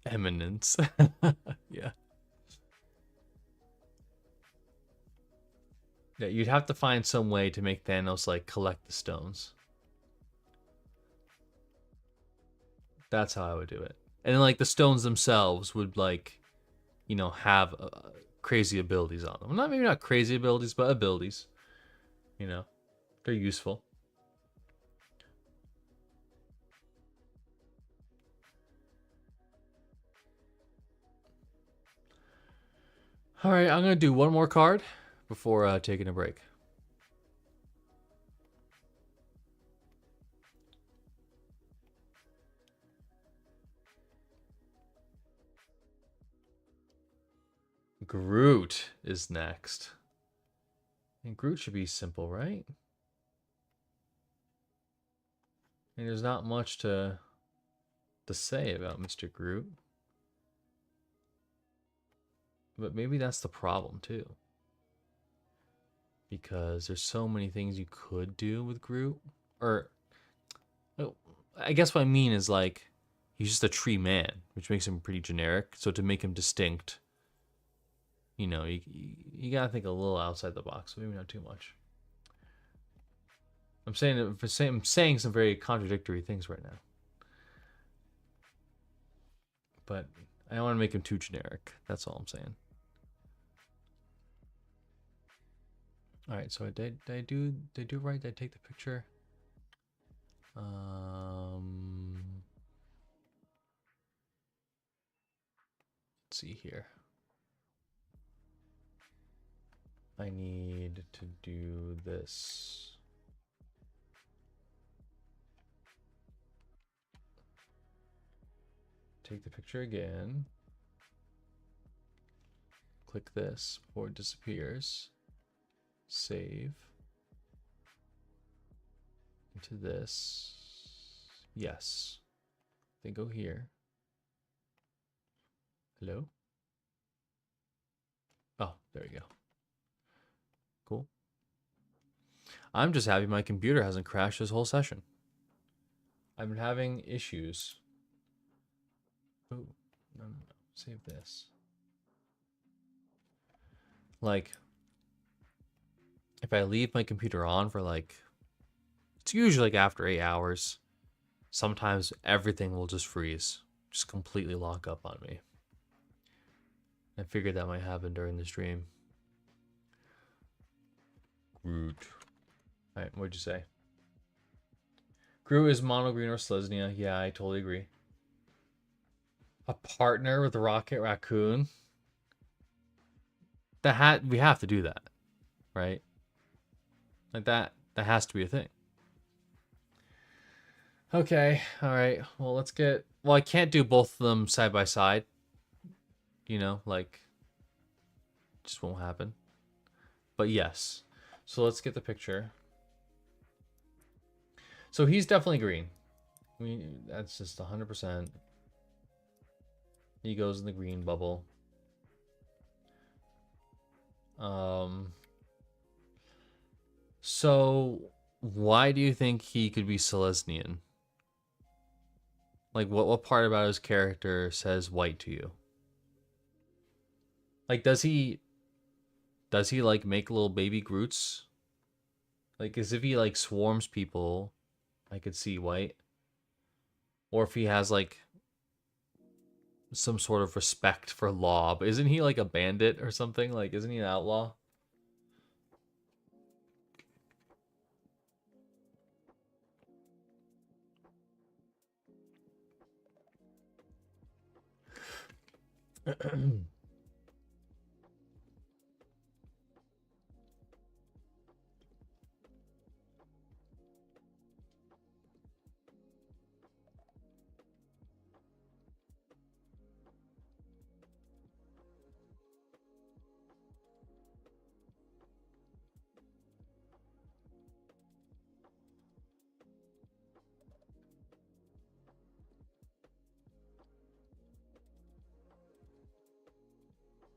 Eminence. Yeah. Yeah, you'd have to find some way to make Thanos like collect the stones. That's how I would do it. And then like the stones themselves would like, you know, have crazy abilities on them. Maybe not crazy abilities, but abilities. You know, they're useful. All right, I'm gonna do one more card before taking a break. Groot is next. And Groot should be simple, right? And there's not much to say about Mr. Groot. But maybe that's the problem too. because there's so many things you could do with Groot. Or, oh, I guess what I mean is like, he's just a tree man, which makes him pretty generic. So to make him distinct, you know, you gotta think a little outside the box, maybe not too much. I'm saying some very contradictory things right now, but I don't want to make him too generic. That's all I'm saying. All right, so did I do right? Did I take the picture? Let's see here. I need to do this. Take the picture again. Click this before it disappears. Save. Into this. Yes. Then go here. Hello? Oh, there you go. Cool. I'm just happy my computer hasn't crashed this whole session. I've been having issues. Oh, no. Save this. Like, if I leave my computer on for like, it's usually like after 8 hours, sometimes everything will just freeze, just completely lock up on me. I figured that might happen during the stream. Groot. Alright, what'd you say? Groot is mono green or Selesnya. Yeah, I totally agree. A partner with Rocket Raccoon. We have to do that, right? Like that has to be a thing. Okay, all right. Well, let's get. Well, I can't do both of them side by side. You know, like, just won't happen. But yes. So let's get the picture. So he's definitely green. That's just 100%. He goes in the green bubble. So why do you think he could be Selesnyan? Like, what part about his character says white to you? Like, does he like make little baby Groots? Like, as if he like swarms people, I could see white. Or if he has like some sort of respect for law, but isn't he like a bandit or something? Like, isn't he an outlaw?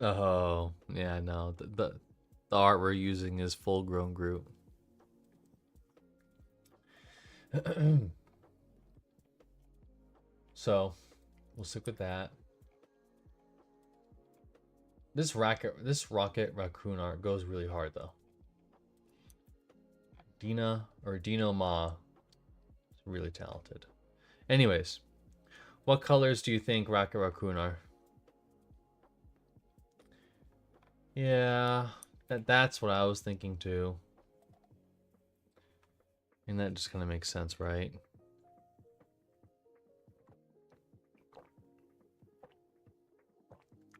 Oh, yeah, no. The art we're using is full-grown Groot. So, we'll stick with that. This Rocket Raccoon art goes really hard though. Dino Ma is really talented. Anyways, what colors do you think Rocket Raccoon are? Yeah, that's what I was thinking too. And that just kind of makes sense, right?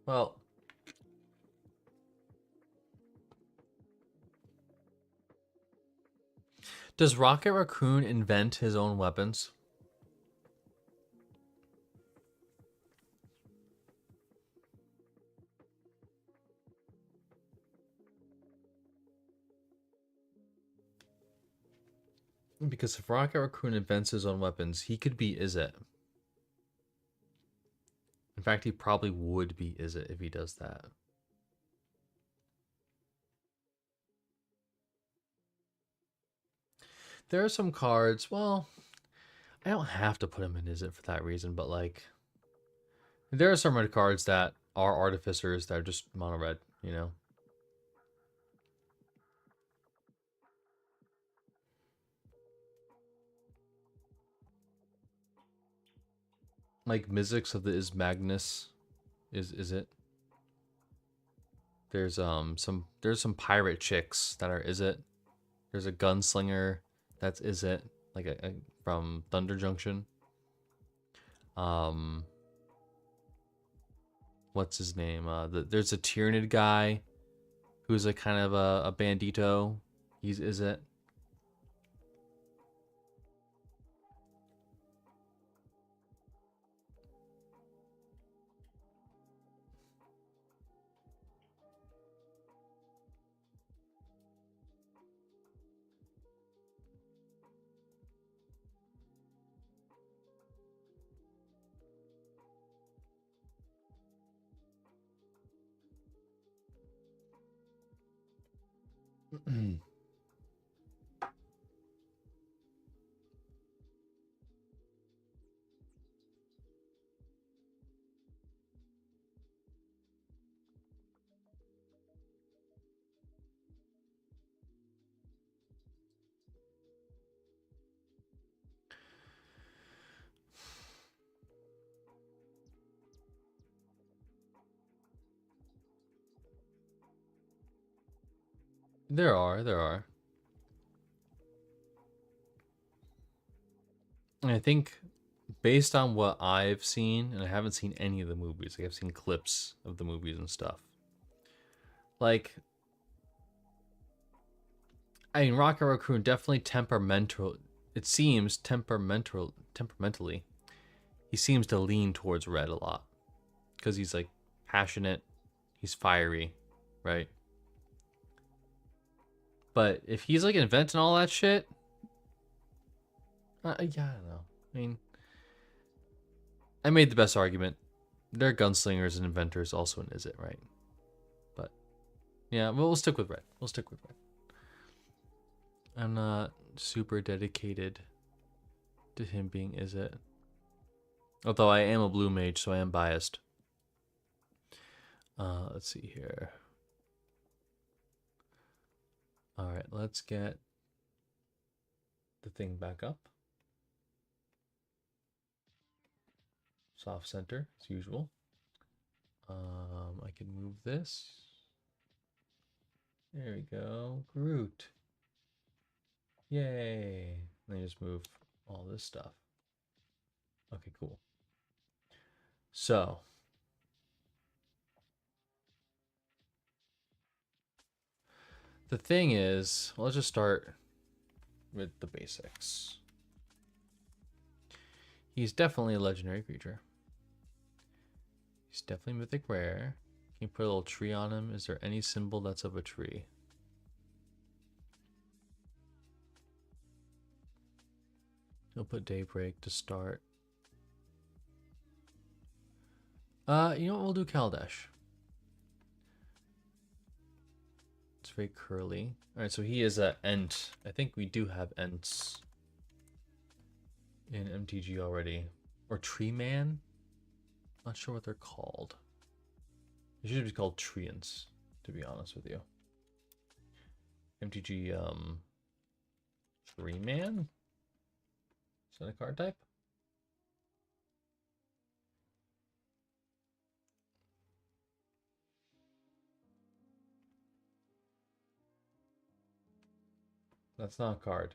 Well, does Rocket Raccoon invent his own weapons? Because if Rocket Raccoon invents his own weapons, he could be Izzet. In fact, he probably would be Izzet if he does that. There are some cards, well, I don't have to put them in Is It for that reason, but like, there are some red cards that are artificers that are just mono red, you know? Like Mizzix of the Is Magnus is it? There's some pirate chicks that are Is It. There's a gunslinger that's Is It, like a from Thunder Junction. Um what's his name? There's a Tyrannid guy who's a kind of a bandito. He's Is It. There are. And I think based on what I've seen, and I haven't seen any of the movies, like I've seen clips of the movies and stuff. Like, I mean, Rocket Raccoon definitely temperamental. It seems temperamentally, he seems to lean towards red a lot because he's like passionate, he's fiery, right? But if he's like inventing all that shit, yeah, I don't know. I mean, I made the best argument. They're gunslingers and inventors also in Is It, right? But yeah, we'll stick with red. We'll stick with red. I'm not super dedicated to him being Is It. Although I am a blue mage, so I am biased. Let's see here. Alright, let's get the thing back up. Soft center, as usual. I can move this. There we go. Groot. Yay. Let me just move all this stuff. Okay, cool. So, the thing is, well, let's just start with the basics. He's definitely a legendary creature. He's definitely mythic rare. Can you put a little tree on him? Is there any symbol that's of a tree? He'll put Daybreak to start. You know what? We'll do Kaldash. It's very curly. Alright, so he is a Ent. I think we do have Ents in MTG already. Or Tree Man? Not sure what they're called. They should be called Treants, to be honest with you. MTG, Tree Man? Is that a card type? That's not a card.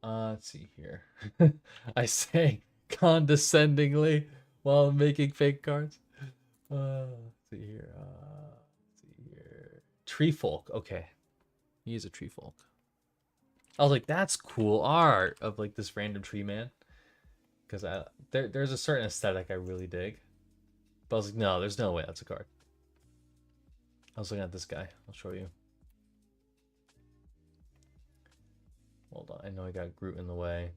Let's see here. I say condescendingly while making fake cards. Let's see here. Let's see here. Tree folk. Okay. He is a tree folk. I was like, that's cool art of like this random tree man. Because there's a certain aesthetic I really dig. But I was like, no, there's no way that's a card. I was looking at this guy. I'll show you. Hold on. I know I got Groot in the way.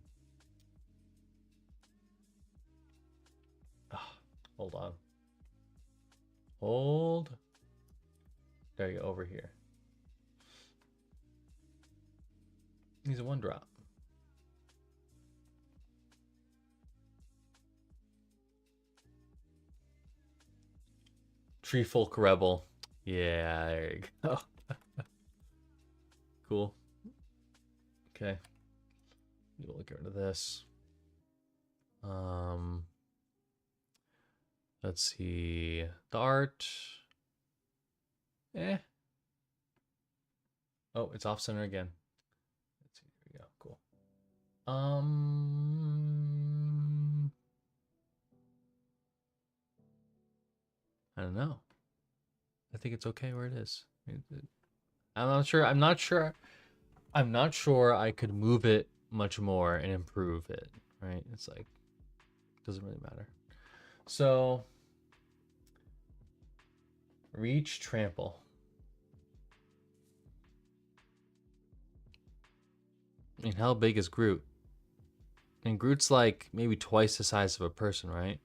Ah, hold on. Hold. There you go, over here. He's a 1-drop. Tree Folk Rebel. Yeah, there you go. Cool. Okay. We'll get rid of this. Let's see. Dart. Eh. Oh, it's off center again. Let's see. There we go. Cool. I don't know. I think it's okay where it is. I'm not sure. I'm not sure. I'm not sure I could move it much more and improve it. Right? It's like doesn't really matter. So reach, trample. I mean, how big is Groot? And Groot's like maybe twice the size of a person, right?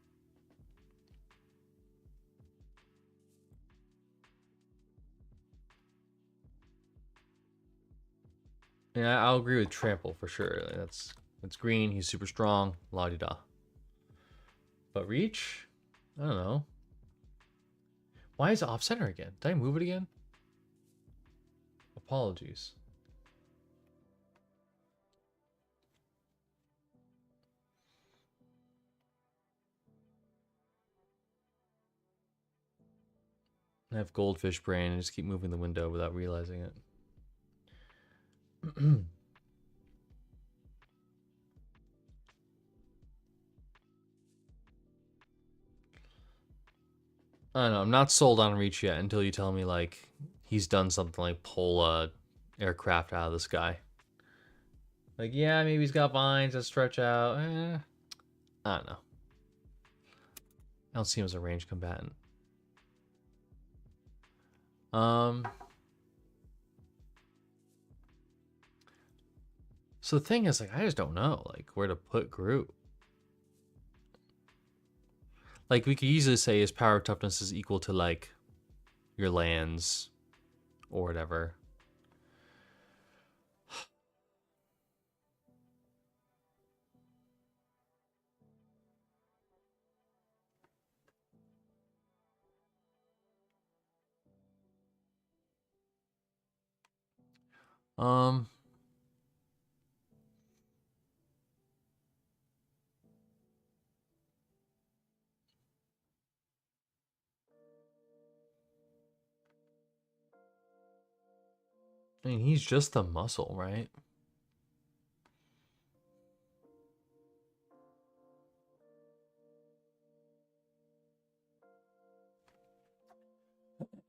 Yeah, I'll agree with trample for sure. That's green. He's super strong. La di da. But reach, I don't know. Why is it off center again? Did I move it again? Apologies. I have goldfish brain and just keep moving the window without realizing it. I don't know. I'm not sold on reach yet until you tell me like he's done something like pull a aircraft out of the sky. Like, yeah, maybe he's got vines that stretch out. I don't know. I don't see him as a ranged combatant. So the thing is, like, I just don't know, like, where to put Groot. Like, we could easily say his power toughness is equal to, like, your lands or whatever. I mean, he's just a muscle, right?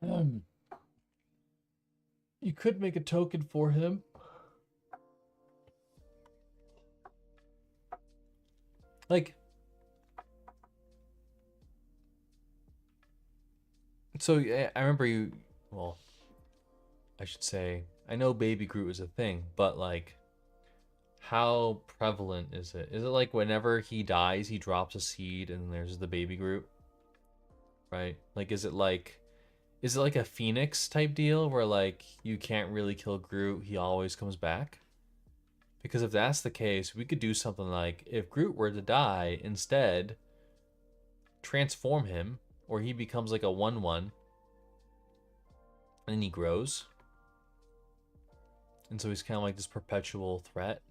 You could make a token for him. Like, so I remember you, well, I should say, I know Baby Groot is a thing, but like, how prevalent is it? Is it like whenever he dies, he drops a seed and there's the Baby Groot? Right? Like, is it like a Phoenix type deal where like you can't really kill Groot, he always comes back? Because if that's the case, we could do something like if Groot were to die, instead transform him, or he becomes like a 1/1 and then he grows. And so he's kind of like this perpetual threat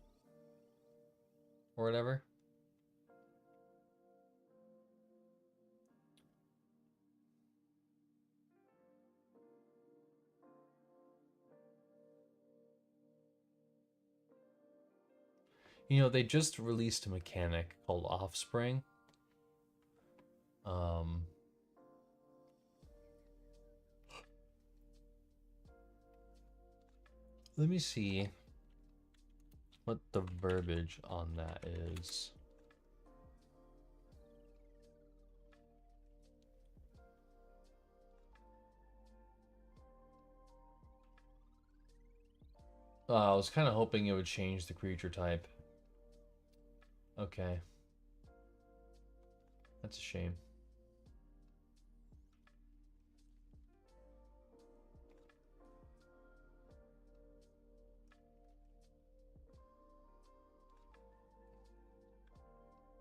or whatever. You know, they just released a mechanic called Offspring. Let me see what the verbiage on that is. I was kind of hoping it would change the creature type. Okay. That's a shame.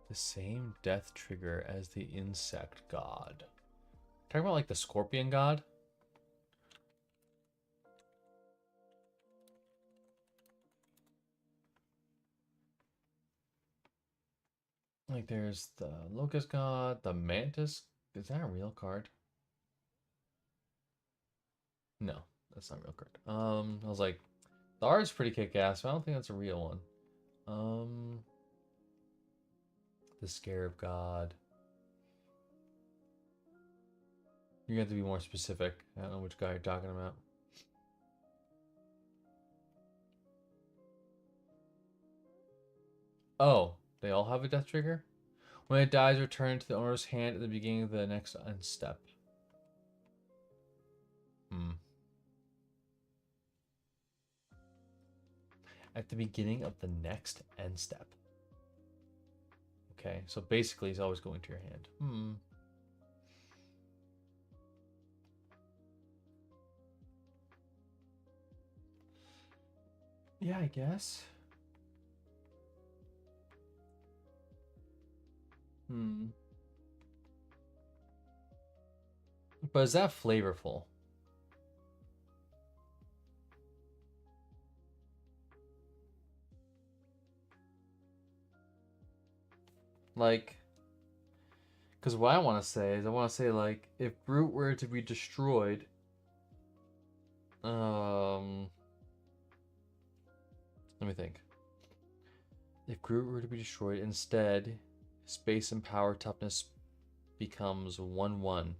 The same death trigger as the insect god. Talking about like the scorpion god. Like there's the locust god, the mantis. Is that a real card? No, that's not a real card. I was like, the art's pretty kick-ass, but I don't think that's a real one. The scarab god. You have to be more specific. I don't know which guy you're talking about. Oh, they all have a death trigger? When it dies, return to the owner's hand at the beginning of the next end step. At the beginning of the next end step. Okay, so basically he's always going to your hand. Yeah, I guess. But is that flavorful? Like, because what I want to say is, I want to say, like, if Brute were to be destroyed, let me think. If Groot were to be destroyed, instead, space and power toughness becomes 1/1.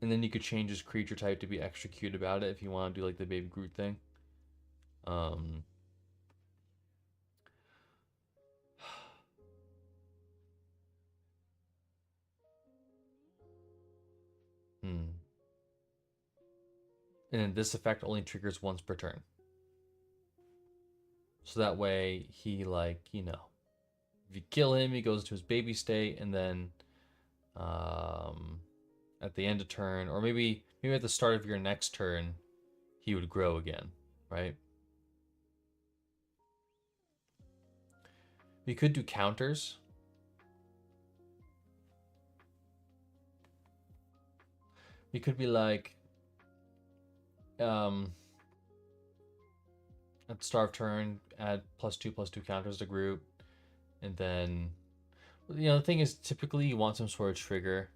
And then you could change his creature type to be extra cute about it if you want to do like the Baby Groot thing. And this effect only triggers once per turn. So that way he, like, you know, if you kill him, he goes into his baby state, and then at the end of turn, or maybe at the start of your next turn, he would grow again, right? We could do counters. We could be like, at the start of turn, add +2/+2 counters to Groot, and then, you know, the thing is, typically you want some sort of trigger.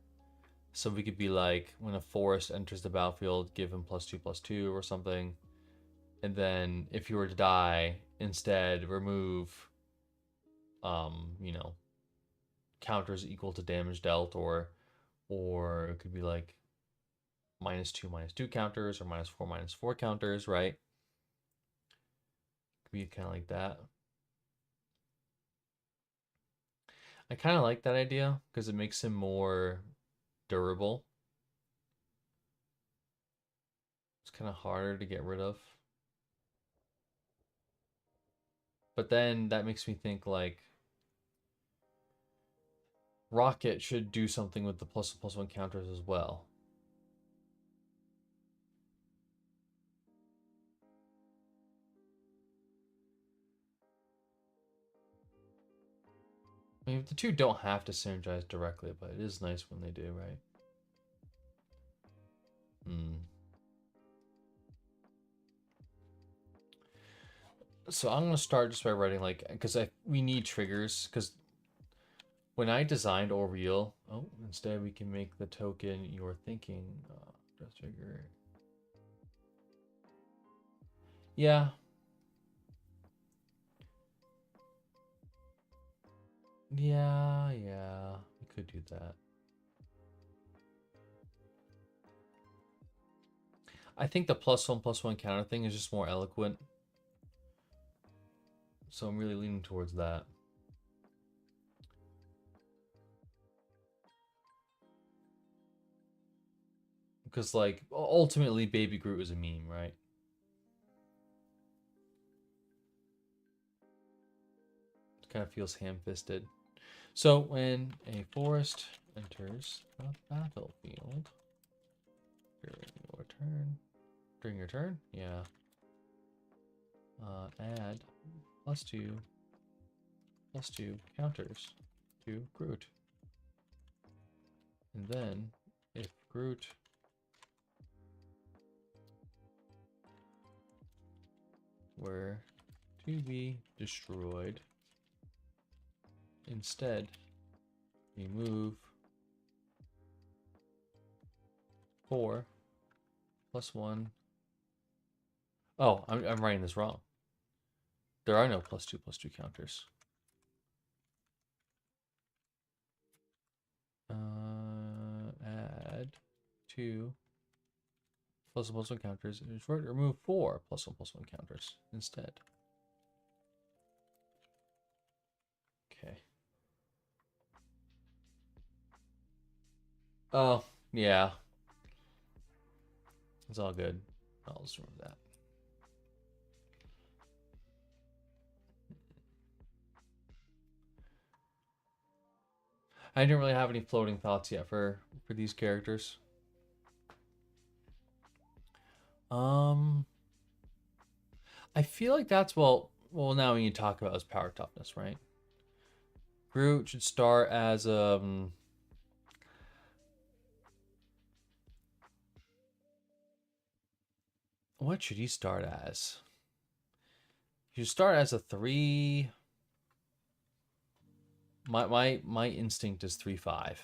So we could be like, when a forest enters the battlefield, give him +2/+2 or something. And then if you were to die, instead remove, you know, counters equal to damage dealt, or it could be like -2/-2 counters, or -4/-4 counters, right? Could be kind of like that. I kind of like that idea because it makes him more durable. It's kind of harder to get rid of. But then that makes me think, like, Rocket should do something with the +1/+1 counters as well. I mean, the two don't have to synergize directly, but it is nice when they do, right? So I'm gonna start just by writing, like, because we need triggers, because when I designed Oriel, instead we can make the token you're thinking, just trigger. Yeah. Yeah, we could do that. I think the +1/+1 counter thing is just more eloquent. So I'm really leaning towards that. Because, like, ultimately Baby Groot is a meme, right? It kind of feels ham-fisted. So when a forest enters the battlefield during your turn, yeah. Add +2/+2 counters to Groot. And then if Groot were to be destroyed, instead remove 4 plus 1. Oh, I'm writing this wrong. There are no +2/+2 counters. Add 2 +1/+1 counters. And remove 4 +1/+1 counters instead. Okay. Oh, yeah. It's all good. I'll just remove that. I didn't really have any floating thoughts yet for these characters. I feel like that's well now when you talk about his power toughness, right? Groot should start as what should he start as? He should start as a 3. My instinct is 3/5.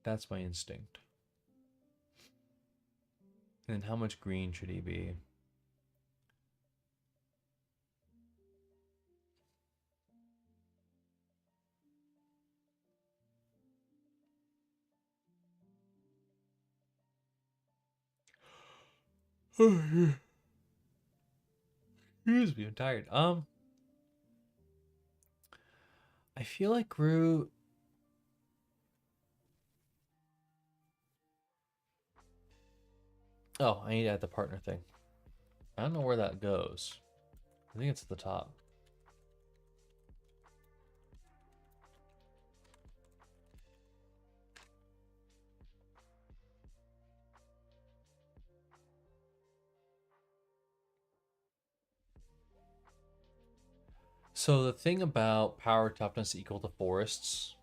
That's my instinct. And how much green should he be? Excuse me, I'm tired. I feel like Groot. Oh, I need to add the partner thing. I don't know where that goes. I think it's at the top. So the thing about power toughness equal to forests.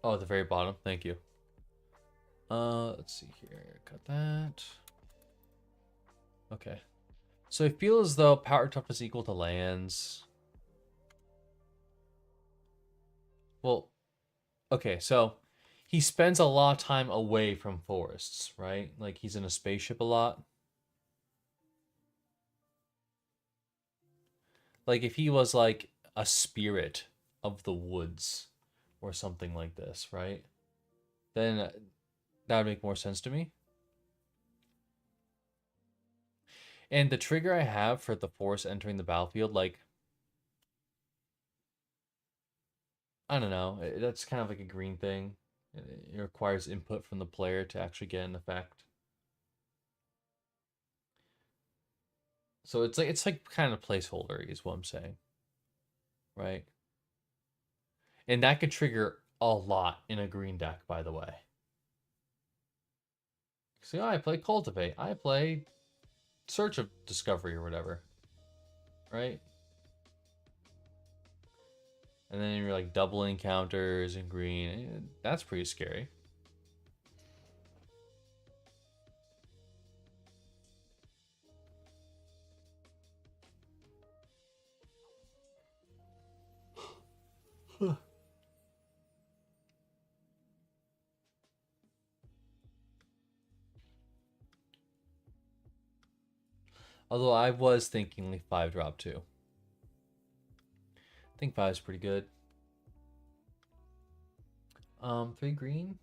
Oh, at the very bottom. Thank you. Let's see here. Cut that. Okay. So I feel as though power toughness equal to lands. Well, okay, so he spends a lot of time away from forests, right? Like he's in a spaceship a lot. Like if he was like a spirit of the woods or something like this, right? Then that would make more sense to me. And the trigger I have for the force entering the battlefield, like, I don't know, that's kind of like a green thing. It requires input from the player to actually get an effect. So it's like kind of placeholder is what I'm saying. Right? And that could trigger a lot in a green deck, by the way. See, I play Cultivate. I play Search of Discovery or whatever. Right? And then you're like doubling counters in green. That's pretty scary. Although I was thinking like 5-drop too. I think 5 is pretty good. 3 green?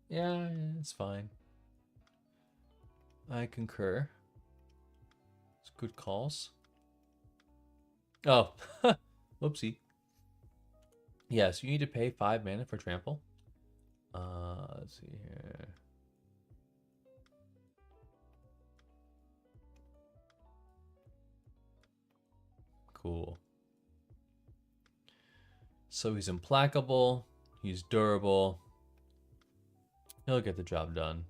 Yeah, it's fine. I concur. It's good calls. Oh, whoopsie. Yes, you need to pay 5 mana for trample. Let's see here. Cool. So he's implacable. He's durable. He'll get the job done.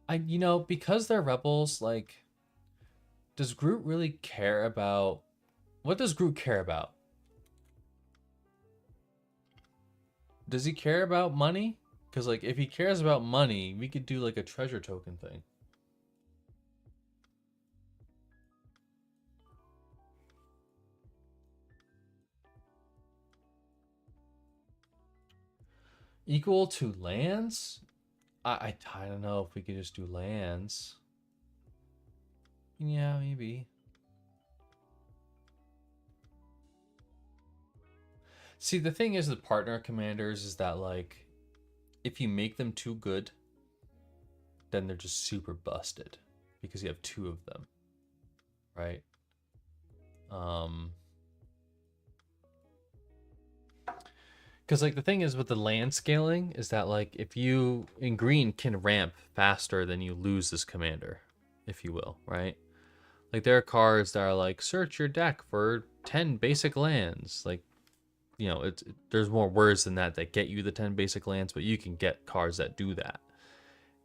Because they're rebels, like, does Groot really care about... What does Groot care about? Does he care about money? Because, like, if he cares about money, we could do, like, a treasure token thing. Equal to lands? I don't know if we could just do lands. Yeah, maybe. See, the thing is, the partner commanders is that, like, if you make them too good, then they're just super busted because you have two of them, right? Because, like, the thing is with the land scaling is that, like, if you in green can ramp faster than you lose this commander, if you will, right? Like, there are cards that are like, search your deck for 10 basic lands. Like, there's more words than that get you the 10 basic lands, but you can get cards that do that.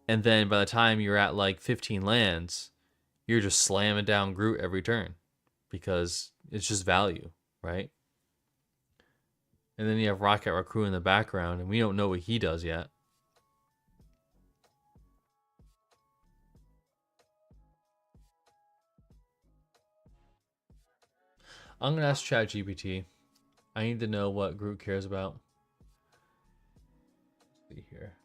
And then by the time you're at like 15 lands, you're just slamming down Groot every turn because it's just value, right? And then you have Rocket Raccoon in the background, and we don't know what he does yet. I'm gonna ask ChatGPT. I need to know what Groot cares about. Let's see here.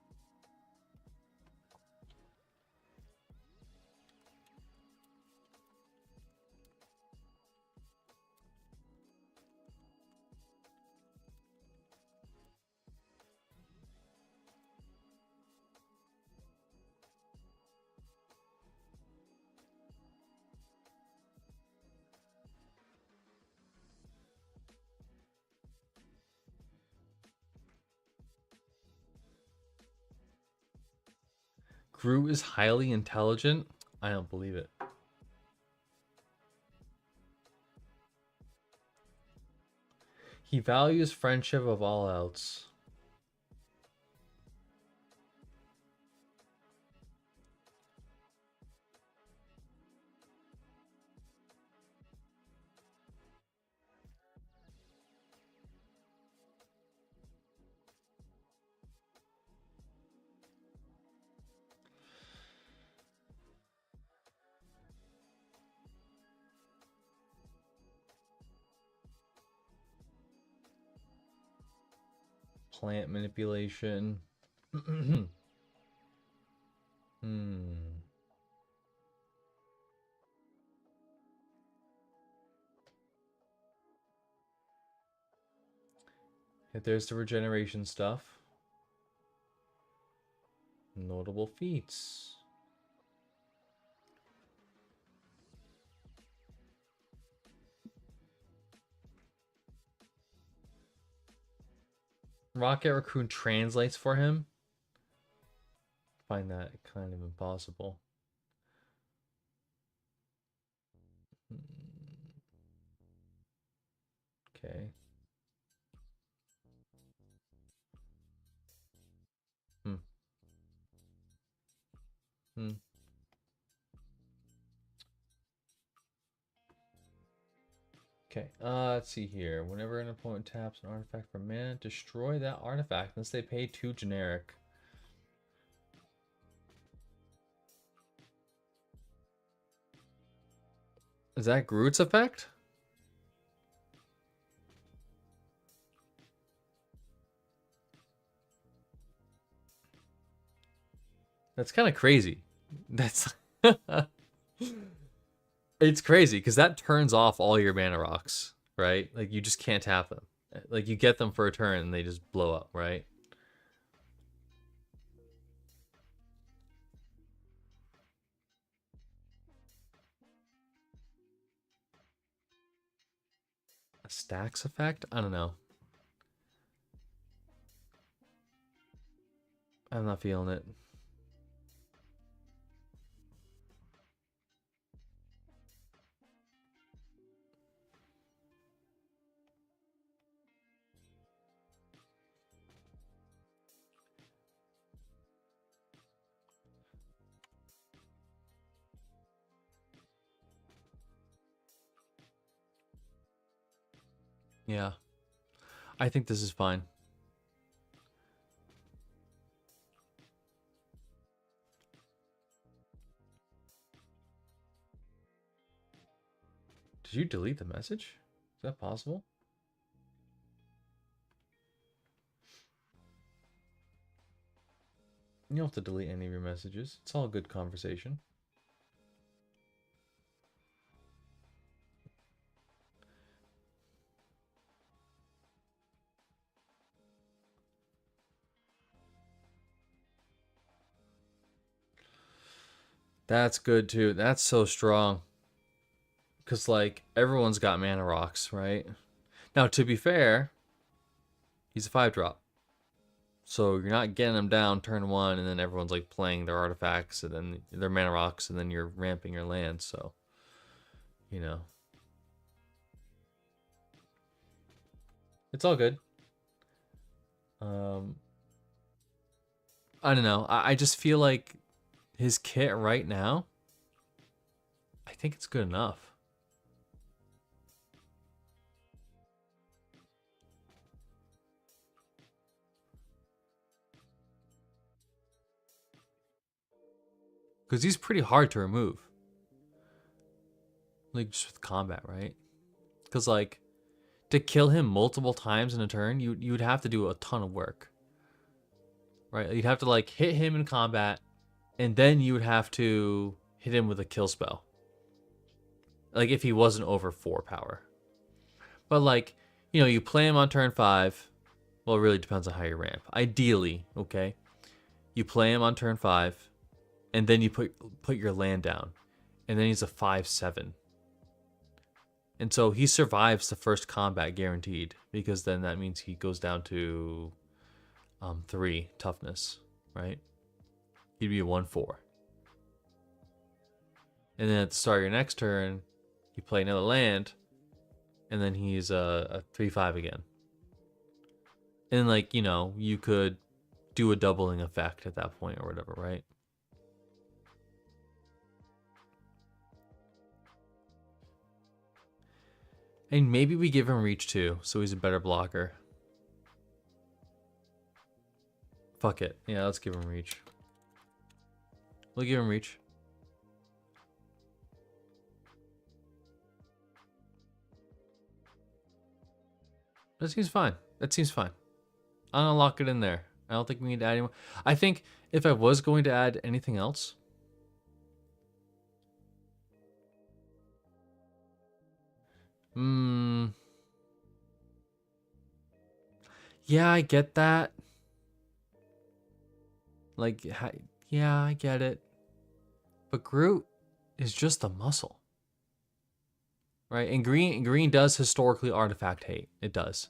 Groot is highly intelligent? I don't believe it. He values friendship of all else. Plant manipulation. Hmm. If there's the regeneration stuff. Notable feats. Rocket Raccoon translates for him. Find that kind of impossible. Okay. Hmm. Hmm. Okay. Let's see here. Whenever an opponent taps an artifact for mana, destroy that artifact unless they pay 2 generic. Is that Groot's effect? That's kind of crazy. That's it's crazy because that turns off all your mana rocks, right? Like you just can't tap them. Like you get them for a turn and they just blow up, right? A stacks effect? I don't know. I'm not feeling it. Yeah. I think this is fine. Did you delete the message? Is that possible? You don't have to delete any of your messages. It's all good conversation. That's good too. That's so strong. Because, like, everyone's got mana rocks, right? Now, to be fair, he's a 5-drop. So you're not getting them down turn 1, and then everyone's, like, playing their artifacts, and then their mana rocks, and then you're ramping your land, so, you know. It's all good. Um, I don't know. I just feel like his kit right now, I think it's good enough. Because he's pretty hard to remove. Like, just with combat, right? Because, like, to kill him multiple times in a turn, you would have to do a ton of work. Right? You'd have to, like, hit him in combat, and then you would have to hit him with a kill spell. Like, if he wasn't over 4 power. But, like, you know, you play him on turn 5. Well, it really depends on how you ramp. Ideally, okay? You play him on turn 5, and then you put your land down. And then he's a 5/7. And so he survives the first combat guaranteed, because then that means he goes down to 3 toughness, right? He'd be a 1/4. And then at the start of your next turn, you play another land, and then he's a 3/5 again. And, like, you know, you could do a doubling effect at that point or whatever, right? And maybe we give him reach too, so he's a better blocker. Fuck it. Yeah, let's give him reach. We'll give him reach. That seems fine. That seems fine. I'm gonna lock it in there. I don't think we need to add anymore. I think if I was going to add anything else, yeah, I get that. Like, yeah, I get it. But Groot is just a muscle, right? And green does historically artifact hate. It does.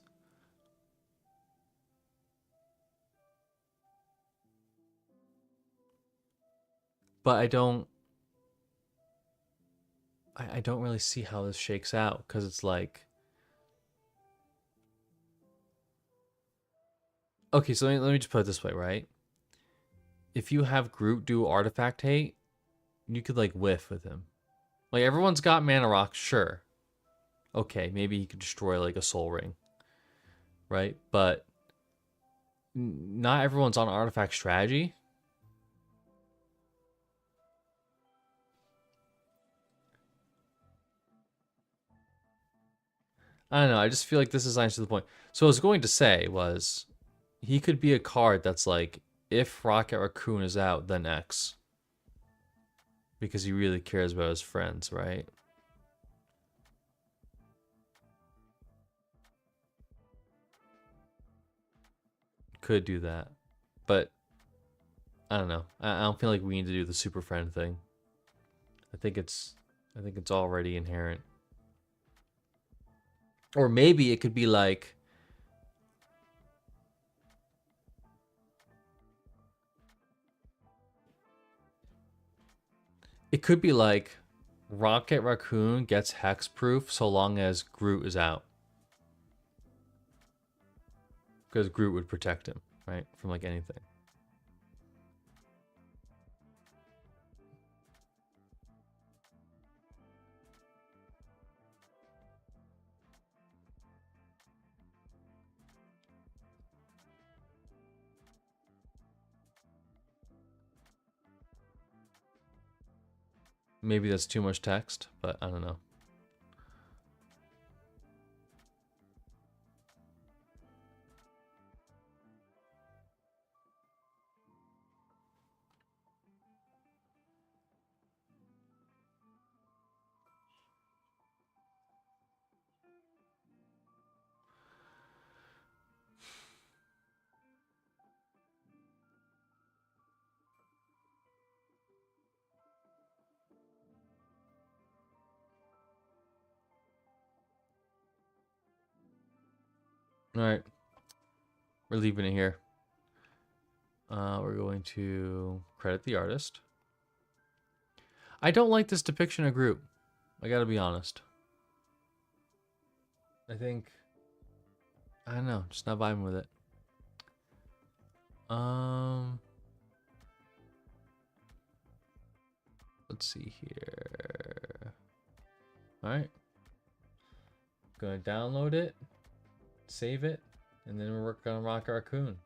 But I don't really see how this shakes out, because it's like, okay, so let me just put it this way, right? If you have Groot do artifact hate, you could, like, whiff with him. Like, everyone's got mana rock, sure. Okay, maybe he could destroy, like, a soul ring, right? But not everyone's on artifact strategy. I don't know. I just feel like this is nice to the point. So what I was going to say was, he could be a card that's like, if Rocket Raccoon is out, then X. Because he really cares about his friends, right? Could do that. But I don't know. I don't feel like we need to do the super friend thing. I think it's already inherent. Or maybe it could be like, it could be like Rocket Raccoon gets hexproof so long as Groot is out. Because Groot would protect him, right? From, like, anything. Maybe that's too much text, but I don't know. All right, we're leaving it here. We're going to credit the artist. I don't like this depiction of Groot. I gotta be honest. I don't know, just not vibing with it. Let's see here. All right, gonna download it, save it, and then we're gonna rock Raccoon.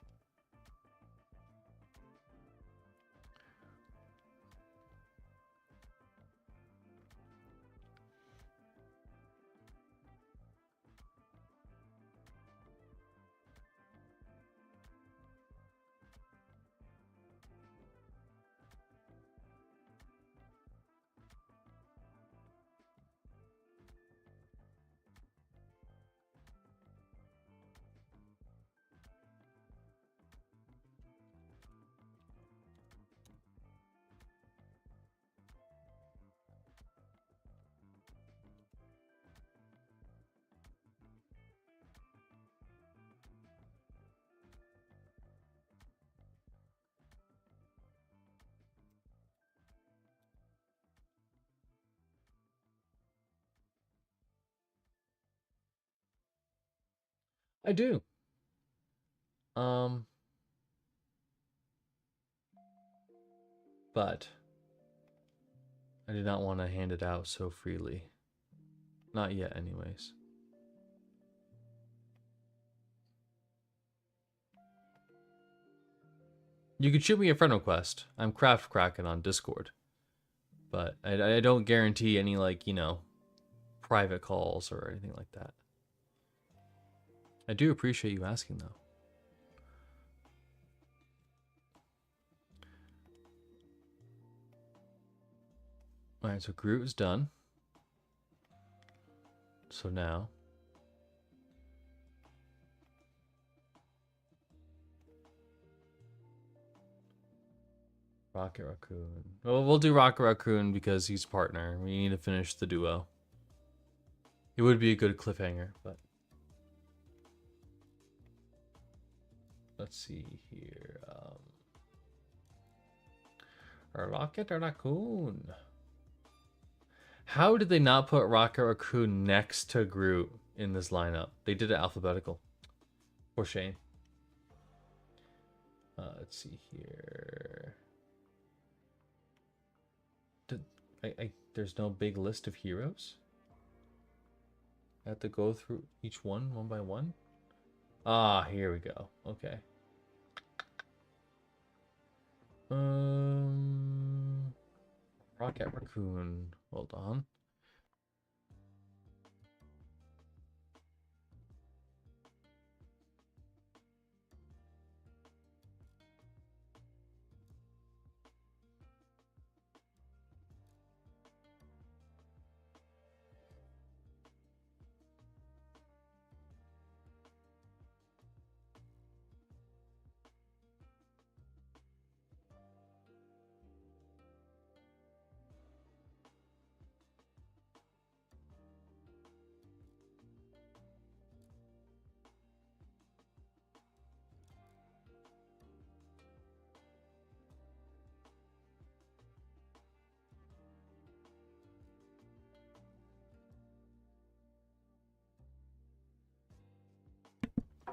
I do. But I did not want to hand it out so freely. Not yet, anyways. You can shoot me a friend request. I'm KraftKraken on Discord. But I don't guarantee any, like, you know, private calls or anything like that. I do appreciate you asking, though. Alright, so Groot is done. So now... Rocket Raccoon. Well, we'll do Rocket Raccoon because he's partner. We need to finish the duo. It would be a good cliffhanger, but... Let's see here. Rocket Raccoon. How did they not put Rocket Raccoon next to Groot in this lineup? They did it alphabetical. Poor Shane. Let's see here. There's no big list of heroes? I have to go through each one by one? Ah, here we go. Okay. Rocket Raccoon. Hold on.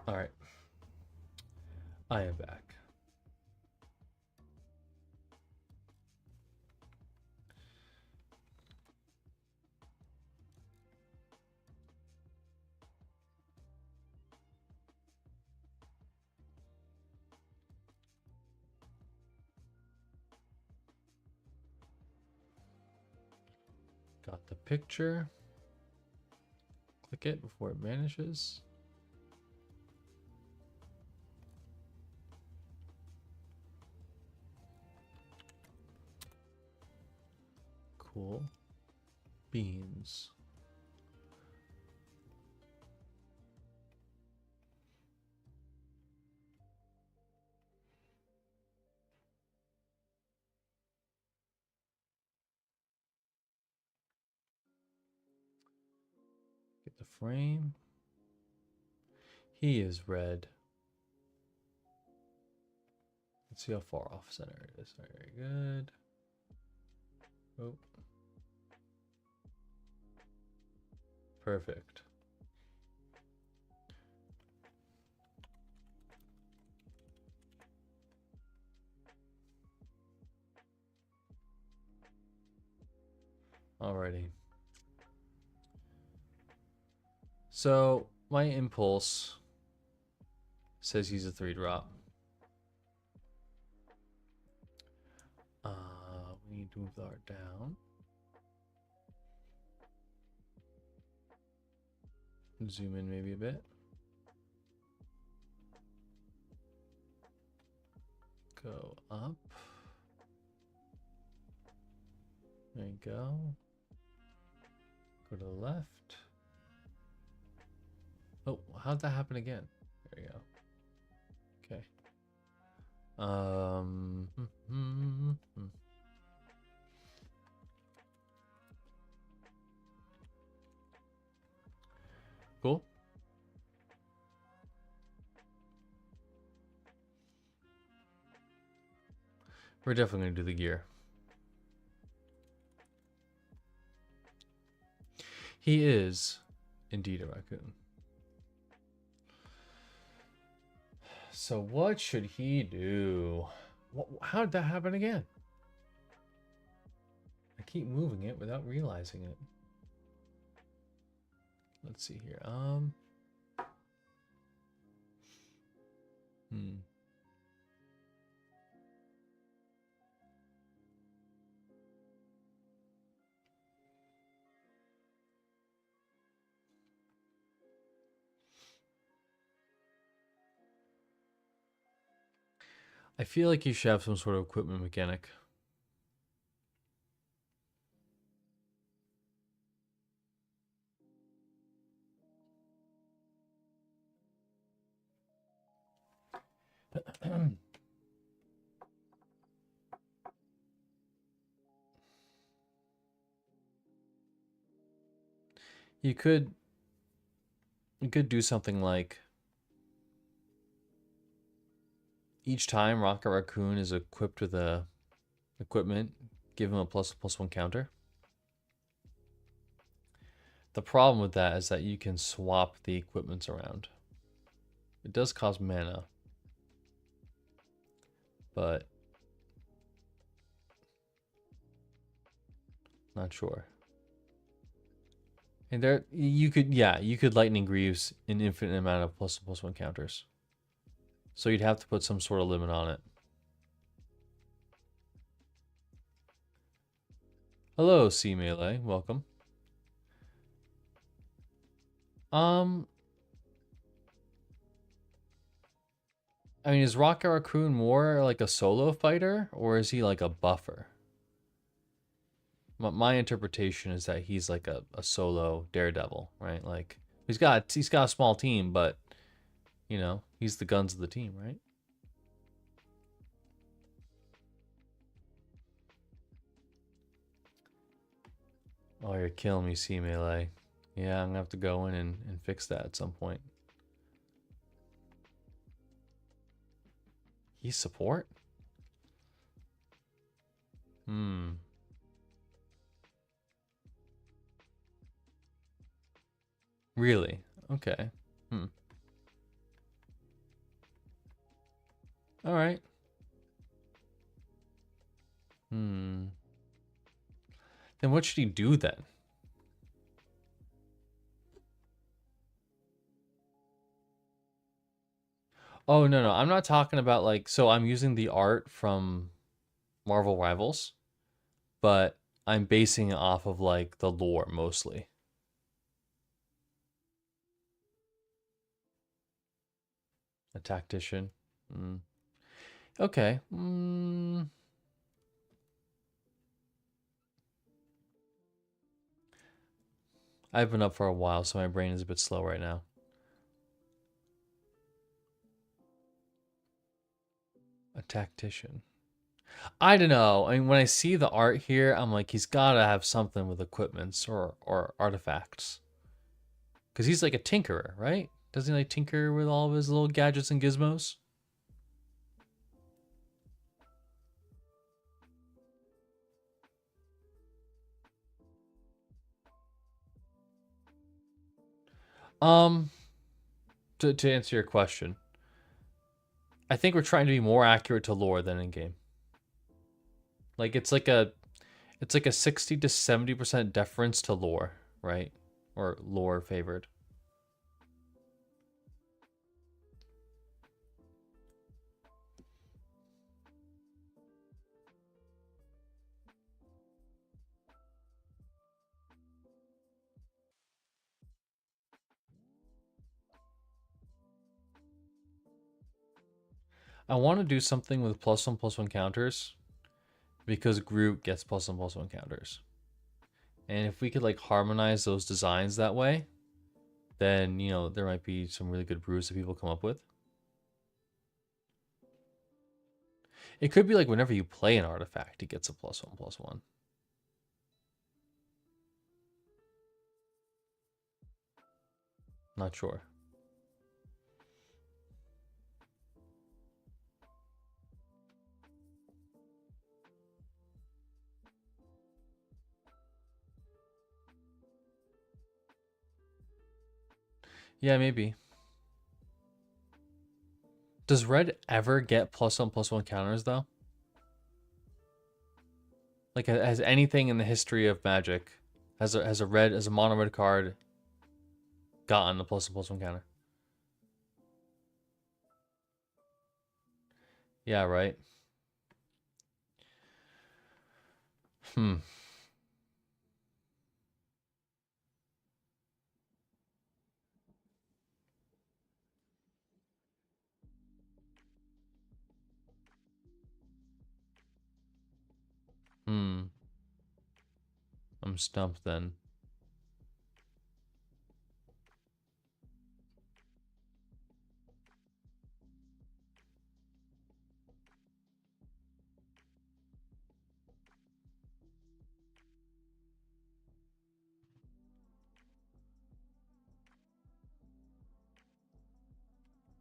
All right. I am back. Got the picture. Click it before it vanishes. Cool. Beans. Get the frame. He is red. Let's see how far off center it is. Very good. Oh. Perfect. Alrighty. So my impulse says he's a 3-drop. We need to move the art down. Zoom in maybe a bit. Go up. There you go. Go to the left. Oh, how'd that happen again? There you go. Okay. Cool. We're definitely gonna do the gear. He is indeed a raccoon. So what should he do? How did that happen again? I keep moving it without realizing it. Let's see here. I feel like you should have some sort of equipment mechanic. You could do something like each time Rocket Raccoon is equipped with a equipment, give him a +1 counter. The problem with that is that you can swap the equipments around. It does cost mana, but not sure. And there, you could Lightning Greaves an infinite amount of +1 counters. So you'd have to put some sort of limit on it. Hello, C Melee, welcome. I mean, is Rocket Raccoon more like a solo fighter, or is he like a buffer? My interpretation is that he's like a solo daredevil, right? Like he's got a small team, but you know, he's the guns of the team, right? Oh, you're killing me, C Melee. Yeah, I'm gonna have to go in and fix that at some point. He's support? Really? Okay. All right. Then what should he do then? Oh, no. I'm not talking about like, so I'm using the art from Marvel Rivals, but I'm basing it off of like the lore mostly. A tactician. Mm. Okay. I've been up for a while, so my brain is a bit slow right now. A tactician. I don't know. I mean, when I see the art here, I'm like, he's gotta have something with equipments or artifacts. Because he's like a tinkerer, right? Doesn't he like tinker with all of his little gadgets and gizmos? Um, to answer your question, I think we're trying to be more accurate to lore than in game. Like it's like a 60 to 70% deference to lore, right? Or lore favored. I want to do something with +1/+1 counters because Groot gets +1/+1 counters. And if we could like harmonize those designs that way, then there might be some really good brews that people come up with. It could be like whenever you play an artifact, it gets a +1/+1. Not sure. Yeah, maybe. Does red ever get +1/+1 counters though? Like, has anything in the history of Magic, has a mono red card gotten a +1/+1 counter? Yeah, right. Hmm. Hmm. I'm stumped then.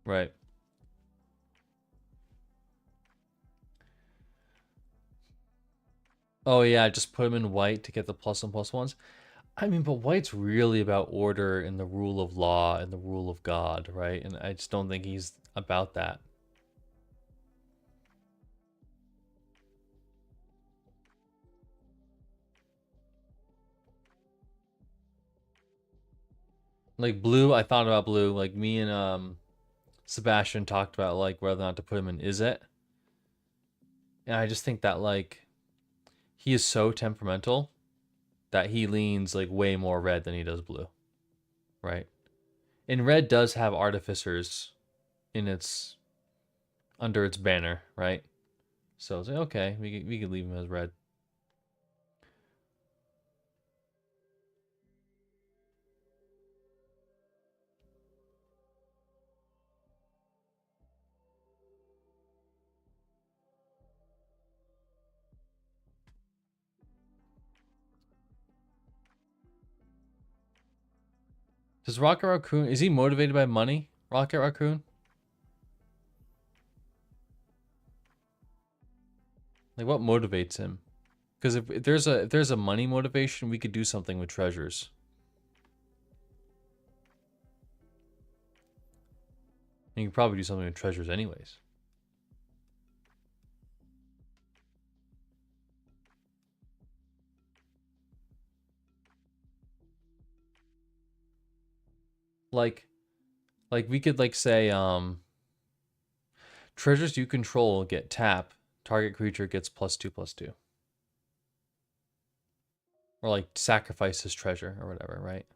Right. Oh yeah, just put him in white to get the +1/+1s. I mean, but white's really about order and the rule of law and the rule of God, right? And I just don't think he's about that. Like blue, I thought about blue. Like me and Sebastian talked about like whether or not to put him in Is It. And I just think that like he is so temperamental that he leans like way more red than he does blue, right? And red does have artificers in its under its banner, right? So it's like okay, we could leave him as red. Does Rocket Raccoon, is he motivated by money? Rocket Raccoon? Like what motivates him? Because if there's a money motivation, we could do something with treasures. And you could probably do something with treasures anyways. Like like we could like say treasures you control get tap, target creature gets +2/+2. Or like sacrifice his treasure or whatever, right?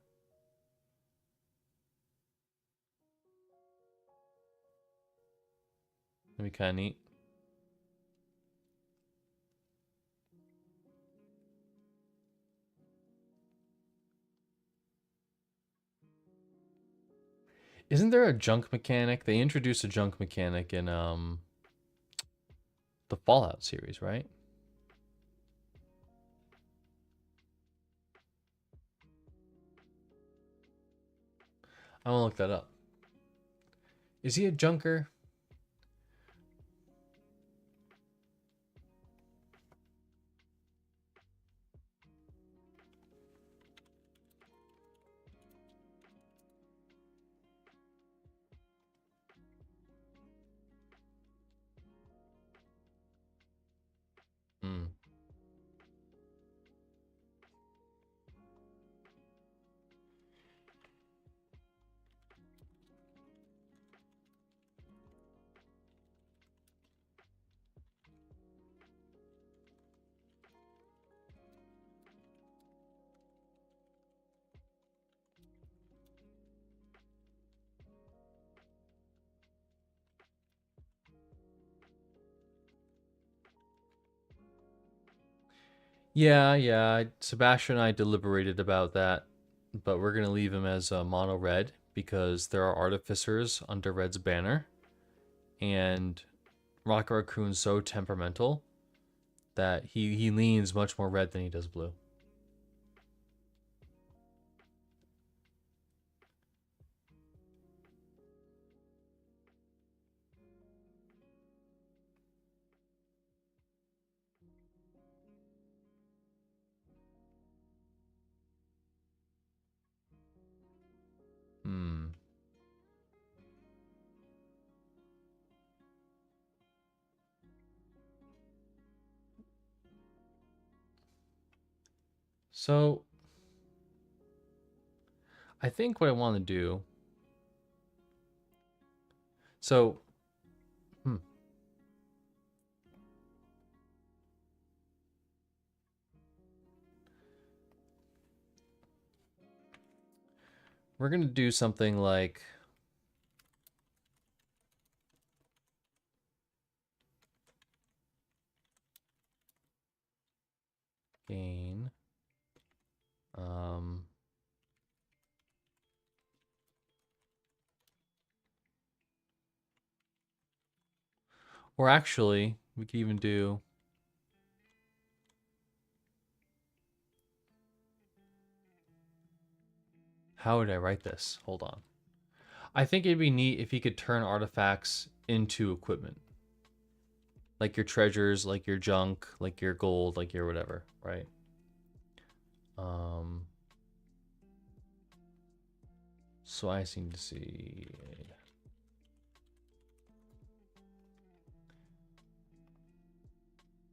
That'd be kind of neat. Isn't there a junk mechanic? They introduced a junk mechanic in the Fallout series, right? I want to look that up. Is he a junker? Hmm. Yeah. Sebastian and I deliberated about that, but we're gonna leave him as mono red because there are artificers under Red's banner, and Rocket Raccoon's so temperamental that he leans much more red than he does blue. Hmm. So I think what I want to do. So, hmm, we're gonna do something like gain. Um, or actually, we could even do. How would I write this? Hold on. I think it'd be neat if you could turn artifacts into equipment. Like your treasures, like your junk, like your gold, like your whatever, right? Um, so I seem to see.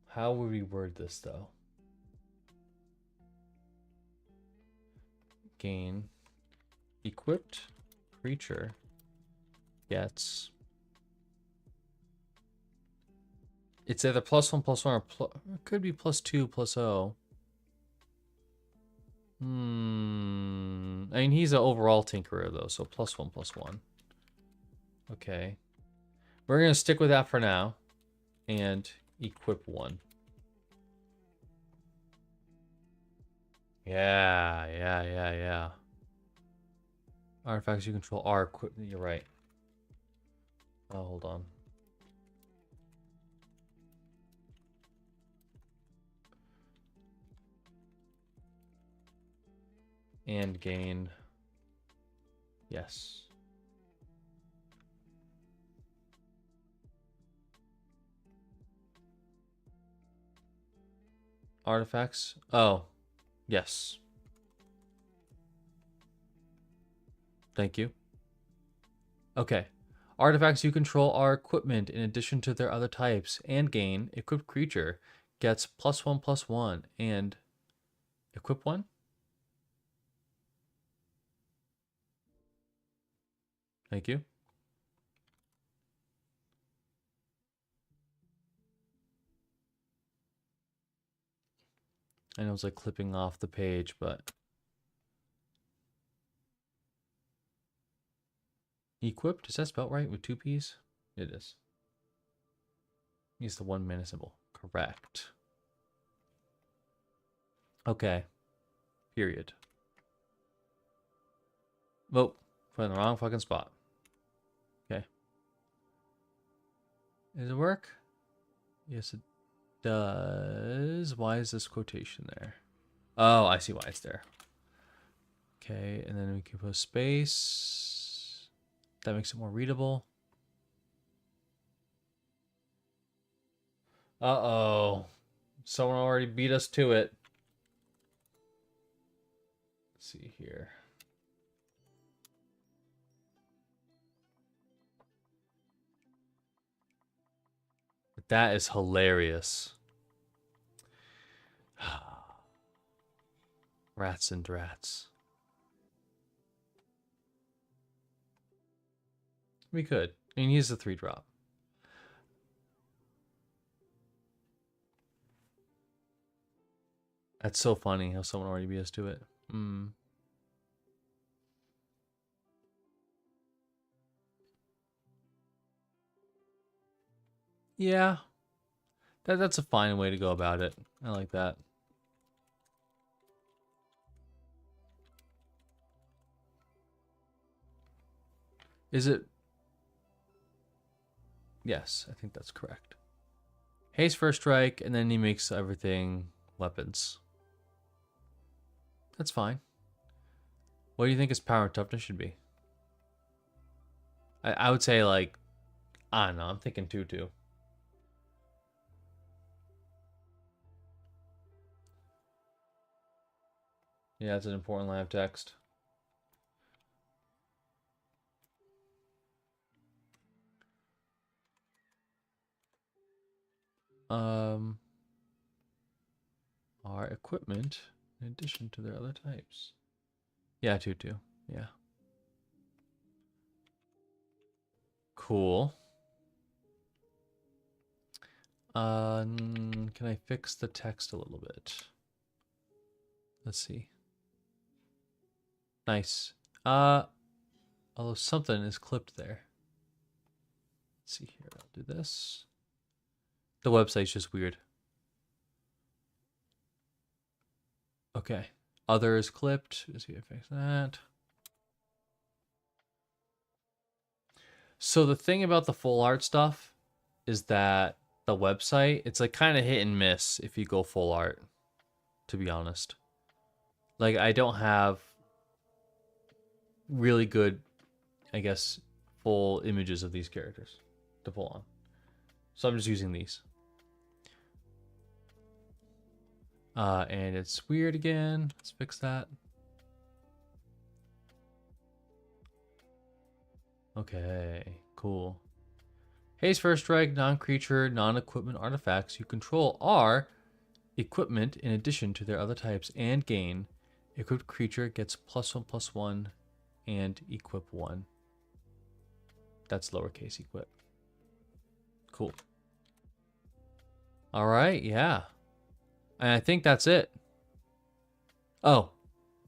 How would we word this though? Gain equipped creature gets. It's either +1/+1 or it could be +2 +0. I mean, he's an overall tinkerer though, so +1/+1. Okay. We're gonna stick with that for now, and equip one. Yeah. Artifacts you control are equipped. You're right. Oh, hold on. And gain. Yes. Artifacts. Oh, yes. Thank you. Okay. Artifacts you control are equipment in addition to their other types, and gain. Equipped creature gets +1/+1 and equip one. Thank you. I know it's like clipping off the page, but equipped, is that spelled right with 2 P's? It is. Use the 1 mana symbol. Correct. Okay. Period. Whoa. Put in the wrong fucking spot. Okay. Does it work? Yes, it does. Why is this quotation there? Oh, I see why it's there. Okay, and then we can put space. That makes it more readable. Uh-oh. Someone already beat us to it. Let's see here. That is hilarious. Rats and drats. We could. I mean, he's a 3-drop. That's so funny how someone already beat us to it. Hmm. Yeah. That's a fine way to go about it. I like that. Is it? Yes, I think that's correct. Haste first strike, and then he makes everything weapons. That's fine. What do you think his power and toughness should be? I would say, like, I don't know, I'm thinking 2-2. Yeah, it's an important line of text. Our equipment in addition to their other types. Yeah, 2-2. Yeah. Cool. Can I fix the text a little bit? Let's see. Nice. Although something is clipped there. Let's see here. I'll do this. The website's just weird. Okay. Other is clipped. Let's see if I fix that. So the thing about the full art stuff is that the website, it's like kind of hit and miss if you go full art, to be honest. Like, I don't have really good, I guess, full images of these characters to pull on. So I'm just using these. And it's weird again. Let's fix that. Okay, cool. Haste first strike, non-creature, non-equipment artifacts you control are equipment in addition to their other types and gain. Equipped creature gets +1/+1 and equip 1. That's lowercase equip. Cool. All right, yeah. And I think that's it. Oh,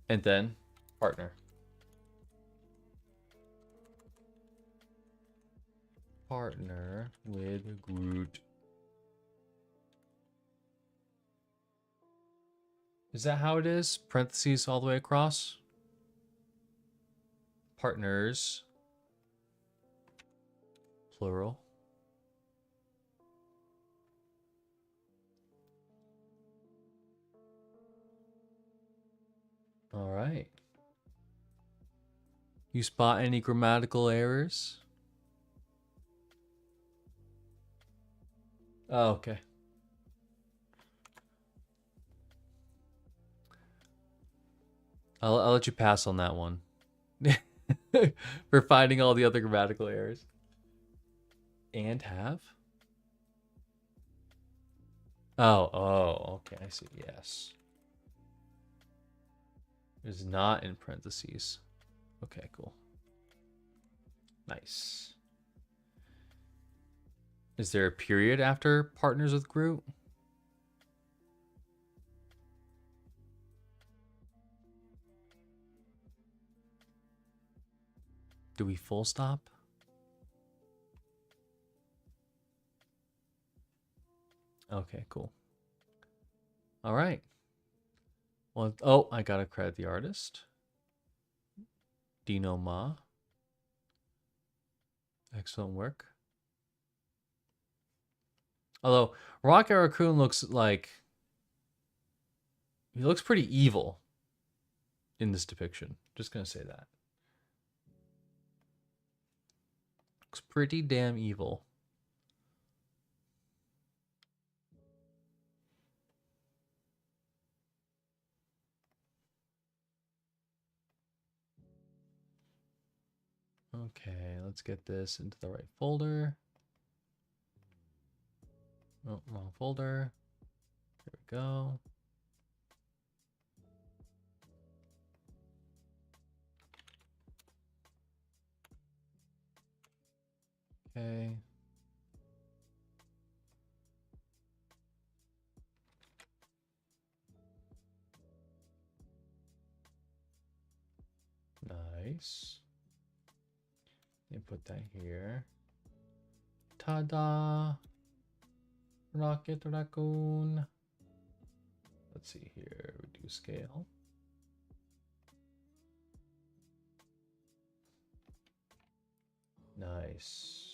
and then partner. Partner with Groot. Is that how it is? Parentheses all the way across? Partners. Plural. All right. You spot any grammatical errors? Oh, okay. I'll let you pass on that one. For finding all the other grammatical errors. And have? Oh, okay, I see. Yes. It's not in parentheses. Okay, cool. Nice. Is there a period after partners with Groot? Do we full stop? Okay, cool. All right. Well, oh, I gotta credit the artist. Dino Ma. Excellent work. Although Rocket Raccoon looks like he looks pretty evil in this depiction. Just gonna say that. Looks pretty damn evil. Okay, let's get this into the right folder. Oh, wrong folder. There we go. Okay. Nice. And put that here. Ta-da! Rocket Raccoon. Let's see here. Reduce scale. Nice.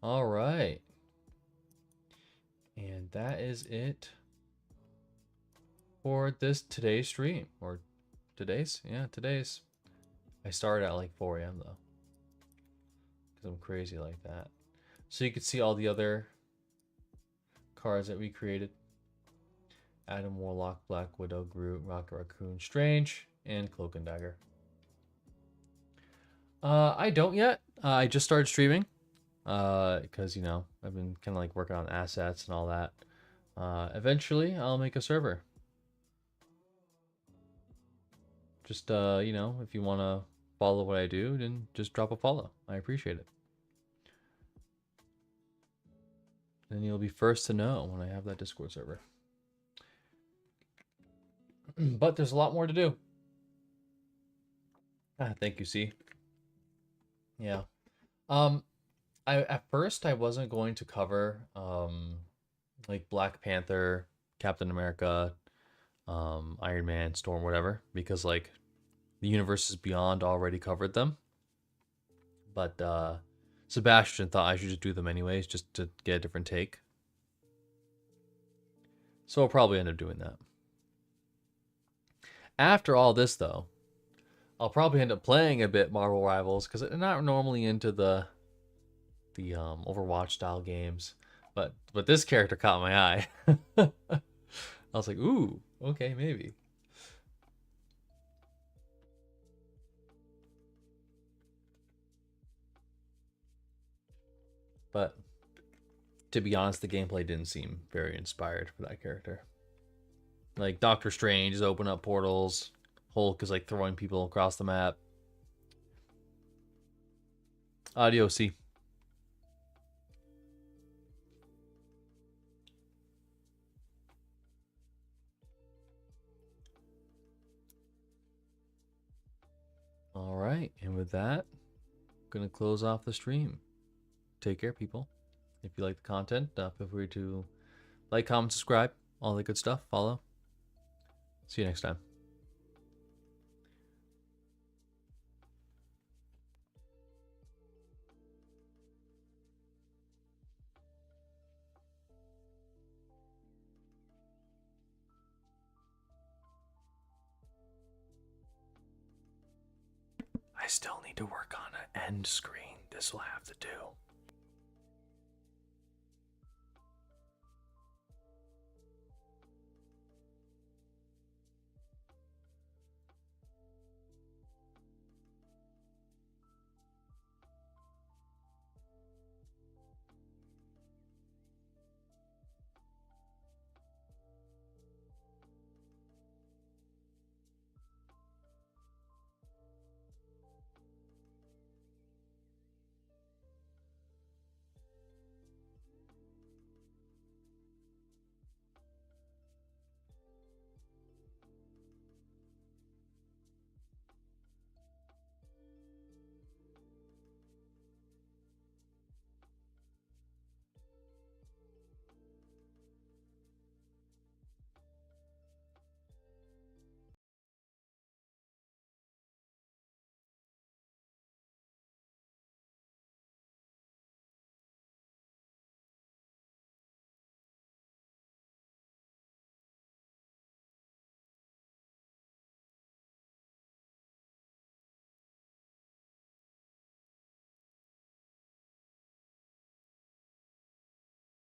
All right. And that is it for today's stream. Or today's? Yeah, today's. I started at like 4 a.m. though. Because I'm crazy like that. So you can see all the other cards that we created. Adam Warlock, Black Widow, Groot, Rocket Raccoon, Strange, and Cloak and Dagger. I don't yet. I just started streaming. Because, you know, I've been kind of like working on assets and all that. Eventually, I'll make a server. Just, you know, if you want to follow what I do, then just drop a follow. I appreciate it. Then you'll be first to know when I have that Discord server. But there's a lot more to do. Thank you, C. Yeah. At first I wasn't going to cover like Black Panther, Captain America, Iron Man, Storm, whatever, because like the Universes Beyond already covered them. But Sebastian thought I should just do them anyways, just to get a different take. So I'll probably end up doing that. After all this, though, I'll probably end up playing a bit Marvel Rivals, because I'm not normally into the Overwatch style games, but this character caught my eye. I was like, ooh, okay, maybe. But to be honest, the gameplay didn't seem very inspired for that character. Like Doctor Strange is opening up portals, Hulk is like throwing people across the map. Adios. All right, and with that, I'm gonna close off the stream. Take care, people. If you like the content, feel free to like, comment, subscribe, all the good stuff. Follow. See you next time. I still need to work on an end screen. This will have to do.